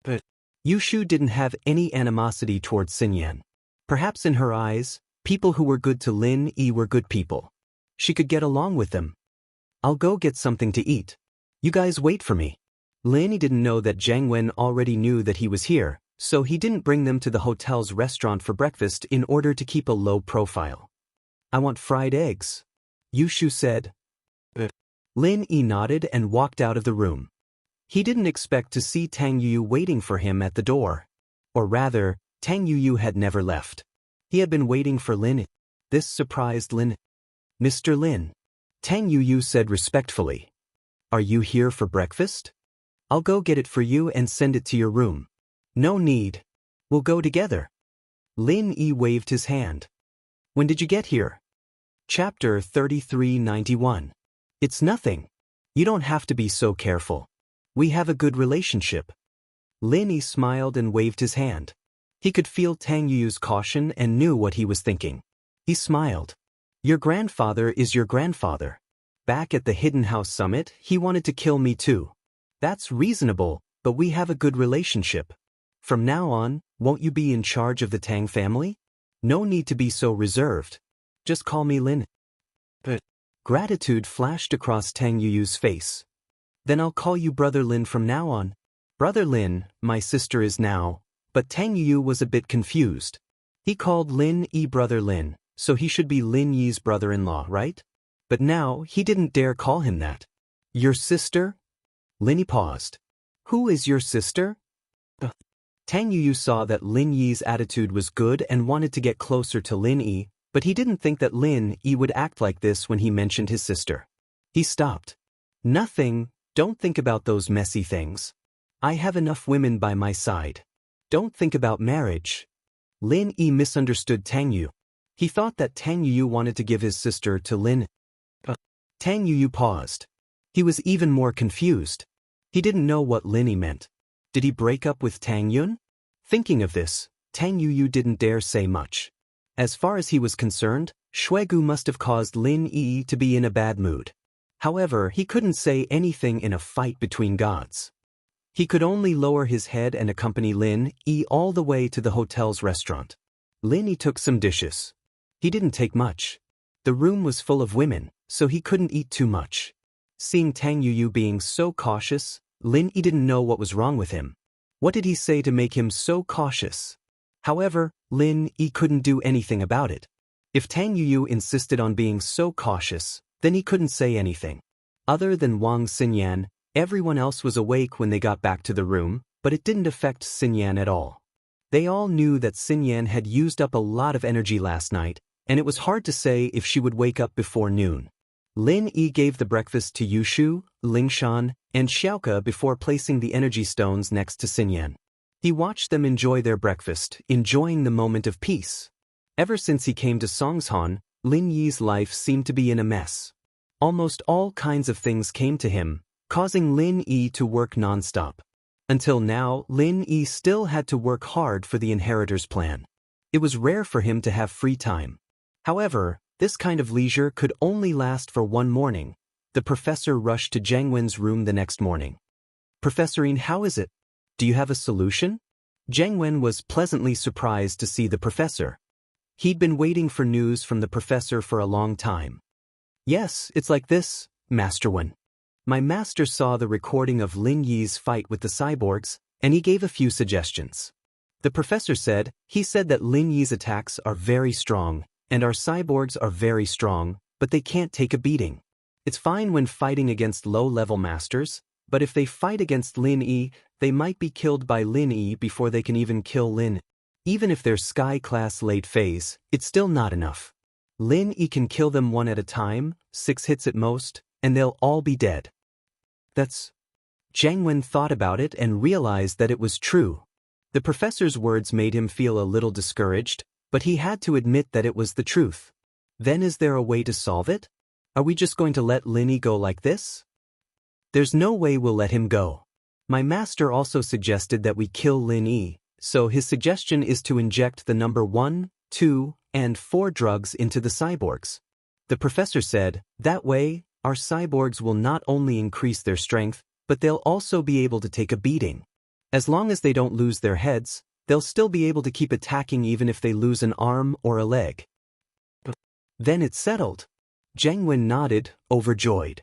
But Yushu didn't have any animosity towards Xinyan. Perhaps in her eyes, people who were good to Lin Yi were good people. She could get along with them. I'll go get something to eat. You guys wait for me. Lin Yi didn't know that Jiang Wen already knew that he was here, so he didn't bring them to the hotel's restaurant for breakfast in order to keep a low profile. I want fried eggs, Yushu said. Lin Yi nodded and walked out of the room. He didn't expect to see Tang Yu waiting for him at the door. Or rather, Tang Yu had never left. He had been waiting for Lin Yi. This surprised Lin. Mr. Lin. Tang Yuyu said respectfully. Are you here for breakfast? I'll go get it for you and send it to your room. No need. We'll go together. Lin Yi waved his hand. When did you get here? Chapter 3391. It's nothing. You don't have to be so careful. We have a good relationship. Lin Yi smiled and waved his hand. He could feel Tang Yuyu's caution and knew what he was thinking. He smiled. Your grandfather is your grandfather. Back at the Hidden House Summit, he wanted to kill me too. That's reasonable, but we have a good relationship. From now on, won't you be in charge of the Tang family? No need to be so reserved. Just call me Lin. But gratitude flashed across Tang Yuyu's face. Then I'll call you Brother Lin from now on. Brother Lin, my sister is now. But Tang Yuyu was a bit confused. He called Lin Yi Brother Lin, so he should be Lin Yi's brother-in-law, right? But now he didn't dare call him that. Your sister? Lin Yi paused. Who is your sister? Tang Yuyu saw that Lin Yi's attitude was good and wanted to get closer to Lin Yi, but he didn't think that Lin Yi would act like this when he mentioned his sister. He stopped. Nothing, don't think about those messy things. I have enough women by my side. Don't think about marriage. Lin Yi misunderstood Tang Yu. He thought that Tang Yuyu wanted to give his sister to Lin. Tang Yuyu paused. He was even more confused. He didn't know what Lin Yi meant. Did he break up with Tang Yun? Thinking of this, Tang Yuyu didn't dare say much. As far as he was concerned, Shuegu must have caused Lin Yi to be in a bad mood. However, he couldn't say anything in a fight between gods. He could only lower his head and accompany Lin Yi all the way to the hotel's restaurant. Lin Yi took some dishes. He didn't take much. The room was full of women, so he couldn't eat too much. Seeing Tang Yuyu being so cautious, Lin Yi didn't know what was wrong with him. What did he say to make him so cautious? However, Lin Yi couldn't do anything about it. If Tang Yuyu insisted on being so cautious, then he couldn't say anything. Other than Wang Xinyan, everyone else was awake when they got back to the room, but it didn't affect Xinyan at all. They all knew that Xinyan had used up a lot of energy last night, and it was hard to say if she would wake up before noon. Lin Yi gave the breakfast to Yushu, Lingshan, and Xiaoke before placing the energy stones next to Xinyan. He watched them enjoy their breakfast, enjoying the moment of peace. Ever since he came to Songshan, Lin Yi's life seemed to be in a mess. Almost all kinds of things came to him, causing Lin Yi to work non-stop. Until now, Lin Yi still had to work hard for the inheritor's plan. It was rare for him to have free time. However, this kind of leisure could only last for one morning. The professor rushed to Zhang Wen's room the next morning. Professorine, how is it? Do you have a solution? Zhang Wen was pleasantly surprised to see the professor. He'd been waiting for news from the professor for a long time. Yes, it's like this, Master Wen. My master saw the recording of Lin Yi's fight with the cyborgs, and he gave a few suggestions. The professor said, he said that Lin Yi's attacks are very strong, and our cyborgs are very strong, but they can't take a beating. It's fine when fighting against low-level masters, but if they fight against Lin Yi, they might be killed by Lin Yi before they can even kill Lin. Even if they're Sky-class late phase, it's still not enough. Lin Yi can kill them one at a time, 6 hits at most, and they'll all be dead. That's... Zhang Wen thought about it and realized that it was true. The professor's words made him feel a little discouraged, but he had to admit that it was the truth. Then is there a way to solve it? Are we just going to let Lin Yi go like this? There's no way we'll let him go. My master also suggested that we kill Lin Yi, so his suggestion is to inject the number 1, 2, and 4 drugs into the cyborgs. The professor said, that way, our cyborgs will not only increase their strength, but they'll also be able to take a beating. As long as they don't lose their heads, they'll still be able to keep attacking even if they lose an arm or a leg. Then it's settled. Zhang Wen nodded, overjoyed.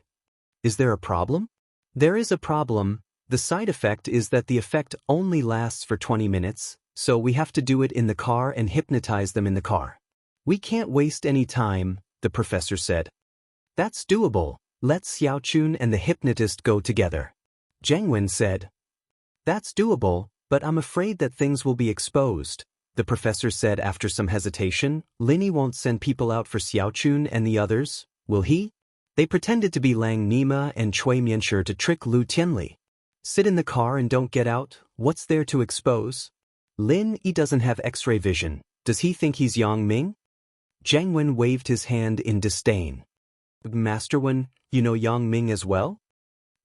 Is there a problem? There is a problem. The side effect is that the effect only lasts for 20 minutes, so we have to do it in the car and hypnotize them in the car. We can't waste any time, the professor said. That's doable. Let Xiaochun and the hypnotist go together. Zhang Wen said. That's doable, but I'm afraid that things will be exposed. the professor said after some hesitation. Lin won't send people out for Xiaochun and the others, will he? They pretended to be Lang Nima and Cui Mianshi to trick Lu Tianli. Sit in the car and don't get out, what's there to expose? Lin doesn't have X-ray vision, does he think he's Yang Ming? Zhang Wen waved his hand in disdain. Master Wen, you know Yang Ming as well?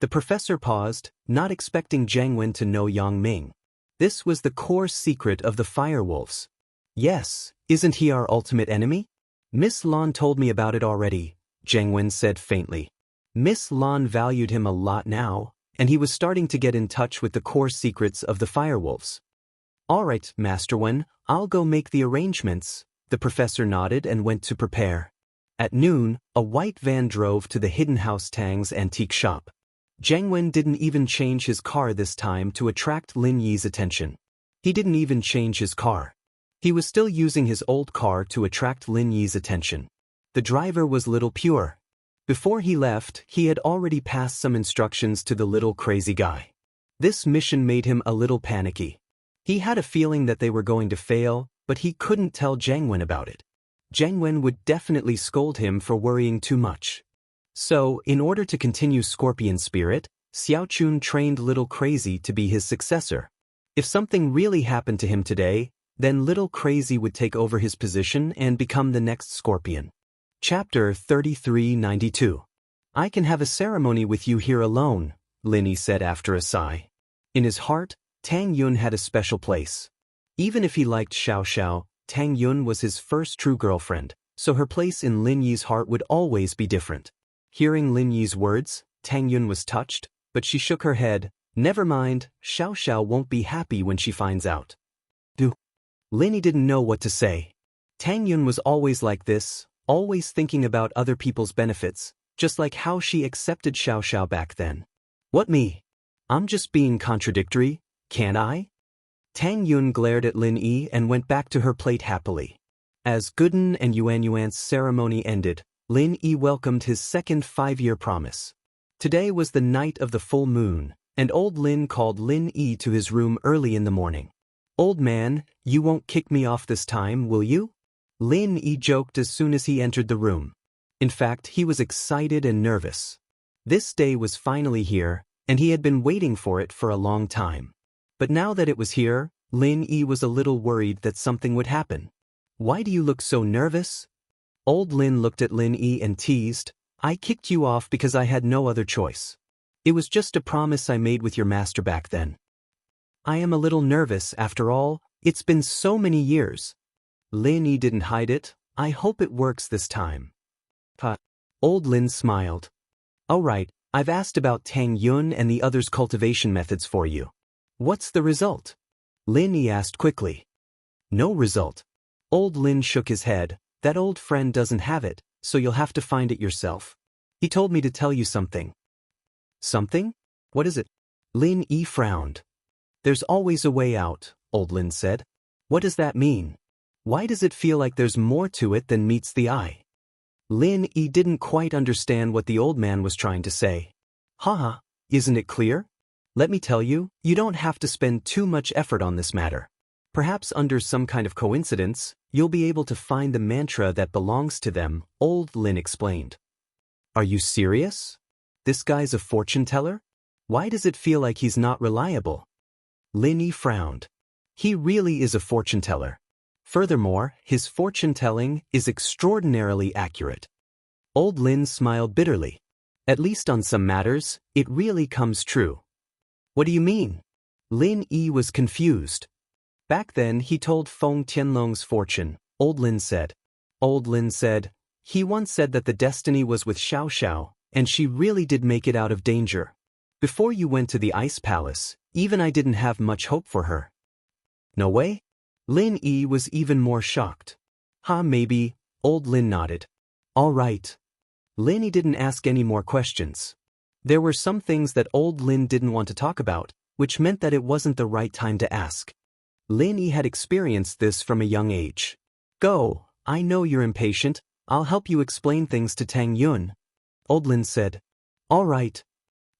The professor paused, not expecting Zhang Wen to know Yang Ming. This was the core secret of the Firewolves. Yes, isn't he our ultimate enemy? Miss Lan told me about it already, Zhang Wen said faintly. Miss Lan valued him a lot now, and he was starting to get in touch with the core secrets of the Firewolves. All right, Master Wen, I'll go make the arrangements. The professor nodded and went to prepare. At noon, a white van drove to the Hidden House Tang's antique shop. Zhang Wen didn't even change his car this time to attract Lin Yi's attention. He didn't even change his car. He was still using his old car to attract Lin Yi's attention. The driver was Little Pure. Before he left, he had already passed some instructions to the little crazy guy. This mission made him a little panicky. He had a feeling that they were going to fail, but he couldn't tell Zhang Wen about it. Zhang Wen would definitely scold him for worrying too much. So, in order to continue Scorpion Spirit, Xiaochun trained Little Crazy to be his successor. If something really happened to him today, then Little Crazy would take over his position and become the next Scorpion. Chapter 3392. I can have a ceremony with you here alone, Lin said after a sigh. In his heart, Tang Yun had a special place. Even if he liked Xiao Xiao, Tang Yun was his first true girlfriend, so her place in Lin Yi's heart would always be different. Hearing Lin Yi's words, Tang Yun was touched, but she shook her head. Never mind, Xiao Xiao won't be happy when she finds out. Lin didn't know what to say. Tang Yun was always like this, always thinking about other people's benefits, just like how she accepted Xiao Xiao back then. What me? I'm just being contradictory, can't I? Tang Yun glared at Lin Yi and went back to her plate happily. As Guden and Yuan's ceremony ended, Lin Yi welcomed his second 5-year promise. Today was the night of the full moon, and old Lin called Lin Yi to his room early in the morning. Old man, you won't kick me off this time, will you? Lin Yi joked as soon as he entered the room. In fact, he was excited and nervous. This day was finally here, and he had been waiting for it for a long time. But now that it was here, Lin Yi was a little worried that something would happen. Why do you look so nervous? Old Lin looked at Lin Yi and teased, I kicked you off because I had no other choice. It was just a promise I made with your master back then. I am a little nervous after all, it's been so many years. Lin Yi didn't hide it, I hope it works this time. Old Lin smiled. All right, I've asked about Tang Yun and the others' cultivation methods for you. What's the result? Lin Yi asked quickly. No result. Old Lin shook his head. That old friend doesn't have it, so you'll have to find it yourself. He told me to tell you something. Something? What is it? Lin Yi frowned. There's always a way out, Old Lin said. What does that mean? Why does it feel like there's more to it than meets the eye? Lin Yi didn't quite understand what the old man was trying to say. Haha, isn't it clear? Let me tell you, you don't have to spend too much effort on this matter. Perhaps under some kind of coincidence, you'll be able to find the mantra that belongs to them, Old Lin explained. Are you serious? This guy's a fortune teller? Why does it feel like he's not reliable? Lin Yi frowned. He really is a fortune teller. Furthermore, his fortune telling is extraordinarily accurate. Old Lin smiled bitterly. At least on some matters, it really comes true. What do you mean? Lin Yi was confused. Back then he told Feng Tianlong's fortune, Old Lin said. Old Lin said, he once said that the destiny was with Xiao Xiao, and she really did make it out of danger. Before you went to the Ice Palace, even I didn't have much hope for her. No way? Lin Yi was even more shocked. Maybe, Old Lin nodded. All right. Lin Yi didn't ask any more questions. There were some things that Old Lin didn't want to talk about, which meant that it wasn't the right time to ask. Lin Yi had experienced this from a young age. Go, I know you're impatient, I'll help you explain things to Tang Yun. Old Lin said. All right.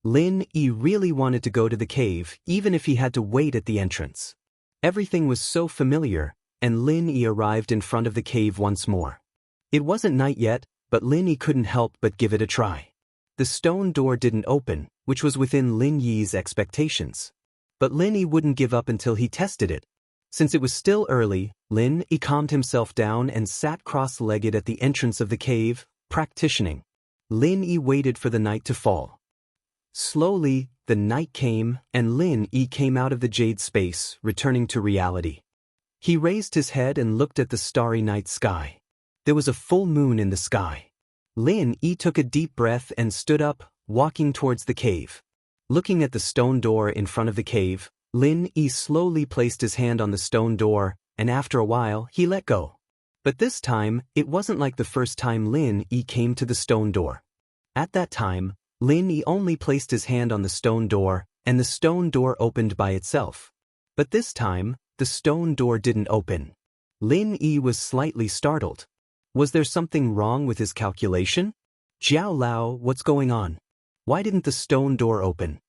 Lin Yi really wanted to go to the cave, even if he had to wait at the entrance. Everything was so familiar, and Lin Yi arrived in front of the cave once more. It wasn't night yet, but Lin Yi couldn't help but give it a try. The stone door didn't open, which was within Lin Yi's expectations. But Lin Yi wouldn't give up until he tested it. Since it was still early, Lin Yi calmed himself down and sat cross-legged at the entrance of the cave, practicing. Lin Yi waited for the night to fall. Slowly, the night came, and Lin Yi came out of the jade space, returning to reality. He raised his head and looked at the starry night sky. There was a full moon in the sky. Lin Yi took a deep breath and stood up, walking towards the cave. Looking at the stone door in front of the cave, Lin Yi slowly placed his hand on the stone door, and after a while, he let go. But this time, it wasn't like the first time Lin Yi came to the stone door. At that time, Lin Yi only placed his hand on the stone door, and the stone door opened by itself. But this time, the stone door didn't open. Lin Yi was slightly startled. Was there something wrong with his calculation? Jiao Lao, what's going on? Why didn't the stone door open?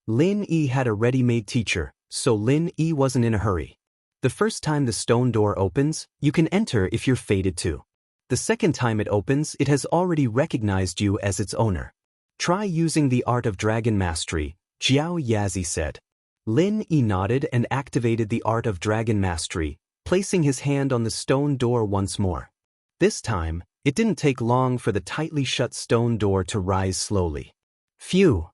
Lin Yi had a ready-made teacher, so Lin Yi wasn't in a hurry. The first time the stone door opens, you can enter if you're fated to. The second time it opens, it has already recognized you as its owner. Try using the art of dragon mastery, Jiao Yazi said. Lin Yi nodded and activated the art of dragon mastery, placing his hand on the stone door once more. This time, it didn't take long for the tightly shut stone door to rise slowly. Phew!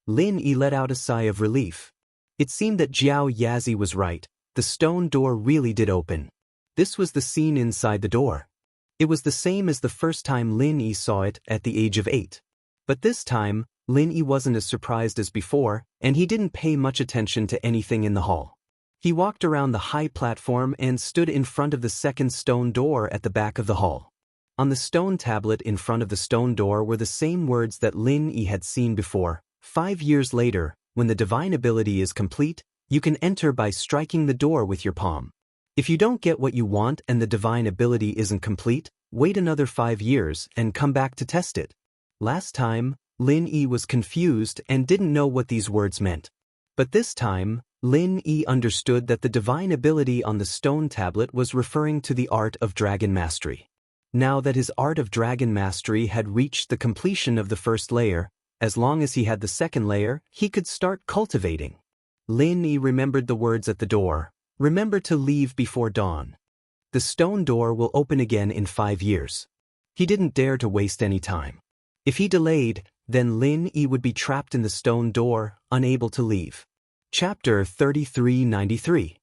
Lin Yi let out a sigh of relief. It seemed that Jiao Yazi was right. The stone door really did open. This was the scene inside the door. It was the same as the first time Lin Yi saw it at the age of 8. But this time, Lin Yi wasn't as surprised as before, and he didn't pay much attention to anything in the hall. He walked around the high platform and stood in front of the second stone door at the back of the hall. On the stone tablet in front of the stone door were the same words that Lin Yi had seen before. 5 years later, when the divine ability is complete, you can enter by striking the door with your palm. If you don't get what you want and the divine ability isn't complete, wait another 5 years and come back to test it. Last time, Lin Yi was confused and didn't know what these words meant. But this time, Lin Yi understood that the divine ability on the stone tablet was referring to the art of dragon mastery. Now that his art of dragon mastery had reached the completion of the first layer, as long as he had the second layer, he could start cultivating. Lin Yi remembered the words at the door. Remember to leave before dawn. The stone door will open again in 5 years. He didn't dare to waste any time. If he delayed, then Lin Yi would be trapped in the stone door, unable to leave. Chapter 3393.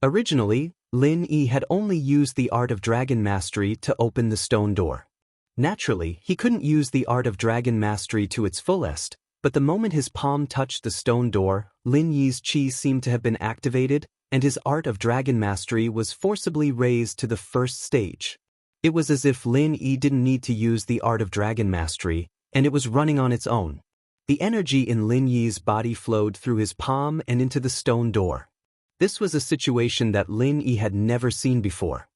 Originally, Lin Yi had only used the art of dragon mastery to open the stone door. Naturally, he couldn't use the art of dragon mastery to its fullest, but the moment his palm touched the stone door, Lin Yi's chi seemed to have been activated, and his art of dragon mastery was forcibly raised to the first stage. It was as if Lin Yi didn't need to use the art of dragon mastery, and it was running on its own. The energy in Lin Yi's body flowed through his palm and into the stone door. This was a situation that Lin Yi had never seen before.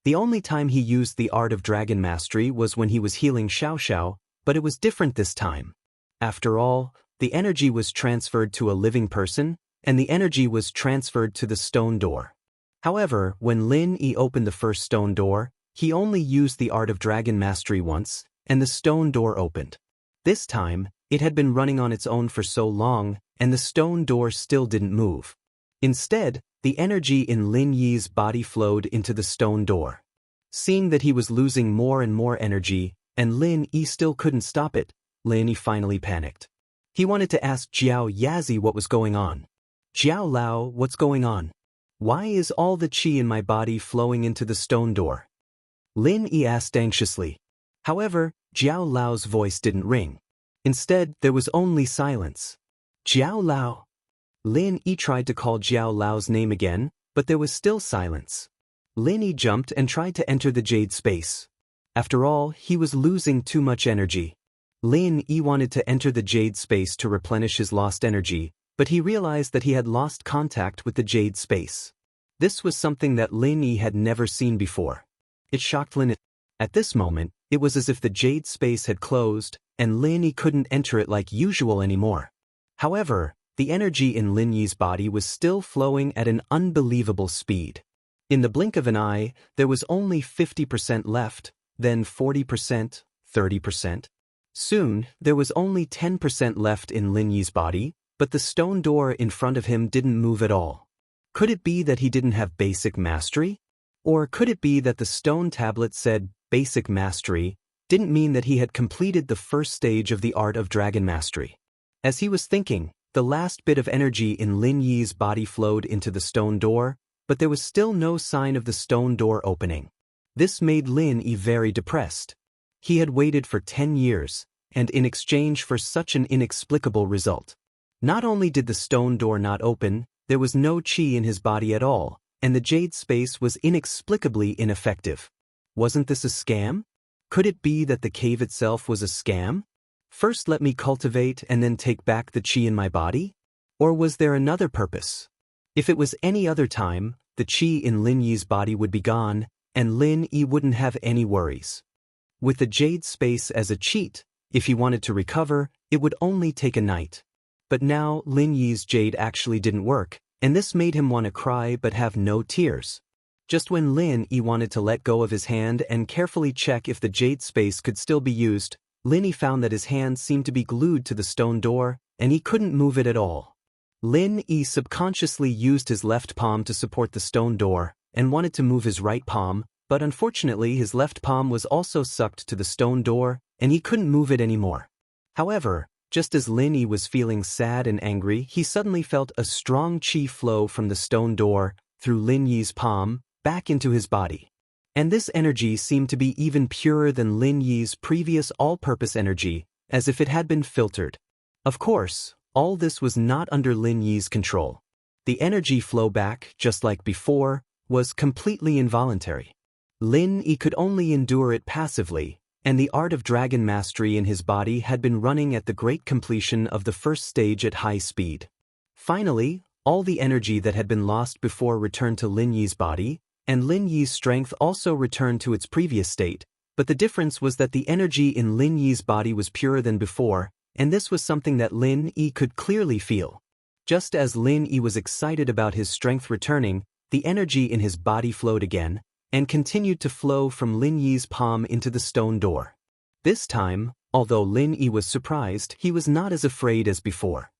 The only time he used the art of dragon mastery was when he was healing Xiaoxiao, but it was different this time. After all, the energy was transferred to a living person, and the energy was transferred to the stone door. However, when Lin Yi opened the first stone door, he only used the art of dragon mastery once, and the stone door opened. This time, it had been running on its own for so long, and the stone door still didn't move. Instead, the energy in Lin Yi's body flowed into the stone door. Seeing that he was losing more and more energy, and Lin Yi still couldn't stop it, Lin Yi finally panicked. He wanted to ask Jiao Yazi what was going on. Jiao Lao, what's going on? Why is all the qi in my body flowing into the stone door? Lin Yi asked anxiously. However, Jiao Lao's voice didn't ring. Instead, there was only silence. Jiao Lao. Lin Yi tried to call Jiao Lao's name again, but there was still silence. Lin Yi jumped and tried to enter the jade space. After all, he was losing too much energy. Lin Yi wanted to enter the jade space to replenish his lost energy, but he realized that he had lost contact with the jade space. This was something that Lin Yi had never seen before. It shocked Lin Yi. At this moment, it was as if the jade space had closed, and Lin Yi couldn't enter it like usual anymore. However, the energy in Lin Yi's body was still flowing at an unbelievable speed. In the blink of an eye, there was only 50% left, then 40%, 30%. Soon, there was only 10% left in Lin Yi's body, but the stone door in front of him didn't move at all. Could it be that he didn't have basic mastery? Or could it be that the stone tablet said basic mastery didn't mean that he had completed the first stage of the art of dragon mastery? As he was thinking, the last bit of energy in Lin Yi's body flowed into the stone door, but there was still no sign of the stone door opening. This made Lin Yi very depressed. He had waited for 10 years, and in exchange for such an inexplicable result. Not only did the stone door not open, there was no qi in his body at all, and the jade space was inexplicably ineffective. Wasn't this a scam? Could it be that the cave itself was a scam? First let me cultivate and then take back the qi in my body? Or was there another purpose? If it was any other time, the qi in Lin Yi's body would be gone, and Lin Yi wouldn't have any worries. With the jade space as a cheat, if he wanted to recover, it would only take a night. But now Lin Yi's jade actually didn't work, and this made him want to cry but have no tears. Just when Lin Yi wanted to let go of his hand and carefully check if the jade space could still be used, Lin Yi found that his hand seemed to be glued to the stone door, and he couldn't move it at all. Lin Yi subconsciously used his left palm to support the stone door, and wanted to move his right palm, but unfortunately his left palm was also sucked to the stone door, and he couldn't move it anymore. However, just as Lin Yi was feeling sad and angry, he suddenly felt a strong qi flow from the stone door, through Lin Yi's palm, back into his body. And this energy seemed to be even purer than Lin Yi's previous all-purpose energy, as if it had been filtered. Of course, all this was not under Lin Yi's control. The energy flow back, just like before, was completely involuntary. Lin Yi could only endure it passively, and the art of dragon mastery in his body had been running at the great completion of the first stage at high speed. Finally, all the energy that had been lost before returned to Lin Yi's body, and Lin Yi's strength also returned to its previous state, but the difference was that the energy in Lin Yi's body was purer than before, and this was something that Lin Yi could clearly feel. Just as Lin Yi was excited about his strength returning, the energy in his body flowed again, and continued to flow from Lin Yi's palm into the stone door. This time, although Lin Yi was surprised, he was not as afraid as before.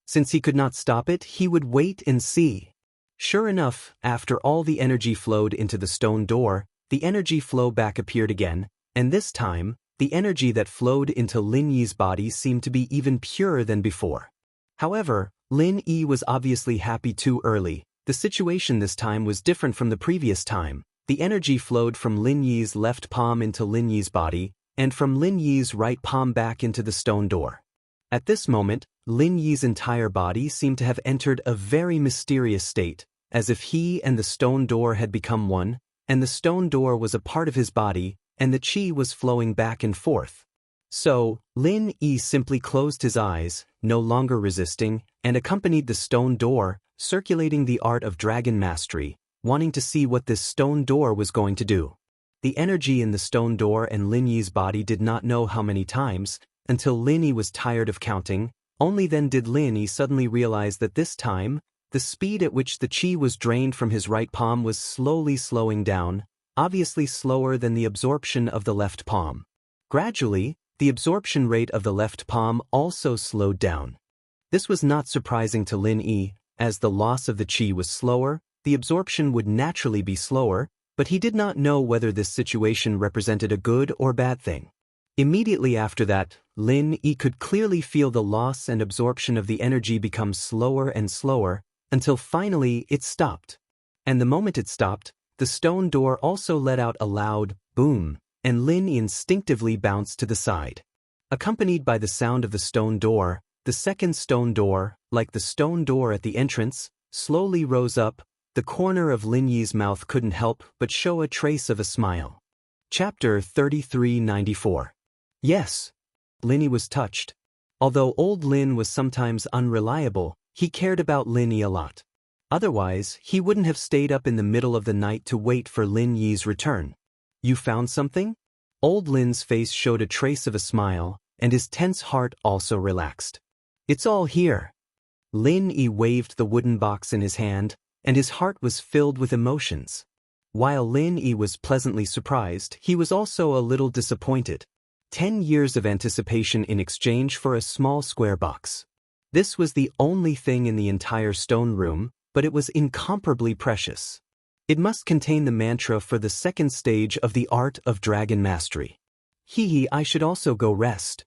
Since he could not stop it, he would wait and see. Sure enough, after all the energy flowed into the stone door, the energy flow back appeared again, and this time, the energy that flowed into Lin Yi's body seemed to be even purer than before. However, Lin Yi was obviously happy too early. The situation this time was different from the previous time. The energy flowed from Lin Yi's left palm into Lin Yi's body, and from Lin Yi's right palm back into the stone door. At this moment, Lin Yi's entire body seemed to have entered a very mysterious state, as if he and the stone door had become one, and the stone door was a part of his body, and the qi was flowing back and forth. So, Lin Yi simply closed his eyes, no longer resisting, and accompanied the stone door, circulating the art of dragon mastery, wanting to see what this stone door was going to do. The energy in the stone door and Lin Yi's body did not know how many times, until Lin Yi was tired of counting. Only then did Lin Yi suddenly realize that this time, the speed at which the qi was drained from his right palm was slowly slowing down, obviously slower than the absorption of the left palm. Gradually, the absorption rate of the left palm also slowed down. This was not surprising to Lin Yi, as the loss of the qi was slower, the absorption would naturally be slower, but he did not know whether this situation represented a good or bad thing. Immediately after that, Lin Yi could clearly feel the loss and absorption of the energy become slower and slower, until finally it stopped. And the moment it stopped, the stone door also let out a loud boom, and Lin Yi instinctively bounced to the side. Accompanied by the sound of the stone door, the second stone door, like the stone door at the entrance, slowly rose up. The corner of Lin Yi's mouth couldn't help but show a trace of a smile. Chapter 3394. Yes. Lin Yi was touched. Although old Lin was sometimes unreliable, he cared about Lin Yi a lot. Otherwise, he wouldn't have stayed up in the middle of the night to wait for Lin Yi's return. You found something? Old Lin's face showed a trace of a smile, and his tense heart also relaxed. It's all here. Lin Yi waved the wooden box in his hand, and his heart was filled with emotions. While Lin Yi was pleasantly surprised, he was also a little disappointed. 10 years of anticipation in exchange for a small square box. This was the only thing in the entire stone room, but it was incomparably precious. It must contain the mantra for the second stage of the art of dragon mastery. I should also go rest.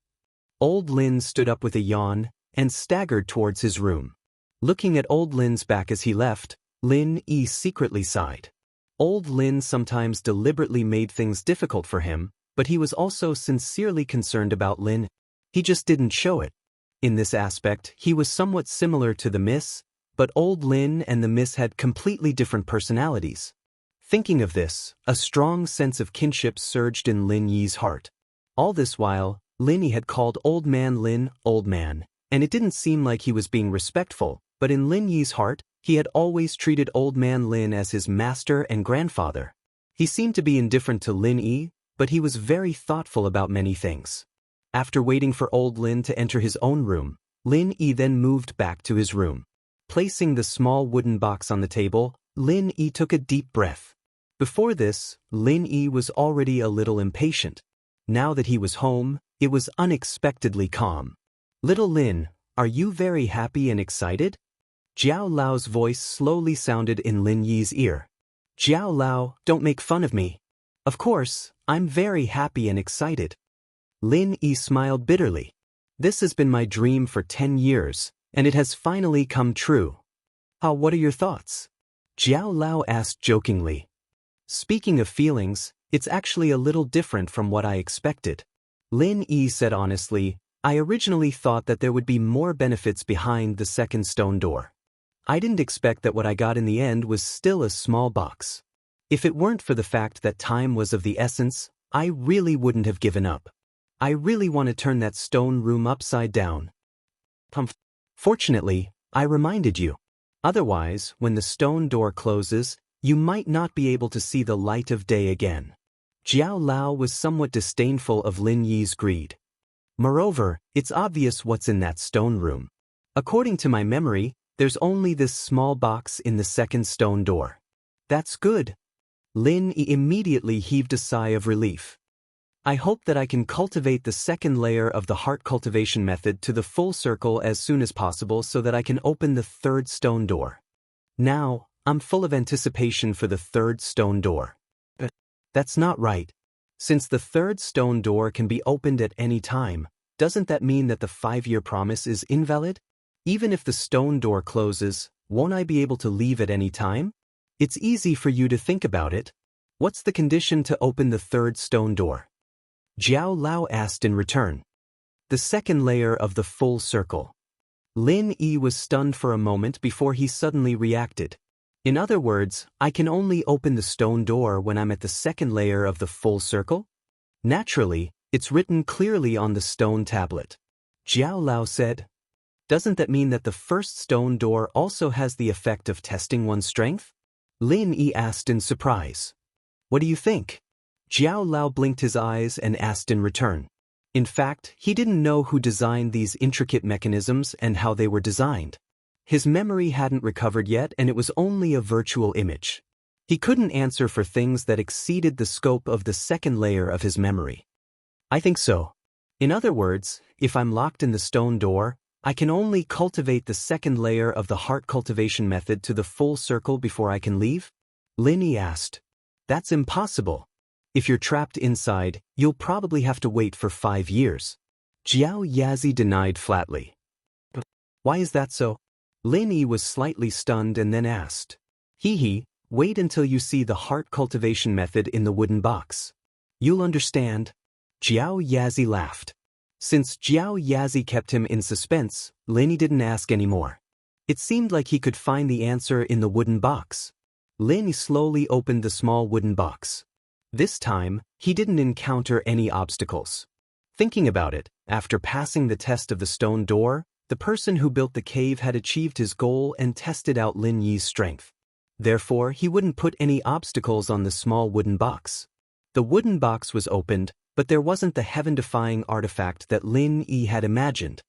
Old Lin stood up with a yawn and staggered towards his room. Looking at Old Lin's back as he left, Lin Yi secretly sighed. Old Lin sometimes deliberately made things difficult for him, but he was also sincerely concerned about Lin. He just didn't show it. In this aspect, he was somewhat similar to the Miss, but Old Lin and the Miss had completely different personalities. Thinking of this, a strong sense of kinship surged in Lin Yi's heart. All this while, Lin Yi had called Old Man Lin, Old Man, and it didn't seem like he was being respectful, but in Lin Yi's heart, he had always treated Old Man Lin as his master and grandfather. He seemed to be indifferent to Lin Yi, but he was very thoughtful about many things. After waiting for Old Lin to enter his own room, Lin Yi then moved back to his room. Placing the small wooden box on the table, Lin Yi took a deep breath. Before this, Lin Yi was already a little impatient. Now that he was home, it was unexpectedly calm. "Little Lin, are you very happy and excited?" Jiao Lao's voice slowly sounded in Lin Yi's ear. "Jiao Lao, don't make fun of me. Of course, I'm very happy and excited." Lin Yi smiled bitterly. "This has been my dream for 10 years, and it has finally come true." What are your thoughts?" Jiao Lao asked jokingly. "Speaking of feelings, it's actually a little different from what I expected." Lin Yi said honestly, "I originally thought that there would be more benefits behind the second stone door. I didn't expect that what I got in the end was still a small box. If it weren't for the fact that time was of the essence, I really wouldn't have given up. I really want to turn that stone room upside down. Fortunately, I reminded you. Otherwise, when the stone door closes, you might not be able to see the light of day again." Jiao Lao was somewhat disdainful of Lin Yi's greed. "Moreover, it's obvious what's in that stone room. According to my memory, there's only this small box in the second stone door." "That's good." Lin Yi immediately heaved a sigh of relief. "I hope that I can cultivate the second layer of the heart cultivation method to the full circle as soon as possible so that I can open the third stone door. Now, I'm full of anticipation for the third stone door." "But that's not right. Since the third stone door can be opened at any time, doesn't that mean that the 5-year promise is invalid? Even if the stone door closes, won't I be able to leave at any time? It's easy for you to think about it. What's the condition to open the third stone door?" Jiao Lao asked in return. "The second layer of the full circle." Lin Yi was stunned for a moment before he suddenly reacted. "In other words, I can only open the stone door when I'm at the second layer of the full circle?" "Naturally, it's written clearly on the stone tablet." Jiao Lao said. "Doesn't that mean that the first stone door also has the effect of testing one's strength?" Lin Yi asked in surprise. "What do you think?" Jiao Lao blinked his eyes and asked in return. In fact, he didn't know who designed these intricate mechanisms and how they were designed. His memory hadn't recovered yet, and it was only a virtual image. He couldn't answer for things that exceeded the scope of the second layer of his memory. "I think so. In other words, if I'm locked in the stone door, I can only cultivate the second layer of the heart cultivation method to the full circle before I can leave?" Lin Yi asked. "That's impossible. If you're trapped inside, you'll probably have to wait for 5 years. Jiao Yazi denied flatly. "But why is that so?" Lin Yi was slightly stunned and then asked. Wait until you see the heart cultivation method in the wooden box. You'll understand." Jiao Yazi laughed. Since Jiao Yazi kept him in suspense, Lin Yi didn't ask anymore. It seemed like he could find the answer in the wooden box. Lin Yi slowly opened the small wooden box. This time, he didn't encounter any obstacles. Thinking about it, after passing the test of the stone door, the person who built the cave had achieved his goal and tested out Lin Yi's strength. Therefore, he wouldn't put any obstacles on the small wooden box. The wooden box was opened, but there wasn't the heaven-defying artifact that Lin Yi had imagined.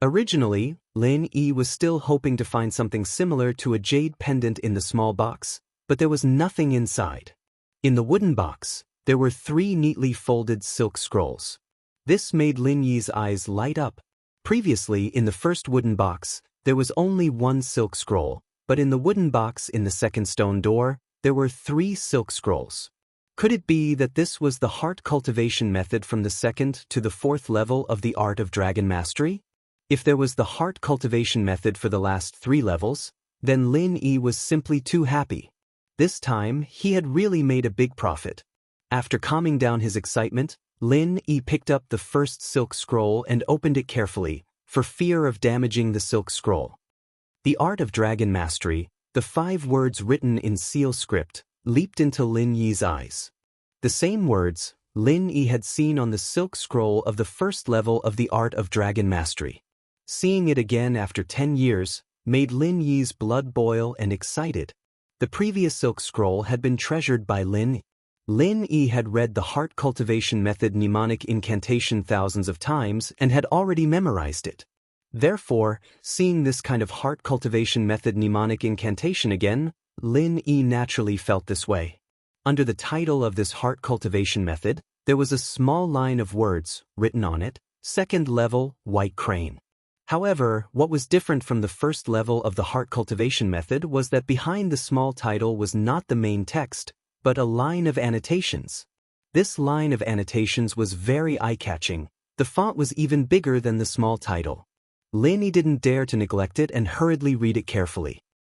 Originally, Lin Yi was still hoping to find something similar to a jade pendant in the small box, but there was nothing inside. In the wooden box, there were 3 neatly folded silk scrolls. This made Lin Yi's eyes light up. Previously, in the first wooden box, there was only 1 silk scroll, but in the wooden box in the second stone door, there were 3 silk scrolls. Could it be that this was the heart cultivation method from the 2nd to the 4th level of the art of dragon mastery? If there was the heart cultivation method for the last 3 levels, then Lin Yi was simply too happy. This time, he had really made a big profit. After calming down his excitement, Lin Yi picked up the first silk scroll and opened it carefully, for fear of damaging the silk scroll. The art of dragon mastery, the 5 words written in seal script, leaped into Lin Yi's eyes. The same words Lin Yi had seen on the silk scroll of the first level of the art of dragon mastery. Seeing it again after 10 years made Lin Yi's blood boil and excited. The previous silk scroll had been treasured by Lin Yi. Lin Yi had read the heart cultivation method mnemonic incantation thousands of times and had already memorized it. Therefore, seeing this kind of heart cultivation method mnemonic incantation again, Lin Yi naturally felt this way. Under the title of this heart cultivation method, there was a small line of words written on it, 2nd level, white crane. However, what was different from the first level of the heart cultivation method was that behind the small title was not the main text, but a line of annotations. This line of annotations was very eye-catching. The font was even bigger than the small title. Lin Yi didn't dare to neglect it and hurriedly read it carefully.